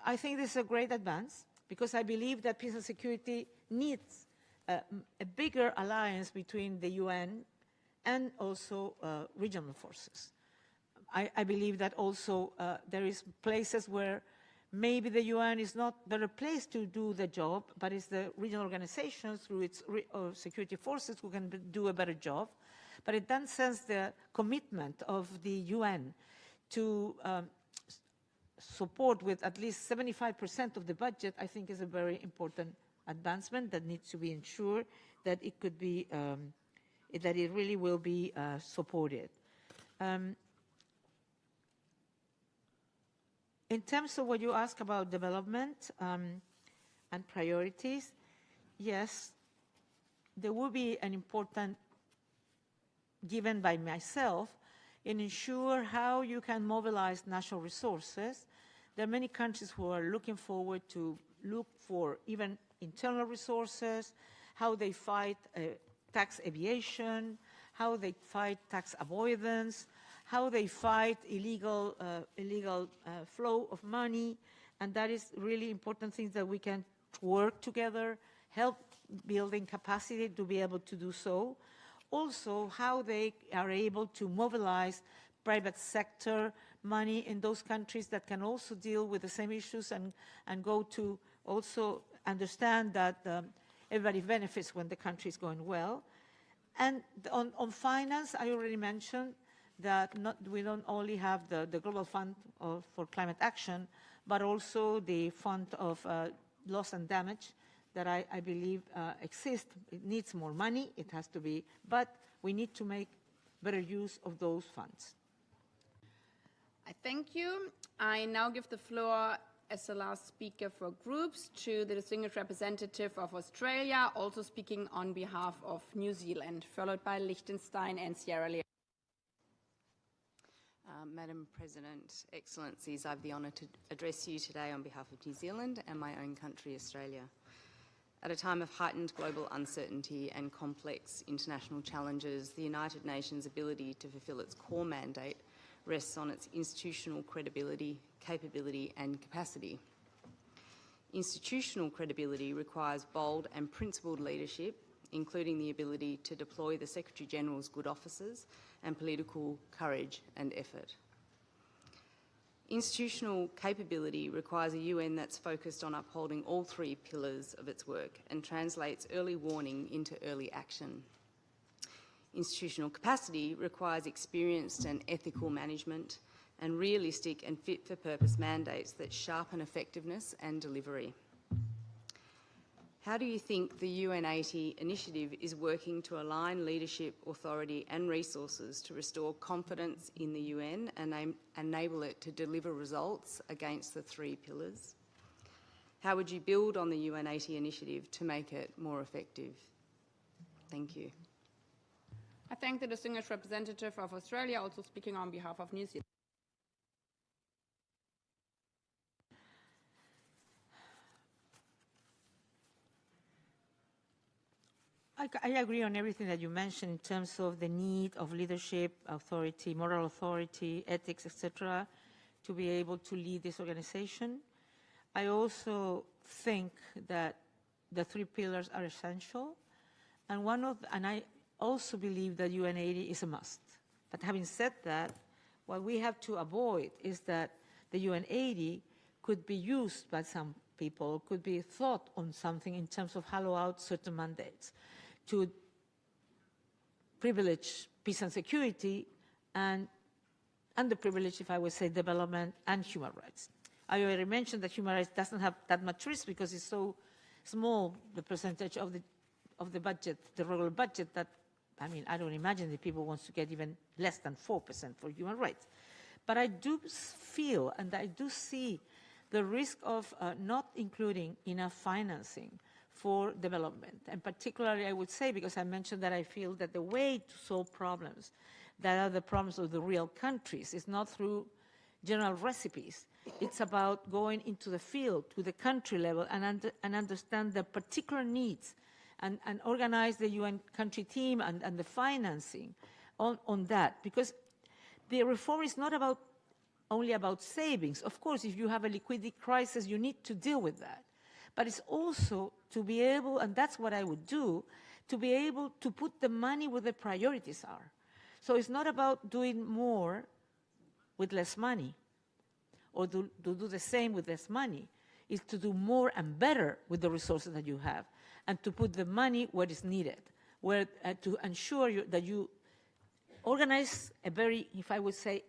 I think this is a great advance because I believe that peace and security needs a bigger alliance between the UN and also regional forces. I believe that also there is places where maybe the UN is not better placed to do the job, but it's the regional organizations through its security forces who can do a better job. But in that sense, the commitment of the UN to support with at least 75% of the budget, I think is a very important advancement that needs to be ensured that it could be, that it really will be supported. In terms of what you ask about development and priorities, yes, there will be an important given by myself in ensure how you can mobilize natural resources. There are many countries who are looking forward to look for even internal resources, how they fight tax evasion, how they fight tax avoidance, how they fight illegal flow of money, and that is really important things that we can work together, help building capacity to be able to do so. Also, how they are able to mobilize private sector money in those countries that can also deal with the same issues and go to also understand that everybody benefits when the country is going well. And on finance, I already mentioned that we don't only have the Global Fund for Climate Action, but also the Fund of Loss and Damage that I believe exists. It needs more money, it has to be, but we need to make better use of those funds. I thank you. I now give the floor as the last speaker for groups to the distinguished representative of Australia, also speaking on behalf of New Zealand, followed by Liechtenstein and Sierra Leone. Madam President, Excellencies, I have the honour to address you today on behalf of New Zealand and my own country, Australia. At a time of heightened global uncertainty and complex international challenges, the United Nations' ability to fulfil its core mandate rests on its institutional credibility, capability and capacity. Institutional credibility requires bold and principled leadership, including the ability to deploy the Secretary-General's good offices and political courage and effort. Institutional capability requires a UN that's focused on upholding all three pillars of its work and translates early warning into early action. Institutional capacity requires experienced and ethical management and realistic and fit-for-purpose mandates that sharpen effectiveness and delivery. How do you think the UN80 initiative is working to align leadership, authority and resources to restore confidence in the UN and enable it to deliver results against the three pillars? How would you build on the UN80 initiative to make it more effective? Thank you. I thank the distinguished representative of Australia, also speaking on behalf of New Zealand. I agree on everything that you mentioned in terms of the need of leadership, authority, moral authority, ethics, etc., to be able to lead this organization. I also think that the 3 pillars are essential, and I also believe that UN80 is a must. But having said that, what we have to avoid is that the UN80 could be used by some people, could be thought on something in terms of hollow out certain mandates to privilege peace and security and underprivilege, if I would say, development and human rights. I already mentioned that human rights doesn't have that much risk because it's so small, the percentage of the budget, the regular budget, that, I mean, I don't imagine that people want to get even less than 4% for human rights. But I do feel, and I do see the risk of not including enough financing for development. And particularly, I would say, because I mentioned that I feel that the way to solve problems that are the problems of the real countries is not through general recipes. It's about going into the field, to the country level, and understand the particular needs and organize the UN country team and the financing on that. Because the reform is not only about savings. Of course, if you have a liquidity crisis, you need to deal with that. But it's also to be able, and that's what I would do, to be able to put the money where the priorities are. So it's not about doing more with less money or to do the same with less money. It's to do more and better with the resources that you have and to put the money where it's needed, where to ensure that you organize a very, if I would say,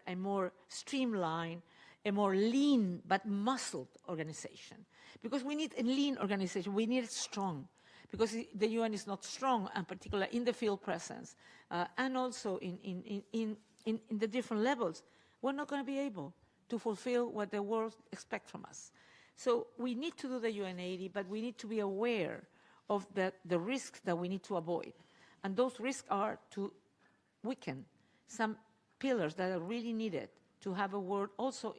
a more streamlined, a more lean but muscled organization. Because we need a lean organization, we need it strong. Because the UN is not strong, and particularly in the field presence, and also in the different levels, we're not going to be able to fulfill what the world expects from us. So we need to do the UN80, but we need to be aware of the risks that we need to avoid. And those risks are to weaken some pillars that are really needed to have a world, also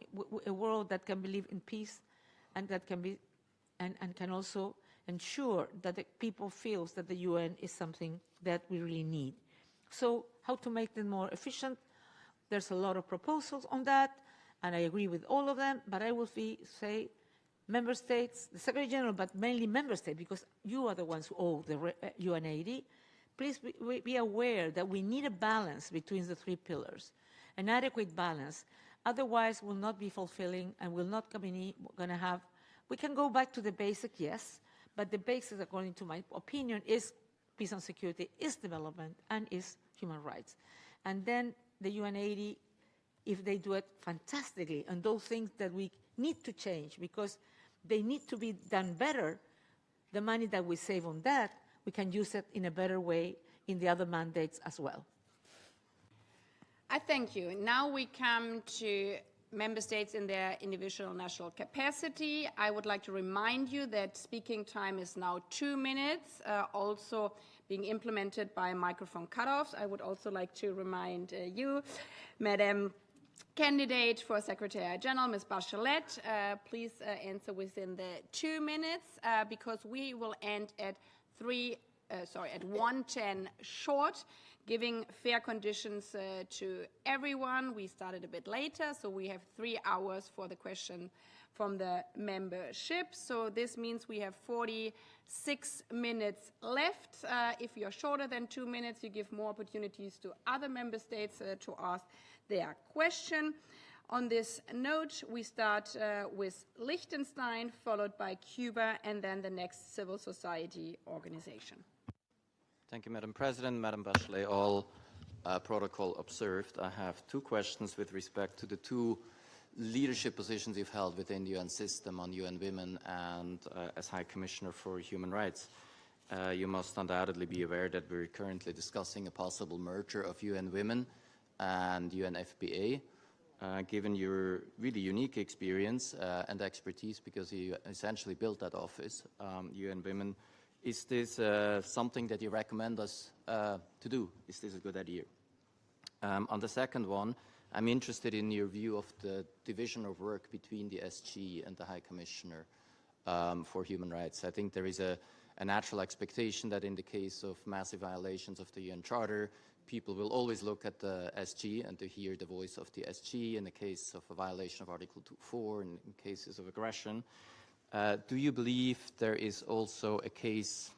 a world that can believe in peace and that can be, and can also ensure that the people feel that the UN is something that we really need. So how to make them more efficient? There's a lot of proposals on that, and I agree with all of them, but I will say member states, the Secretary General, but mainly member states, because you are the ones who owe the UN80. Please be aware that we need a balance between the 3 pillars, an adequate balance. Otherwise, we'll not be fulfilling and we're not going to have, we can go back to the basic, yes, but the basics, according to my opinion, is peace and security, is development, and is human rights. And then the UN80, if they do it fantastically, and those things that we need to change because they need to be done better, the money that we save on that, we can use it in a better way in the other mandates as well. I thank you. Now we come to member states in their individual national capacity. I would like to remind you that speaking time is now 2 minutes, also being implemented by microphone cutoffs. I would also like to remind you, Madam Candidate for Secretary General, Ms. Bachelet, please answer within the 2 minutes because we will end at 1:10 short, giving fair conditions to everyone. We started a bit later, so we have 3 hours for the question from the membership. So this means we have 46 minutes left. If you're shorter than 2 minutes, you give more opportunities to other member states to ask their question. On this note, we start with Liechtenstein, followed by Cuba, and then the next civil society organization. Thank you, Madam President. Madam Bachelet, all protocol observed. I have 2 questions with respect to the 2 leadership positions you've held within the UN system on UN Women and as High Commissioner for Human Rights. You must undoubtedly be aware that we're currently discussing a possible merger of UN Women and UNFPA. Given your really unique experience and expertise, because you essentially built that office, UN Women Is this something that you recommend us to do? Is this a good idea? On the second one, I'm interested in your view of the division of work between the SG and the High Commissioner for Human Rights. I think there is a natural expectation that in the case of massive violations of the UN Charter, people will always look at the SG and to hear the voice of the SG in the case of a violation of Article 2.4 in cases of aggression. Do you believe there is also a case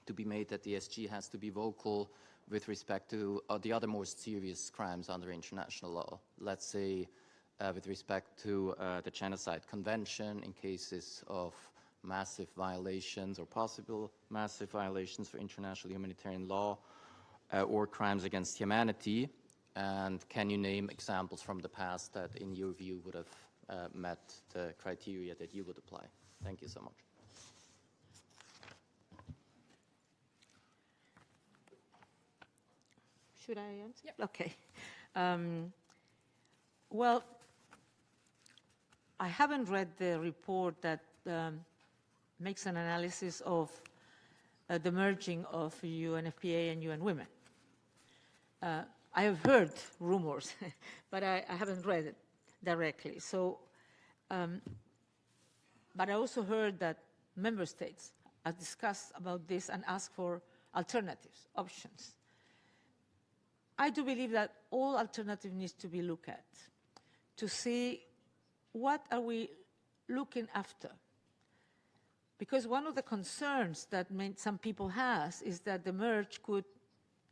to be made that the SG has to be vocal with respect to the other most serious crimes under international law? Let's say with respect to the Genocide Convention in cases of massive violations or possible massive violations for international humanitarian law or crimes against humanity. And can you name examples from the past that in your view would have met the criteria that you would apply? Thank you so much. Should I answer? Yep. Okay. Well, I haven't read the report that makes an analysis of the merging of UNFPA and UN Women. I have heard rumors, but I haven't read it directly. So, but I also heard that member states have discussed about this and asked for alternatives, options. I do believe that all alternatives need to be looked at to see what are we looking after. Because one of the concerns that some people have is that the merge could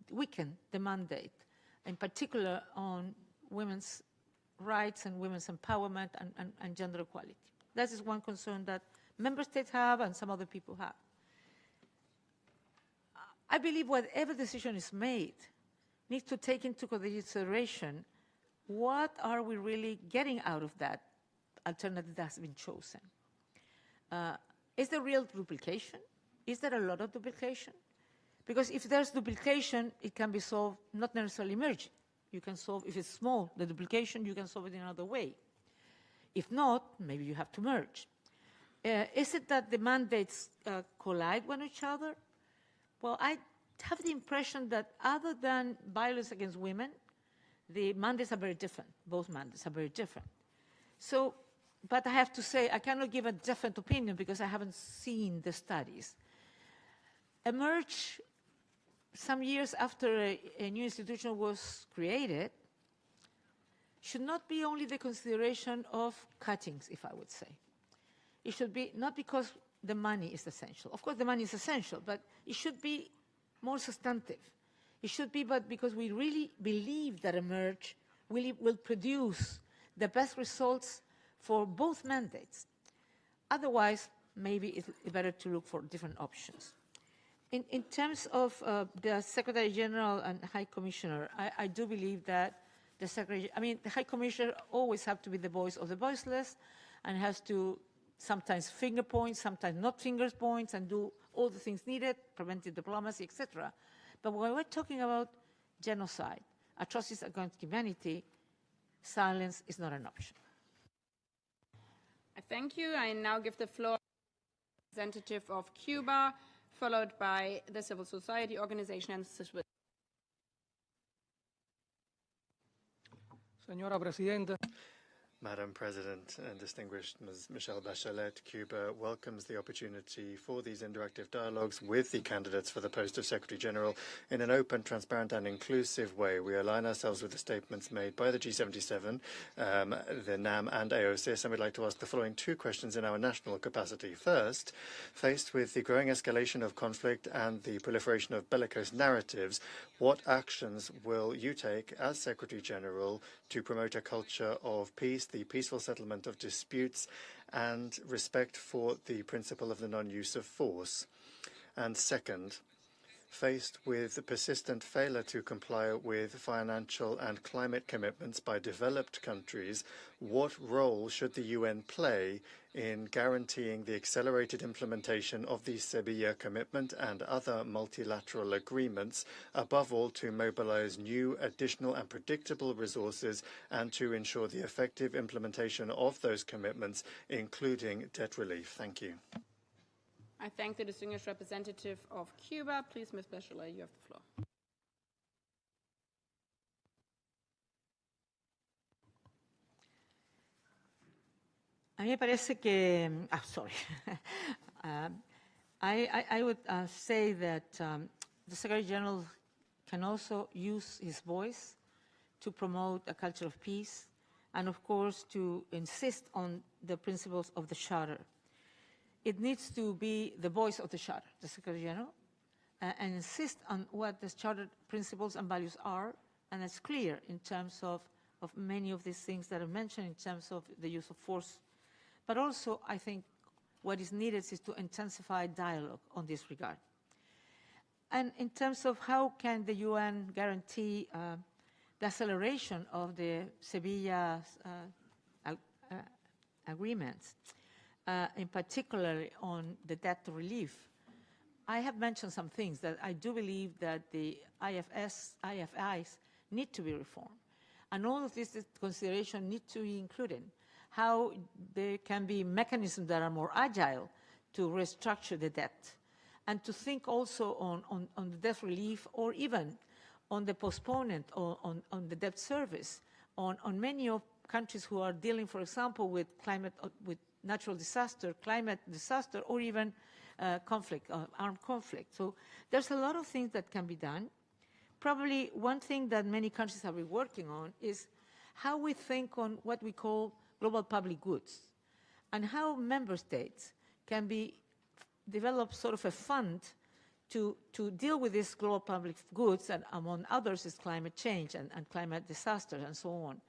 weaken the mandate, in particular on women's rights and women's empowerment and gender equality. That is one concern that member states have and some other people have. I believe whatever decision is made needs to take into consideration what are we really getting out of that alternative that has been chosen. Is there real duplication? Is there a lot of duplication? Because if there's duplication, it can be solved not necessarily merging. You can solve, if it's small, the duplication, you can solve it in another way. If not, maybe you have to merge. Is it that the mandates collide with each other? Well, I have the impression that other than violence against women, the mandates are very different. Both mandates are very different. So, but I have to say, I cannot give a different opinion because I haven't seen the studies. A merge, some years after a new institution was created, should not be only the consideration of cuttings, if I would say. It should be not because the money is essential. Of course, the money is essential, but it should be more substantive. It should be but because we really believe that a merge will produce the best results for both mandates. Otherwise, maybe it's better to look for different options. In terms of the Secretary General and High Commissioner, I do believe that the High Commissioner always have to be the voice of the voiceless and has to sometimes finger point, sometimes not finger points, and do all the things needed, preventive diplomacy, etc. But when we're talking about genocide, atrocities against humanity, silence is not an option. Thank you. I now give the floor to the representative of Cuba, followed by the civil society organization and Switzerland. Señora Presidenta. Madam President and distinguished Ms. Michelle Bachelet, Cuba welcomes the opportunity for these interactive dialogues with the candidates for the post of Secretary General in an open, transparent and inclusive way. We align ourselves with the statements made by the G77, the NAM and AOSIS, and we'd like to ask the following two questions in our national capacity. First, faced with the growing escalation of conflict and the proliferation of bellicose narratives, what actions will you take as Secretary General to promote a culture of peace, the peaceful settlement of disputes, and respect for the principle of the non-use of force? And second, faced with the persistent failure to comply with financial and climate commitments by developed countries, what role should the UN play in guaranteeing the accelerated implementation of the Sevilla Commitment and other multilateral agreements, above all to mobilize new, additional and predictable resources and to ensure the effective implementation of those commitments, including debt relief? Thank you. I thank the distinguished representative of Cuba. Please, Ms. Bachelet, you have the floor. A mí me parece que, sorry. I would say that the Secretary General can also use his voice to promote a culture of peace and, of course, to insist on the principles of the Charter. It needs to be the voice of the Charter, the Secretary General, and insist on what the Charter principles and values are, and it's clear in terms of many of these things that are mentioned in terms of the use of force. But also, I think what is needed is to intensify dialogue on this regard. And in terms of how can the UN guarantee the acceleration of the Sevilla agreements, in particular on the debt relief, I have mentioned some things that I do believe that the IFIs need to be reformed. And all of this consideration need to be included. How there can be mechanisms that are more agile to restructure the debt, and to think also on the debt relief, or even on the postponement on the debt service, on many of countries who are dealing, for example, with with natural disaster, climate disaster, or even conflict, armed conflict. So there's a lot of things that can be done. Probably one thing that many countries have been working on is how we think on what we call global public goods, and how member states can develop sort of a fund to deal with these global public goods, and among others is climate change and climate disasters and so on.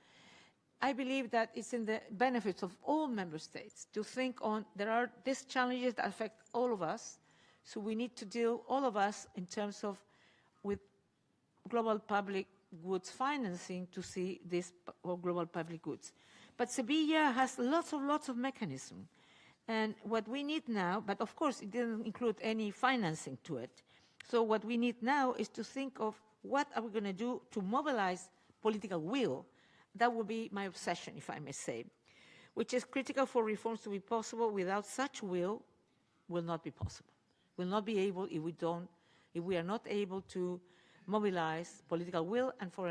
I believe that it's in the benefits of all member states to think on, there are these challenges that affect all of us, so we need to deal, all of us, in terms of with global public goods financing to see these global public goods. But Sevilla has lots of mechanisms. And what we need now, but of course it didn't include any financing to it. So what we need now is to think of what are we going to do to mobilize political will. That would be my obsession, if I may say, which is critical for reforms to be possible. Without such will not be possible. Will not be able if we are not able to mobilize political will and for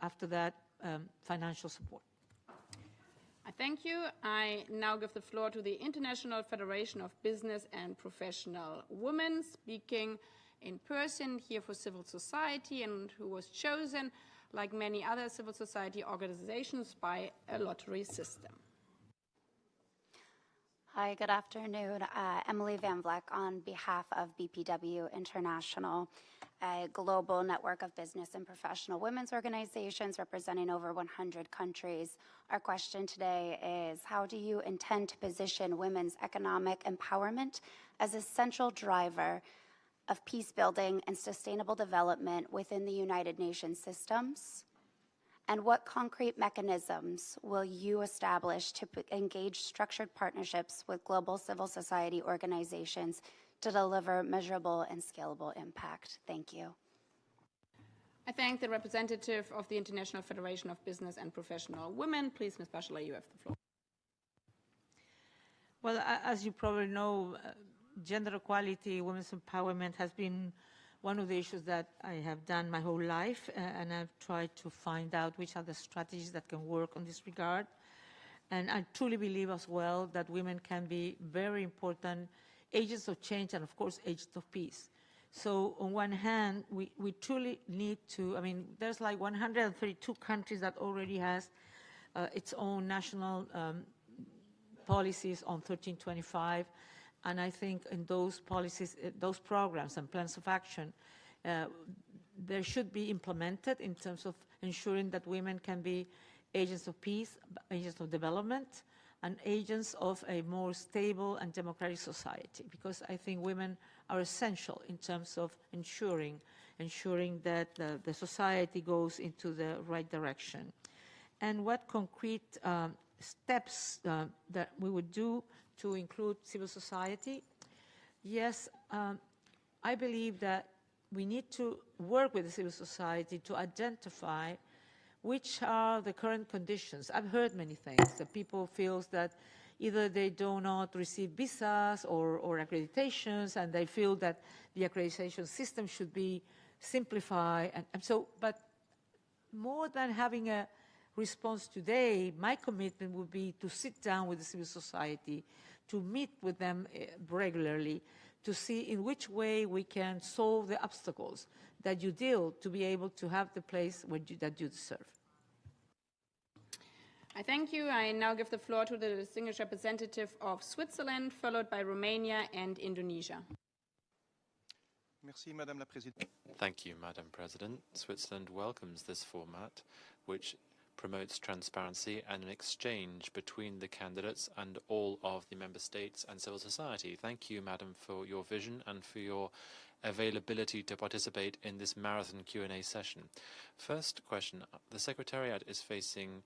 after that financial support. Thank you. I now give the floor to the International Federation of Business and Professional Women, speaking in person here for civil society, and who was chosen, like many other civil society organizations, by a lottery system. Hi, good afternoon. Emily Van Vleck on behalf of BPW International, a global network of business and professional women's organizations representing over 100 countries. Our question today is, how do you intend to position women's economic empowerment as a central driver of peace building and sustainable development within the United Nations systems? And what concrete mechanisms will you establish to engage structured partnerships with global civil society organizations to deliver measurable and scalable impact? Thank you. I thank the representative of the International Federation of Business and Professional Women. Please, Ms. Bachelet, you have the floor. Well, as you probably know, gender equality, women's empowerment has been one of the issues that I have done my whole life, and I've tried to find out which are the strategies that can work on this regard. And I truly believe as well that women can be very important agents of change and, of course, agents of peace. So on one hand, we truly need to, I mean, there's like 132 countries that already has its own national policies on 1325. And I think in those policies, those programs and plans of action, they should be implemented in terms of ensuring that women can be agents of peace, agents of development, and agents of a more stable and democratic society. Because I think women are essential in terms of ensuring that the society goes into the right direction. And what concrete steps that we would do to include civil society? Yes, I believe that we need to work with the civil society to identify which are the current conditions. I've heard many things, that people feel that Either they do not receive visas or accreditations, and they feel that the accreditation system should be simplified. And so, but more than having a response today, my commitment would be to sit down with the civil society, to meet with them regularly, to see in which way we can solve the obstacles that you deal to be able to have the place that you deserve. I thank you. I now give the floor to the distinguished representative of Switzerland, followed by Romania and Indonesia. Merci, Madame la Présidente. Thank you, Madam President. Switzerland welcomes this format, which promotes transparency and an exchange between the candidates and all of the member states and civil society. Thank you, Madam, for your vision and for your availability to participate in this marathon Q&A session. First question, the Secretariat is facing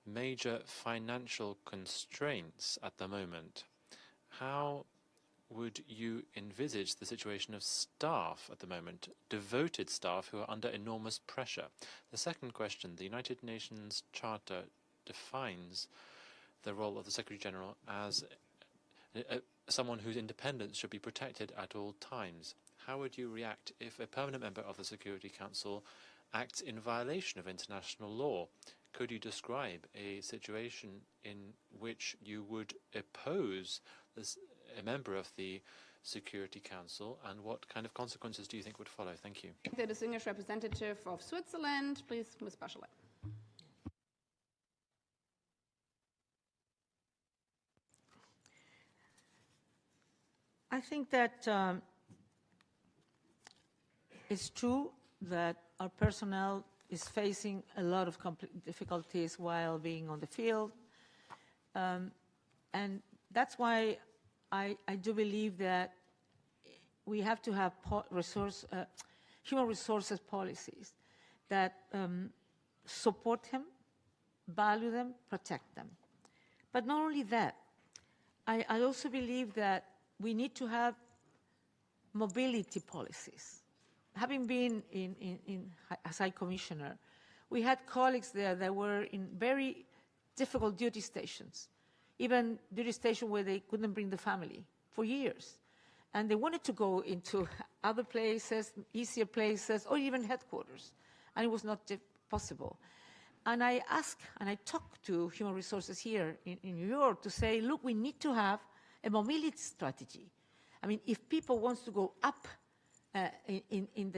major financial constraints at the moment. How would you envisage the situation of staff at the moment, devoted staff who are under enormous pressure? The second question, the United Nations Charter defines the role of the Secretary General as someone whose independence should be protected at all times. How would you react if a permanent member of the Security Council acts in violation of international law? Could you describe a situation in which you would oppose a member of the Security Council, and what kind of consequences do you think would follow? Thank you. The distinguished representative of Switzerland, please, Ms. Bachelet. I think that it's true that our personnel is facing a lot of difficulties while being on the field. And that's why I do believe that we have to have human resources policies that support them, value them, protect them. But not only that, I also believe that we need to have mobility policies. Having been as High Commissioner, we had colleagues there that were in very difficult duty stations, even duty stations where they couldn't bring the family for years. And they wanted to go into other places, easier places, or even headquarters, and it was not possible. And I asked, and I talked to human resources here in New York to say, look, we need to have a mobility strategy. I mean, if people want to go up in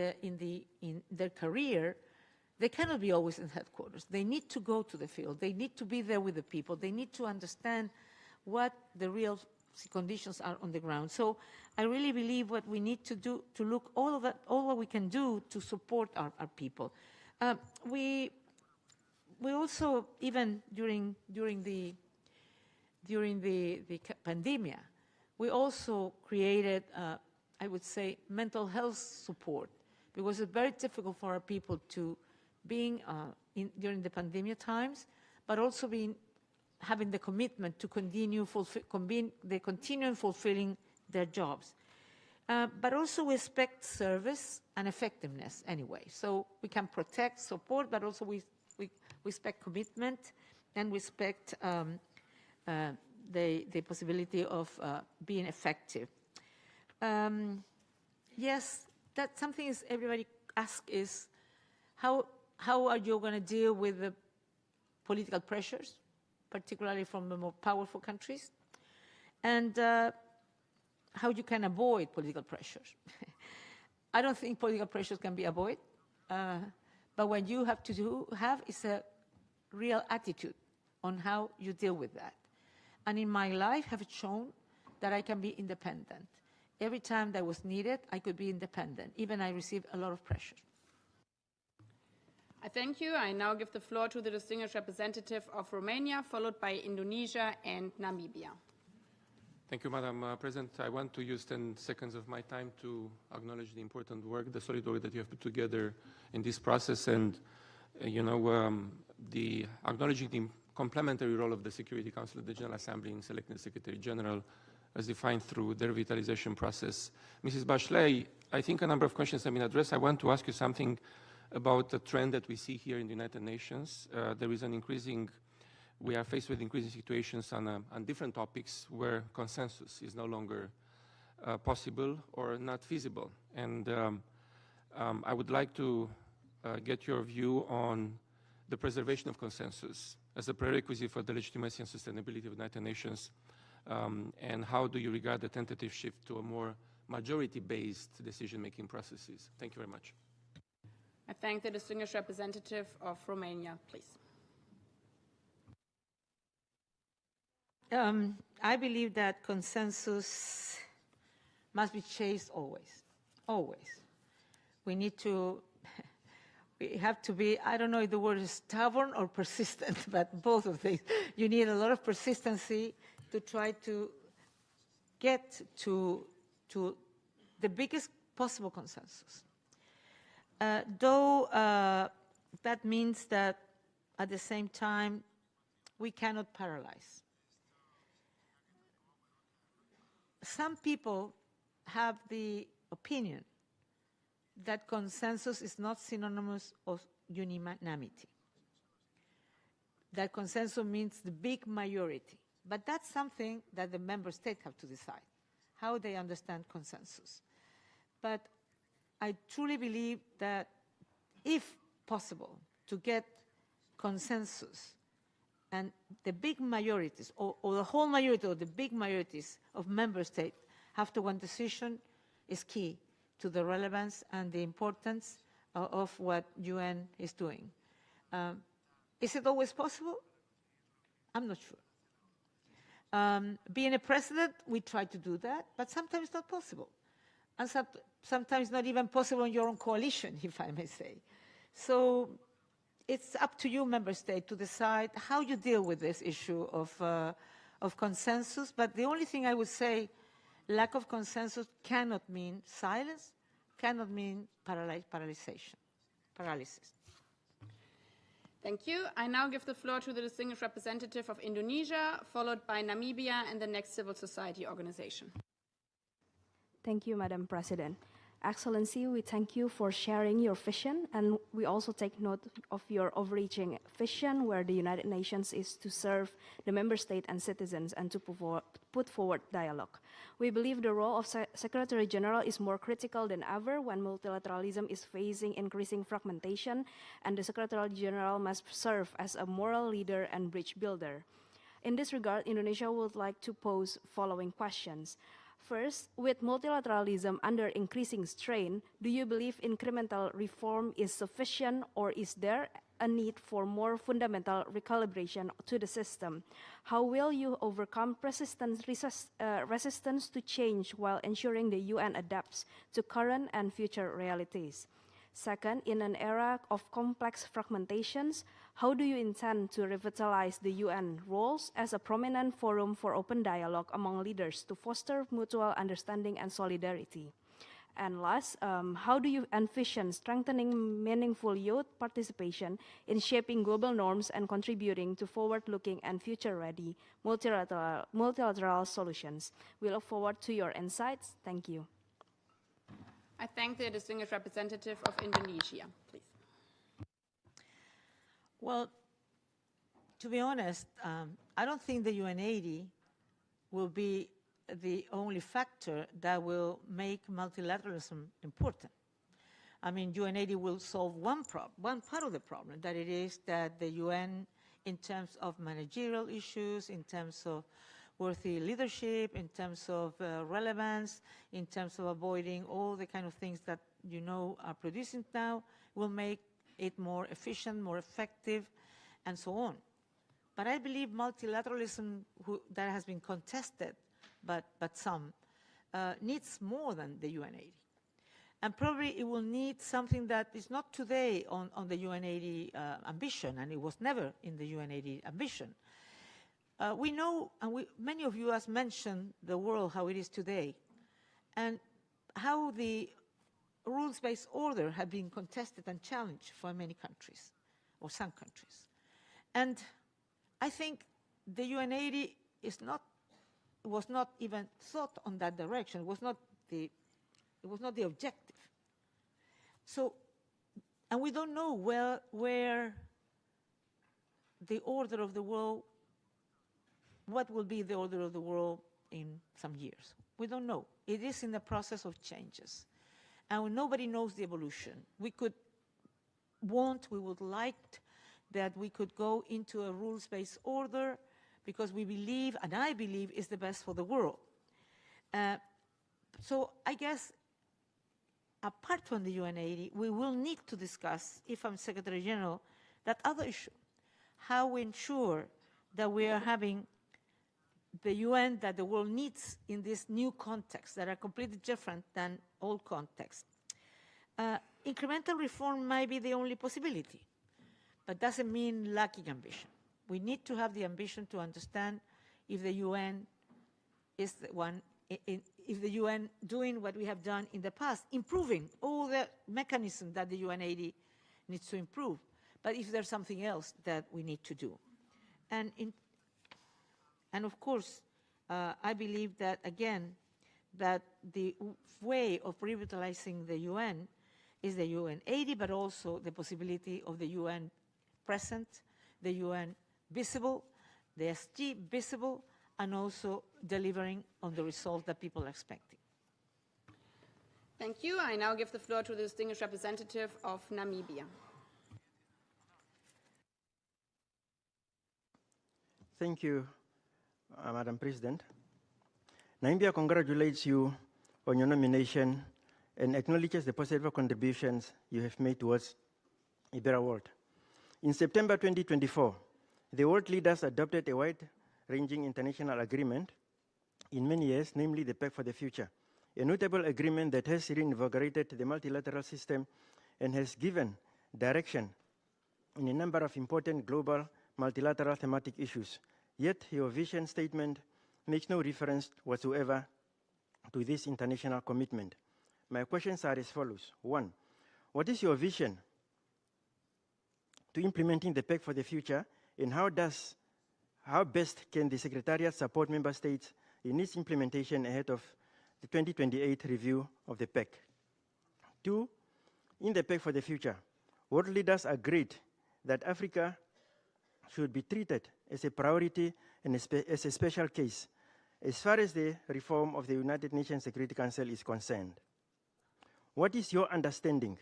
their career, they cannot be always in headquarters. They need to go to the field. They need to be there with the people. They need to understand what the real conditions are on the ground. So I really believe what we need to do to look all what we can do to support our people. We also, even during the pandemic, we also created I would say, mental health support, because it's very difficult for our people to being during the pandemic times, but also having the commitment to continue fulfilling their jobs. But also we expect service and effectiveness anyway. So we can protect, support, but also we expect commitment, and we expect the possibility of being effective. Yes, that's something is everybody asks is how are you going to deal with the political pressures, particularly from the more powerful countries, and how you can avoid political pressures. I don't think political pressures can be avoided, but what you have to have is a real attitude on how you deal with that. And in my life, have shown that I can be independent. Every time that was needed, I could be independent. Even I received a lot of pressure. I thank you. I now give the floor to the distinguished representative of Romania, followed by Indonesia and Namibia. Thank you, Madam President. I want to use 10 seconds of my time to acknowledge the important work, the solid work that you have put together in this process, and acknowledging the complementary role of the Security Council of the General Assembly in selecting the Secretary General as defined through the revitalization process. Mrs. Bachelet, I think a number of questions have been addressed. I want to ask you something about the trend that we see here in the United Nations. There is an increasing we are faced with increasing situations on different topics where consensus is no longer possible or not feasible. And I would like to get your view on the preservation of consensus as a prerequisite for the legitimacy and sustainability of the United Nations, and how do you regard the tentative shift to a more majority-based decision-making processes? Thank you very much. I thank the distinguished representative of Romania, please. I believe that consensus must be chased always, always. We have to be, I don't know if the word is stubborn or persistent, but both of these. You need a lot of persistency to try to get to the biggest possible consensus. Though that means that at the same time, we cannot paralyze. Some people have the opinion that consensus is not synonymous with unanimity. That consensus means the big majority. But that's something that the member states have to decide, how they understand consensus. But I truly believe that if possible to get consensus and the big majorities, or the whole majority or the big majorities of member states have to one decision, is key to the relevance and the importance of what UN is doing. Is it always possible? I'm not sure. Being a president, we try to do that, but sometimes not possible. And sometimes not even possible in your own coalition, if I may say. So it's up to you, member state, to decide how you deal with this issue of consensus. But the only thing I would say, lack of consensus cannot mean silence, cannot mean paralysis. Thank you. I now give the floor to the distinguished representative of Indonesia, followed by Namibia and the next civil society organization. Thank you, Madam President. Excellency, we thank you for sharing your vision, and we also take note of your overreaching vision where the United Nations is to serve the member state and citizens and to put forward dialogue. We believe the role of Secretary General is more critical than ever when multilateralism is facing increasing fragmentation, and the Secretary General must serve as a moral leader and bridge builder. In this regard, Indonesia would like to pose following questions. First, with multilateralism under increasing strain, do you believe incremental reform is sufficient, or is there a need for more fundamental recalibration to the system? How will you overcome resistance to change while ensuring the UN adapts to current and future realities? Second, in an era of complex fragmentations, how do you intend to revitalize the UN roles as a prominent forum for open dialogue among leaders to foster mutual understanding and solidarity? And last, how do you envision strengthening meaningful youth participation in shaping global norms and contributing to forward-looking and future-ready multilateral solutions? We look forward to your insights. Thank you. I thank the distinguished representative of Indonesia, please. Well, to be honest, I don't think the UN80 will be the only factor that will make multilateralism important. I mean, UN80 will solve one part of the problem, that it is that the UN, in terms of managerial issues, in terms of worthy leadership, in terms of relevance, in terms of avoiding all the kind of things that you know are producing now, will make it more efficient, more effective, and so on. But I believe multilateralism that has been contested, but some, needs more than the UN80. And probably it will need something that is not today on the UN80 ambition, and it was never in the UN80 ambition. We know, and many of you have mentioned the world, how it is today, and how the rules-based order have been contested and challenged for many countries, or some countries. And I think the UN80 was not even thought on that direction. It was not the objective. So, and we don't know where the order of the world what will be the order of the world in some years. We don't know. It is in the process of changes. And nobody knows the evolution. We would like that we could go into a rules-based order because we believe, and I believe, is the best for the world. So I guess, apart from the UN80, we will need to discuss, if I'm Secretary General, that other issue, how we ensure that we are having the UN that the world needs in this new context that are completely different than old context. Incremental reform might be the only possibility, but doesn't mean lacking ambition. We need to have the ambition to understand if the UN is the one, if the UN doing what we have done in the past, improving all the mechanisms that the UN80 needs to improve, but if there's something else that we need to do. And of course, I believe that, again, that the way of revitalizing the UN is the UN80, but also the possibility of the UN present, the UN visible, the SG visible, and also delivering on the results that people are expecting. Thank you. I now give the floor to the distinguished representative of Namibia. Thank you, Madam President. Namibia congratulates you on your nomination and acknowledges the positive contributions you have made towards a better world. In September 2024, the world leaders adopted a wide-ranging international agreement in many years, namely the Pact for the Future, a notable agreement that has reinvigorated the multilateral system and has given direction in a number of important global multilateral thematic issues. Yet your vision statement makes no reference whatsoever to this international commitment. My questions are as follows. 1, what is your vision to implementing the Pact for the Future, and how best can the Secretariat support Member States in its implementation ahead of the 2028 review of the Pact? 2, in the Pact for the Future, world leaders agreed that Africa should be treated as a priority and as a special case as far as the reform of the United Nations Security Council is concerned. What is your understanding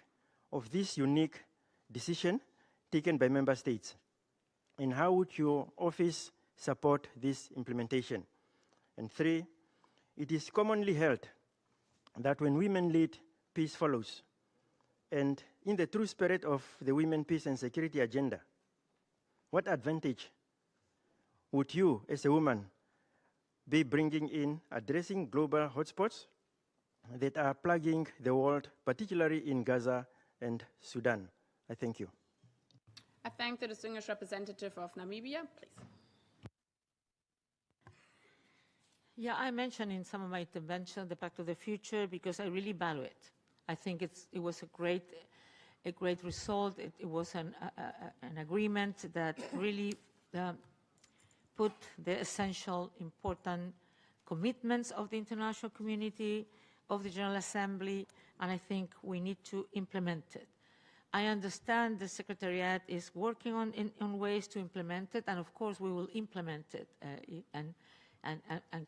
of this unique decision taken by Member States, and how would your office support this implementation? And 3, it is commonly held that when women lead, peace follows. And in the true spirit of the Women, Peace and Security agenda, what advantage would you, as a woman, be bringing in addressing global hotspots that are plaguing the world, particularly in Gaza and Sudan? I thank you. I thank the distinguished representative of Namibia, please. Yeah, I mentioned in some of my interventions the Pact of the Future because I really value it. I think it was a great result. It was an agreement that really put the essential, important commitments of the international community, of the General Assembly, and I think we need to implement it. I understand the Secretariat is working on ways to implement it, and of course we will implement it and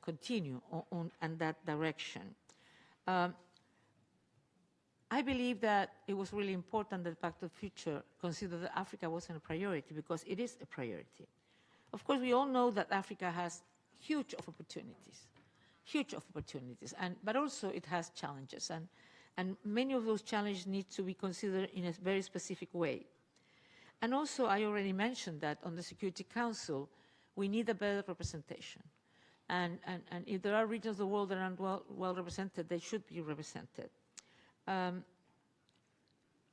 continue on that direction. I believe that it was really important that the Pact of the Future considered that Africa wasn't a priority, because it is a priority. Of course, we all know that Africa has huge opportunities, but also it has challenges, and many of those challenges need to be considered in a very specific way. And also, I already mentioned that on the Security Council, we need a better representation. And if there are regions of the world that aren't well represented, they should be represented. On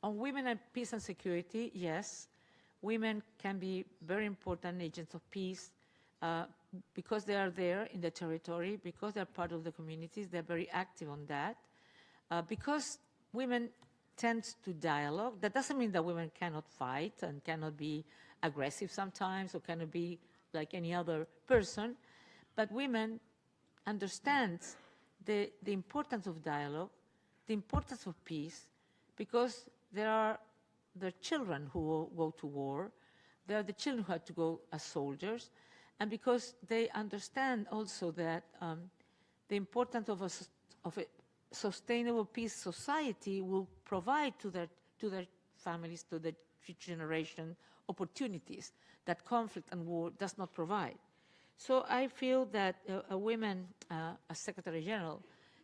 women and peace and security, yes, women can be very important agents of peace because they are there in the territory, because they're part of the communities, they're very active on that. Because women tend to dialogue, that doesn't mean that women cannot fight and cannot be aggressive sometimes or cannot be like any other person, but women understand the importance of dialogue, the importance of peace, because there are the children who go to war, there are the children who have to go as soldiers, and because they understand also that the importance of a sustainable peace society will provide to their families, to the future generation, opportunities that conflict and war does not provide. So I feel that a woman as Secretary General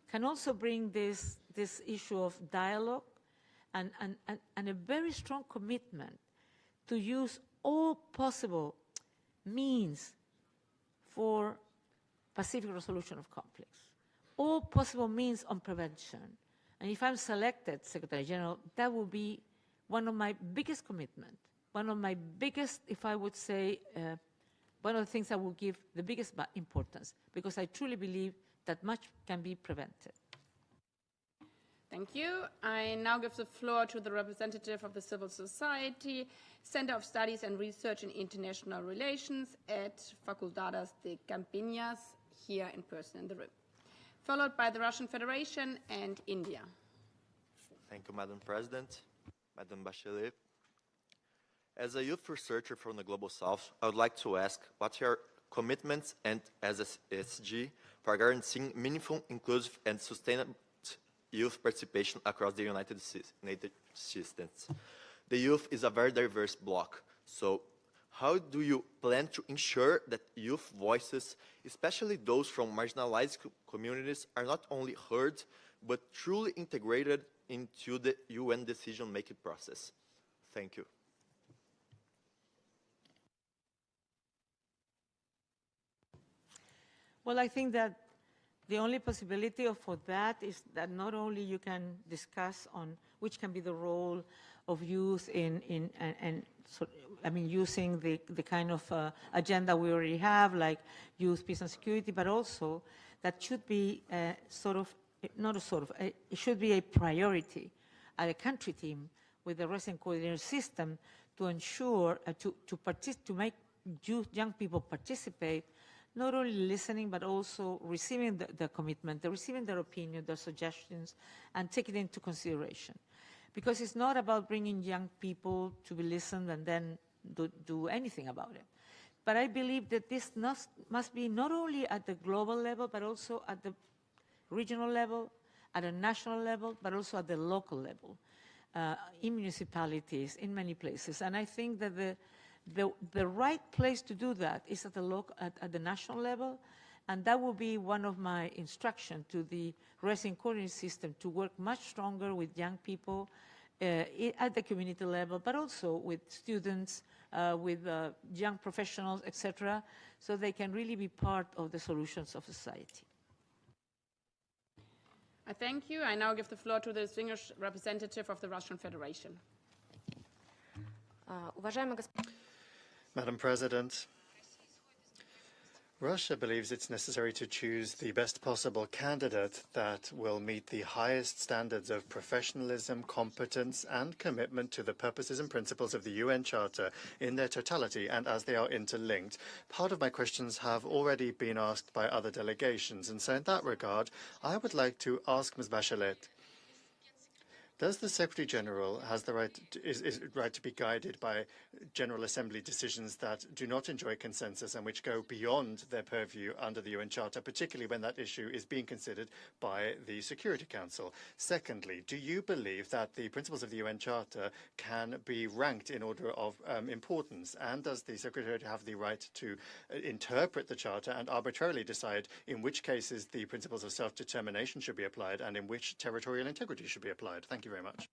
can also bring this issue of dialogue and a very strong commitment to use all possible means for pacific resolution of conflicts, all possible means on prevention. And if I'm selected Secretary General, that will be one of my biggest commitments, one of my biggest, if I would say, one of the things I will give the biggest importance, because I truly believe that much can be prevented. Thank you. I now give the floor to the representative of the Civil Society, Center of Studies and Research in International Relations at Facultades de Campinas, here in person in the room, followed by the Russian Federation and India. Thank you, Madam President, Madam Bachelet. As a youth researcher from the Global South, I would like to ask what are your commitments and as a SG for guaranteeing meaningful, inclusive, and sustainable youth participation across the United States. The youth is a very diverse bloc, so how do you plan to ensure that youth voices, especially those from marginalized communities, are not only heard, but truly integrated into the UN decision-making process? Thank you. Well, I think that the only possibility for that is that not only you can discuss on which can be the role of youth using the kind of agenda we already have, like youth, peace and security, but also that should be it should be a priority at a country team with the resident coordinator system to ensure, to make young people participate, not only listening, but also receiving the commitment, receiving their opinion, their suggestions, and taking it into consideration. Because it's not about bringing young people to be listened and then do anything about it. But I believe that this must be not only at the global level, but also at the regional level, at a national level, but also at the local level, in municipalities, in many places. And I think that the right place to do that is at the national level, and that will be one of my instructions to the resident coordinating system, to work much stronger with young people at the community level, but also with students, with young professionals, etc., so they can really be part of the solutions of society. I thank you. I now give the floor to the distinguished representative of the Russian Federation. Madam President, Russia believes it's necessary to choose the best possible candidate that will meet the highest standards of professionalism, competence, and commitment to the purposes and principles of the UN Charter in their totality and as they are interlinked. Part of my questions have already been asked by other delegations, and so in that regard, I would like to ask Ms. Bachelet, does the Secretary General has the right to be guided by General Assembly decisions that do not enjoy consensus and which go beyond their purview under the UN Charter, particularly when that issue is being considered by the Security Council? Secondly, do you believe that the principles of the UN Charter can be ranked in order of importance? And does the Secretary have the right to interpret the Charter and arbitrarily decide in which cases the principles of self-determination should be applied and in which territorial integrity should be applied? Thank you very much.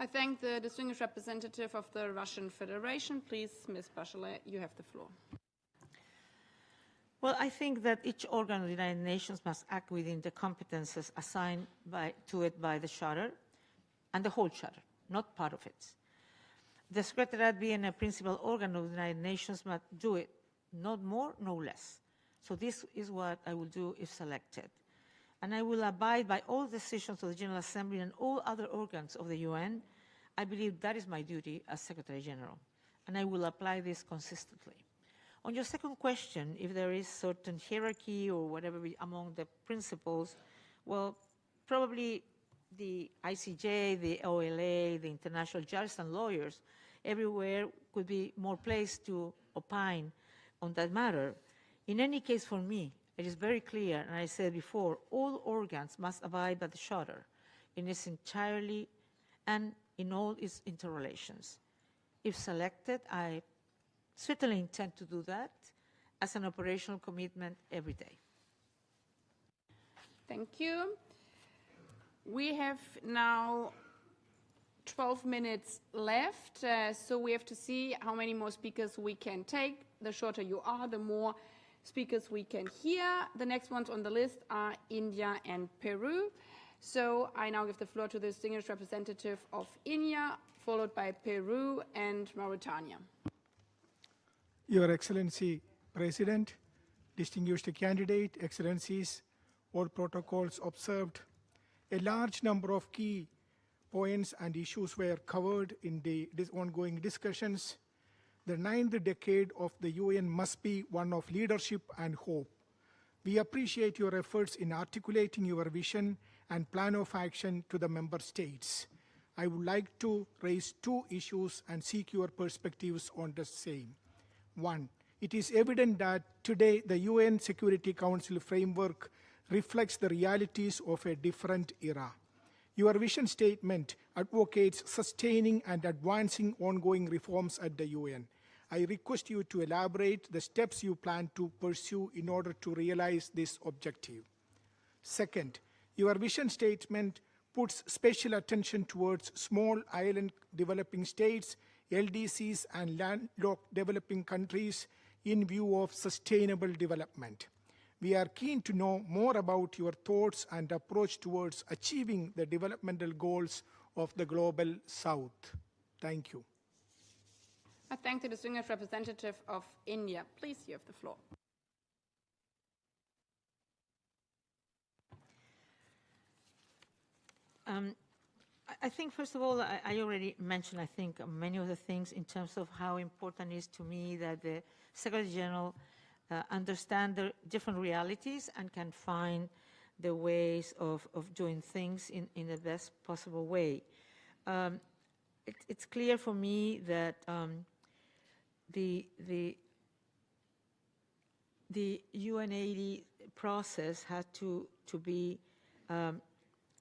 I thank the distinguished representative of the Russian Federation. Please, Ms. Bachelet, you have the floor. Well, I think that each organ of the United Nations must act within the competences assigned to it by the Charter and the whole Charter, not part of it. The Secretariat, being a principal organ of the United Nations, must do it, not more, no less. So this is what I will do if selected. And I will abide by all decisions of the General Assembly and all other organs of the UN. I believe that is my duty as Secretary General, and I will apply this consistently. On your second question, if there is certain hierarchy or whatever among the principles, well, probably the ICJ, the OLA, the international judges and lawyers everywhere could be more placed to opine on that matter. In any case, for me, it is very clear, and I said before, all organs must abide by the Charter in its entirety and in all its interrelations. If selected, I certainly intend to do that as an operational commitment every day. Thank you. We have now 12 minutes left, so we have to see how many more speakers we can take. The shorter you are, the more speakers we can hear. The next ones on the list are India and Peru. So I now give the floor to the distinguished representative of India, followed by Peru and Mauritania. Your Excellency, President, distinguished candidate, Excellencies, all protocols observed. A large number of key points and issues were covered in the ongoing discussions. The 9th decade of the UN must be one of leadership and hope. We appreciate your efforts in articulating your vision and plan of action to the member states. I would like to raise 2 issues and seek your perspectives on the same. 1, it is evident that today the UN Security Council framework reflects the realities of a different era. Your vision statement advocates sustaining and advancing ongoing reforms at the UN. I request you to elaborate the steps you plan to pursue in order to realize this objective. Second, your vision statement puts special attention towards small island developing states, LDCs, and landlocked developing countries in view of sustainable development. We are keen to know more about your thoughts and approach towards achieving the developmental goals of the Global South. Thank you. I thank the distinguished representative of India. Please, you have the floor. I think, first of all, I already mentioned, I think, many of the things in terms of how important it is to me that the Secretary General understand the different realities and can find the ways of doing things in the best possible way. It's clear for me that the UN80 process had to be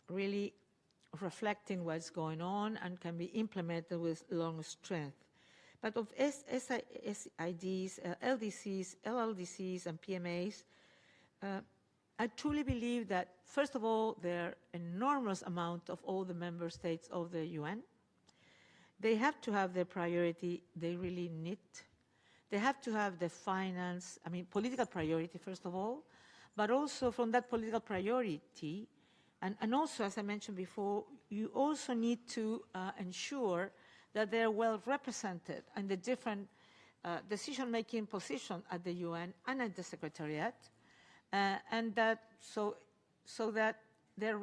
really reflecting what's going on and can be implemented with long strength. But of SIDs, LDCs, LLDCs, and PMAs, I truly believe that, first of all, there are enormous amount of all the member states of the UN. They have to have their priority they really need. They have to have the finance, political priority, first of all, but also from that political priority, and also, as I mentioned before, you also need to ensure that they're well represented in the different decision-making positions at the UN and at the Secretariat, and that so that their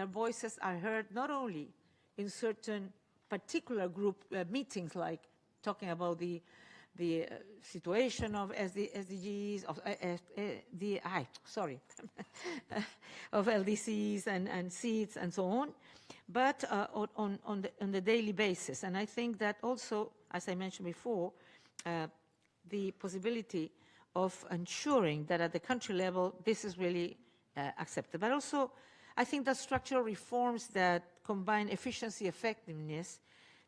voices are heard not only in certain particular group meetings, like talking about the situation of SDGs, of of LDCs and seeds and so on, but on the daily basis. And I think that also, as I mentioned before, the possibility of ensuring that at the country level this is really accepted. But also, I think that structural reforms that combine efficiency, effectiveness,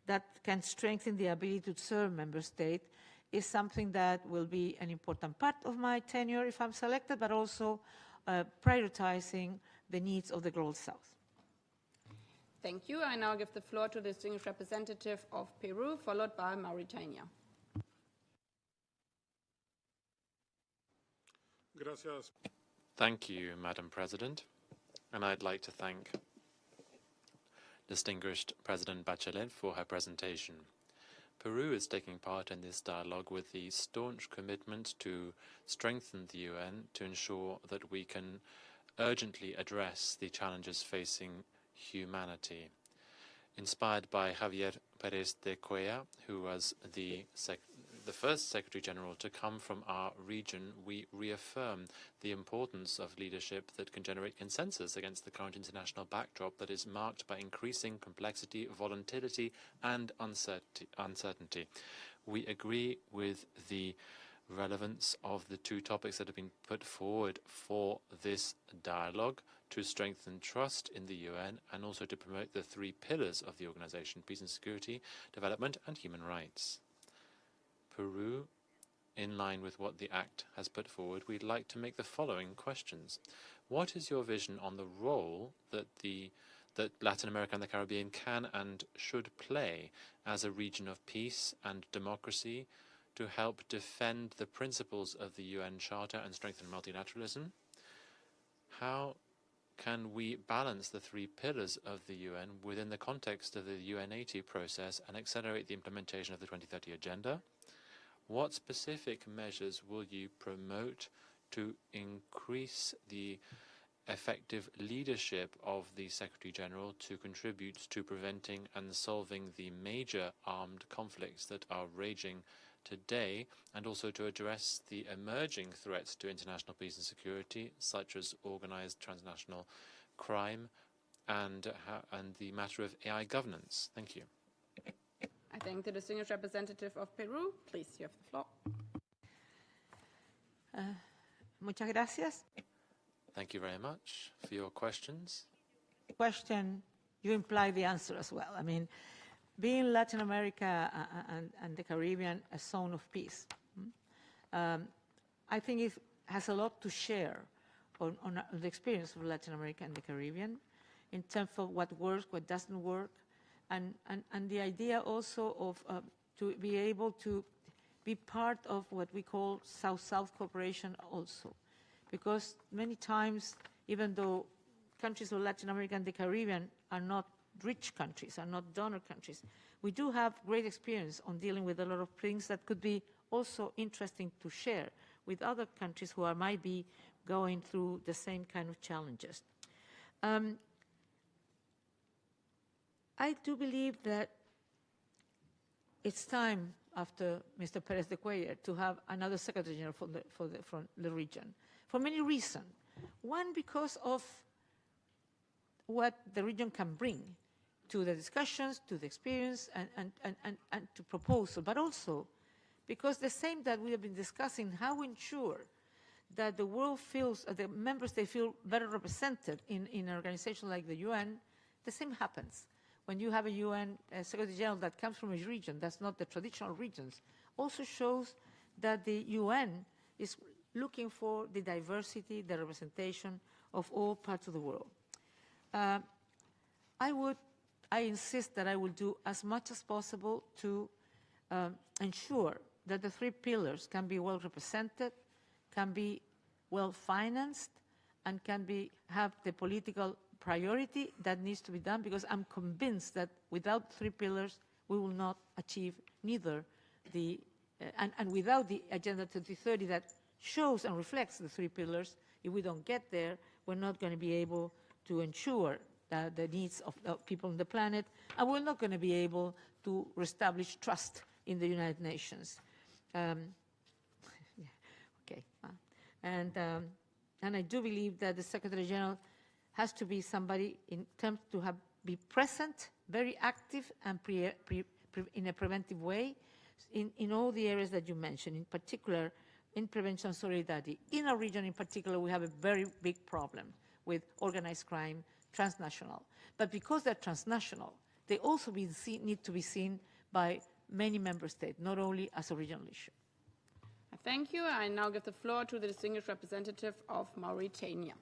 that can strengthen the ability to serve member states is something that will be an important part of my tenure if I'm selected, but also prioritizing the needs of the Global South. Thank you. I now give the floor to the distinguished representative of Peru, followed by Mauritania. Gracias. Thank you, Madam President. And I'd like to thank distinguished President Bachelet for her presentation. Peru is taking part in this dialogue with the staunch commitment to strengthen the UN to ensure that we can urgently address the challenges facing humanity. Inspired by Javier Pérez de Cuellar, who was the first Secretary General to come from our region, we reaffirm the importance of leadership that can generate consensus against the current international backdrop that is marked by increasing complexity, volatility, and uncertainty. We agree with the relevance of the two topics that have been put forward for this dialogue to strengthen trust in the UN and also to promote the three pillars of the organization: peace and security, development, and human rights. Peru, in line with what the Act has put forward, we'd like to make the following questions. What is your vision on the role that Latin America and the Caribbean can and should play as a region of peace and democracy to help defend the principles of the UN Charter and strengthen multilateralism? How can we balance the three pillars of the UN within the context of the UN80 process and accelerate the implementation of the 2030 Agenda? What specific measures will you promote to increase the effective leadership of the Secretary General to contribute to preventing and solving the major armed conflicts that are raging today, and also to address the emerging threats to international peace and security, such as organized transnational crime and the matter of AI governance? Thank you. I thank the distinguished representative of Peru. Please, you have the floor. Muchas gracias. Thank you very much for your questions. Question, you imply the answer as well. I mean, being Latin America and the Caribbean a zone of peace, I think it has a lot to share on the experience of Latin America and the Caribbean in terms of what works, what doesn't work, and the idea also of to be able to be part of what we call South-South cooperation also. Because many times, even though countries of Latin America and the Caribbean are not rich countries, are not donor countries, we do have great experience on dealing with a lot of things that could be also interesting to share with other countries who might be going through the same kind of challenges. I do believe that it's time, after Mr. Perez de Cuellar, to have another Secretary General for the region, for many reasons. One, because of what the region can bring to the discussions, to the experience, and to proposal, but also because the same that we have been discussing, how ensure that the world feels, the members, they feel better represented in an organization like the UN, the same happens. When you have a UN Secretary General that comes from a region that's not the traditional regions, also shows that the UN is looking for the diversity, the representation of all parts of the world. I insist that I will do as much as possible to ensure that the three pillars can be well represented, can be well financed, and can have the political priority that needs to be done, because I'm convinced that without three pillars, we will not achieve neither the, and without the Agenda 2030 that shows and reflects the three pillars, if we don't get there, we're not going to be able to ensure that the needs of people on the planet, and we're not going to be able to reestablish trust in the United Nations. And I do believe that the Secretary General has to be somebody in terms to be present, very active, and in a preventive way in all the areas that you mentioned, in particular in prevention and solidarity. In our region in particular, we have a very big problem with organized crime, transnational. But because they're transnational, they also need to be seen by many member states, not only as a regional issue. Thank you. I now give the floor to the distinguished representative of Mauritania.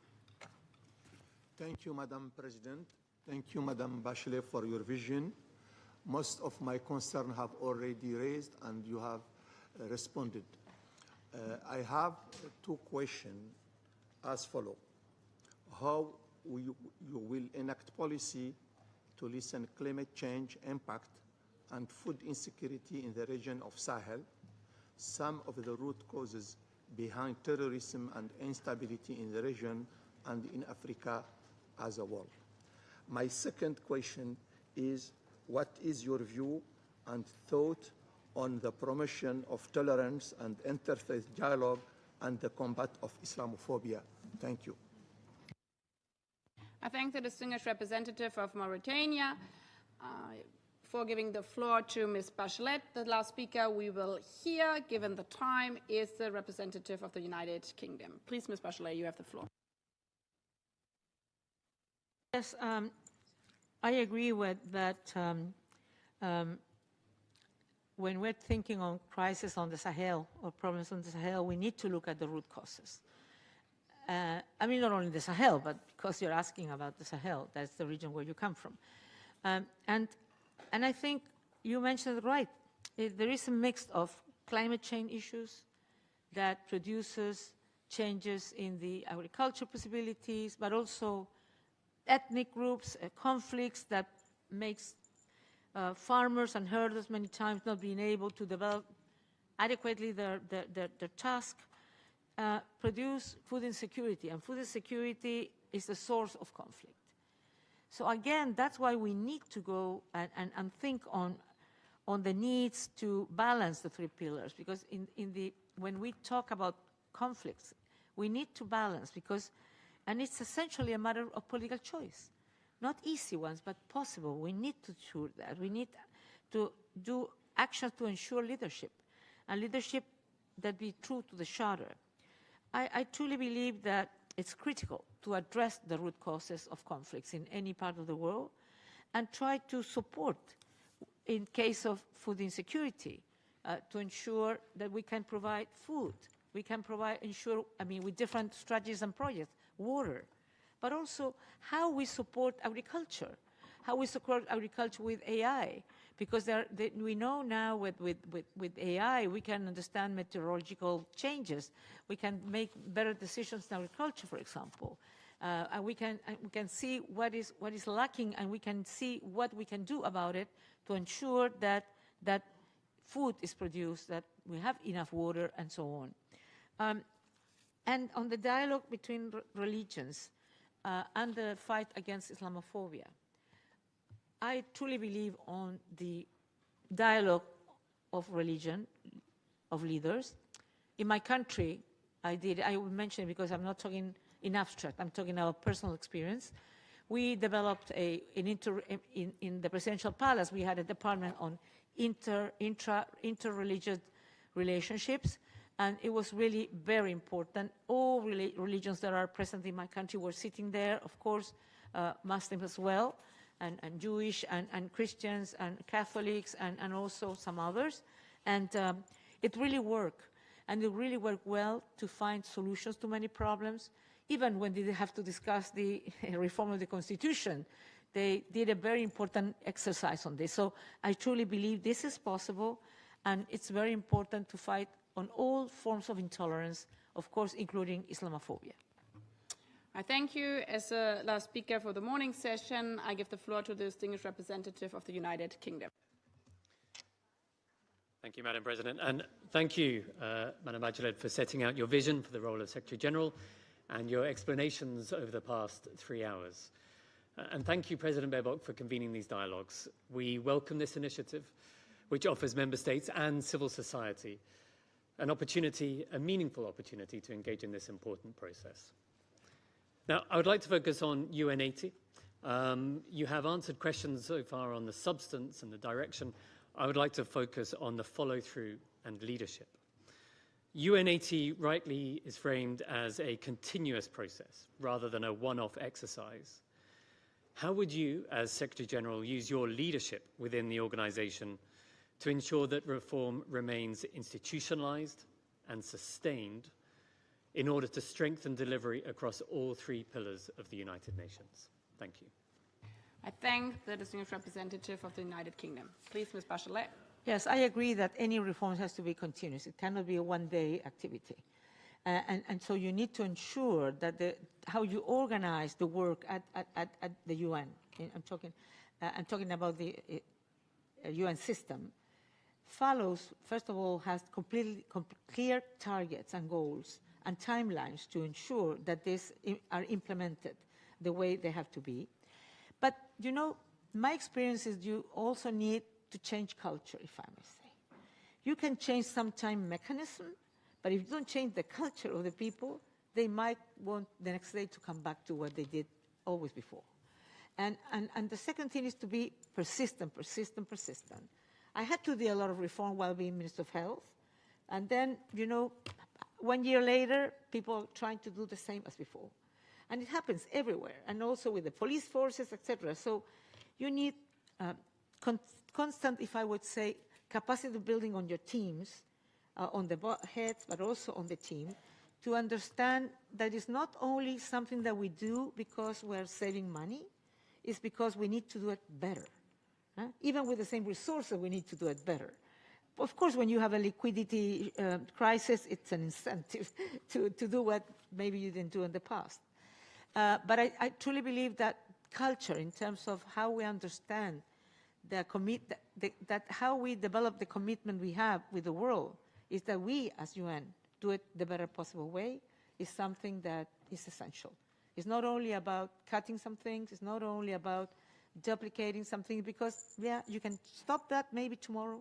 Thank you, Madam President. Thank you, Madam Bachelet, for your vision. Most of my concerns have already raised, and you have responded. I have two questions as follows. How you will enact policy to lessen climate change impact and food insecurity in the region of Sahel, some of the root causes behind terrorism and instability in the region and in Africa as a whole. My second question is, what is your view and thought on the promotion of tolerance and interfaith dialogue and the combat of Islamophobia? Thank you. I thank the distinguished representative of Mauritania. before giving the floor to Ms. Bachelet, the last speaker we will hear, given the time, is the representative of the United Kingdom. Please, Ms. Bachelet, you have the floor. Yes, I agree with that. When we're thinking on crisis on the Sahel or problems on the Sahel, we need to look at the root causes. I mean, not only the Sahel, but because you're asking about the Sahel, that's the region where you come from. And I think you mentioned it right. There is a mix of climate change issues that produces changes in the agriculture possibilities, but also ethnic groups, conflicts that makes farmers and herders many times not being able to develop adequately their task, produce food insecurity, and food insecurity is the source of conflict. So again, that's why we need to go and think on the needs to balance the three pillars, because when we talk about conflicts, we need to balance, and it's essentially a matter of political choice. Not easy ones, but possible. We need to ensure that. We need to do actions to ensure leadership, and leadership that be true to the Charter. I truly believe that it's critical to address the root causes of conflicts in any part of the world and try to support, in case of food insecurity, to ensure that we can provide food. We can with different strategies and projects, water, but also how we support agriculture, how we support agriculture with AI, because we know now with AI we can understand meteorological changes, we can make better decisions in agriculture, for example, and we can see what is lacking, and we can see what we can do about it to ensure that food is produced, that we have enough water, and so on. And on the dialogue between religions, and the fight against Islamophobia, I truly believe on the dialogue of religion, of leaders. In my country, I will mention it because I'm not talking in abstract, I'm talking about personal experience. We developed in the presidential palace, we had a department on inter-religious relationships, and it was really very important. All religions that are present in my country were sitting there, of course, Muslims as well, and Jewish, and Christians, and Catholics, and also some others. And it really worked. And it really worked well to find solutions to many problems. Even when they have to discuss the reform of the Constitution, they did a very important exercise on this. So I truly believe this is possible, and it's very important to fight on all forms of intolerance, of course, including Islamophobia. I thank you. As a last speaker for the morning session, I give the floor to the distinguished representative of the United Kingdom. Thank you, Madam President. And thank you, Madam Bachelet, for setting out your vision for the role of Secretary General and your explanations over the past 3 hours. And thank you, President Baerbock, for convening these dialogues. We welcome this initiative, which offers member states and civil society an opportunity, a meaningful opportunity, to engage in this important process. Now, I would like to focus on UN80. You have answered questions so far on the substance and the direction. I would like to focus on the follow-through and leadership. UN80 rightly is framed as a continuous process rather than a one-off exercise. How would you, as Secretary General, use your leadership within the organization to ensure that reform remains institutionalized and sustained in order to strengthen delivery across all three pillars of the United Nations? Thank you. I thank the distinguished representative of the United Kingdom. Please, Ms. Bachelet. Yes, I agree that any reform has to be continuous. It cannot be a one-day activity. And so you need to ensure that how you organize the work at the UN. I'm talking about the UN system. Follows, first of all, has clear targets and goals and timelines to ensure that these are implemented the way they have to be. But, you know, my experience is you also need to change culture, if I may say. You can change sometime mechanism, but if you don't change the culture of the people, they might want the next day to come back to what they did always before. And the second thing is to be persistent, persistent, persistent. I had to do a lot of reform while being Minister of Health. And then, 1 year later, people trying to do the same as before. And it happens everywhere, and also with the police forces, etc. So you need constant, if I would say, capacity building on your teams, on the heads, but also on the team, to understand that it's not only something that we do because we're saving money, it's because we need to do it better. Even with the same resources, we need to do it better. Of course, when you have a liquidity crisis, it's an incentive to do what maybe you didn't do in the past. But I truly believe that culture, in terms of how we understand that how we develop the commitment we have with the world, is that we, as UN, do it the better possible way, is something that is essential. It's not only about cutting some things, it's not only about duplicating something, because, yeah, you can stop that maybe tomorrow.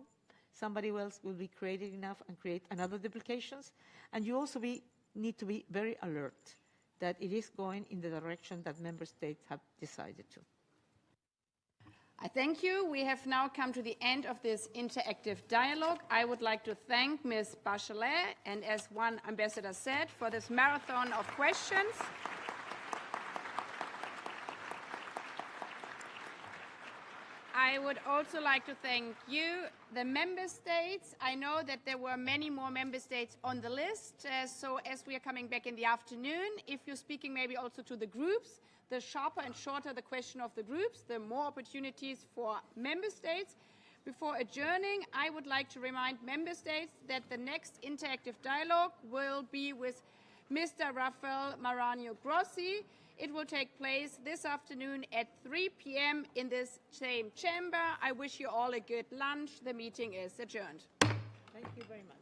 Somebody else will be creative enough and create another duplications. And you also need to be very alert that it is going in the direction that member states have decided to. I thank you. We have now come to the end of this interactive dialogue. I would like to thank Ms. Bachelet, and as one ambassador said, for this marathon of questions. I would also like to thank you, the member states. I know that there were many more member states on the list, so as we are coming back in the afternoon, if you're speaking maybe also to the groups, the sharper and shorter the question of the groups, the more opportunities for member states. Before adjourning, I would like to remind member states that the next interactive dialogue will be with Mr. Rafael Maranhão Grossi. It will take place this afternoon at 3 p.m. in this same chamber. I wish you all a good lunch. The meeting is adjourned. Thank you very much.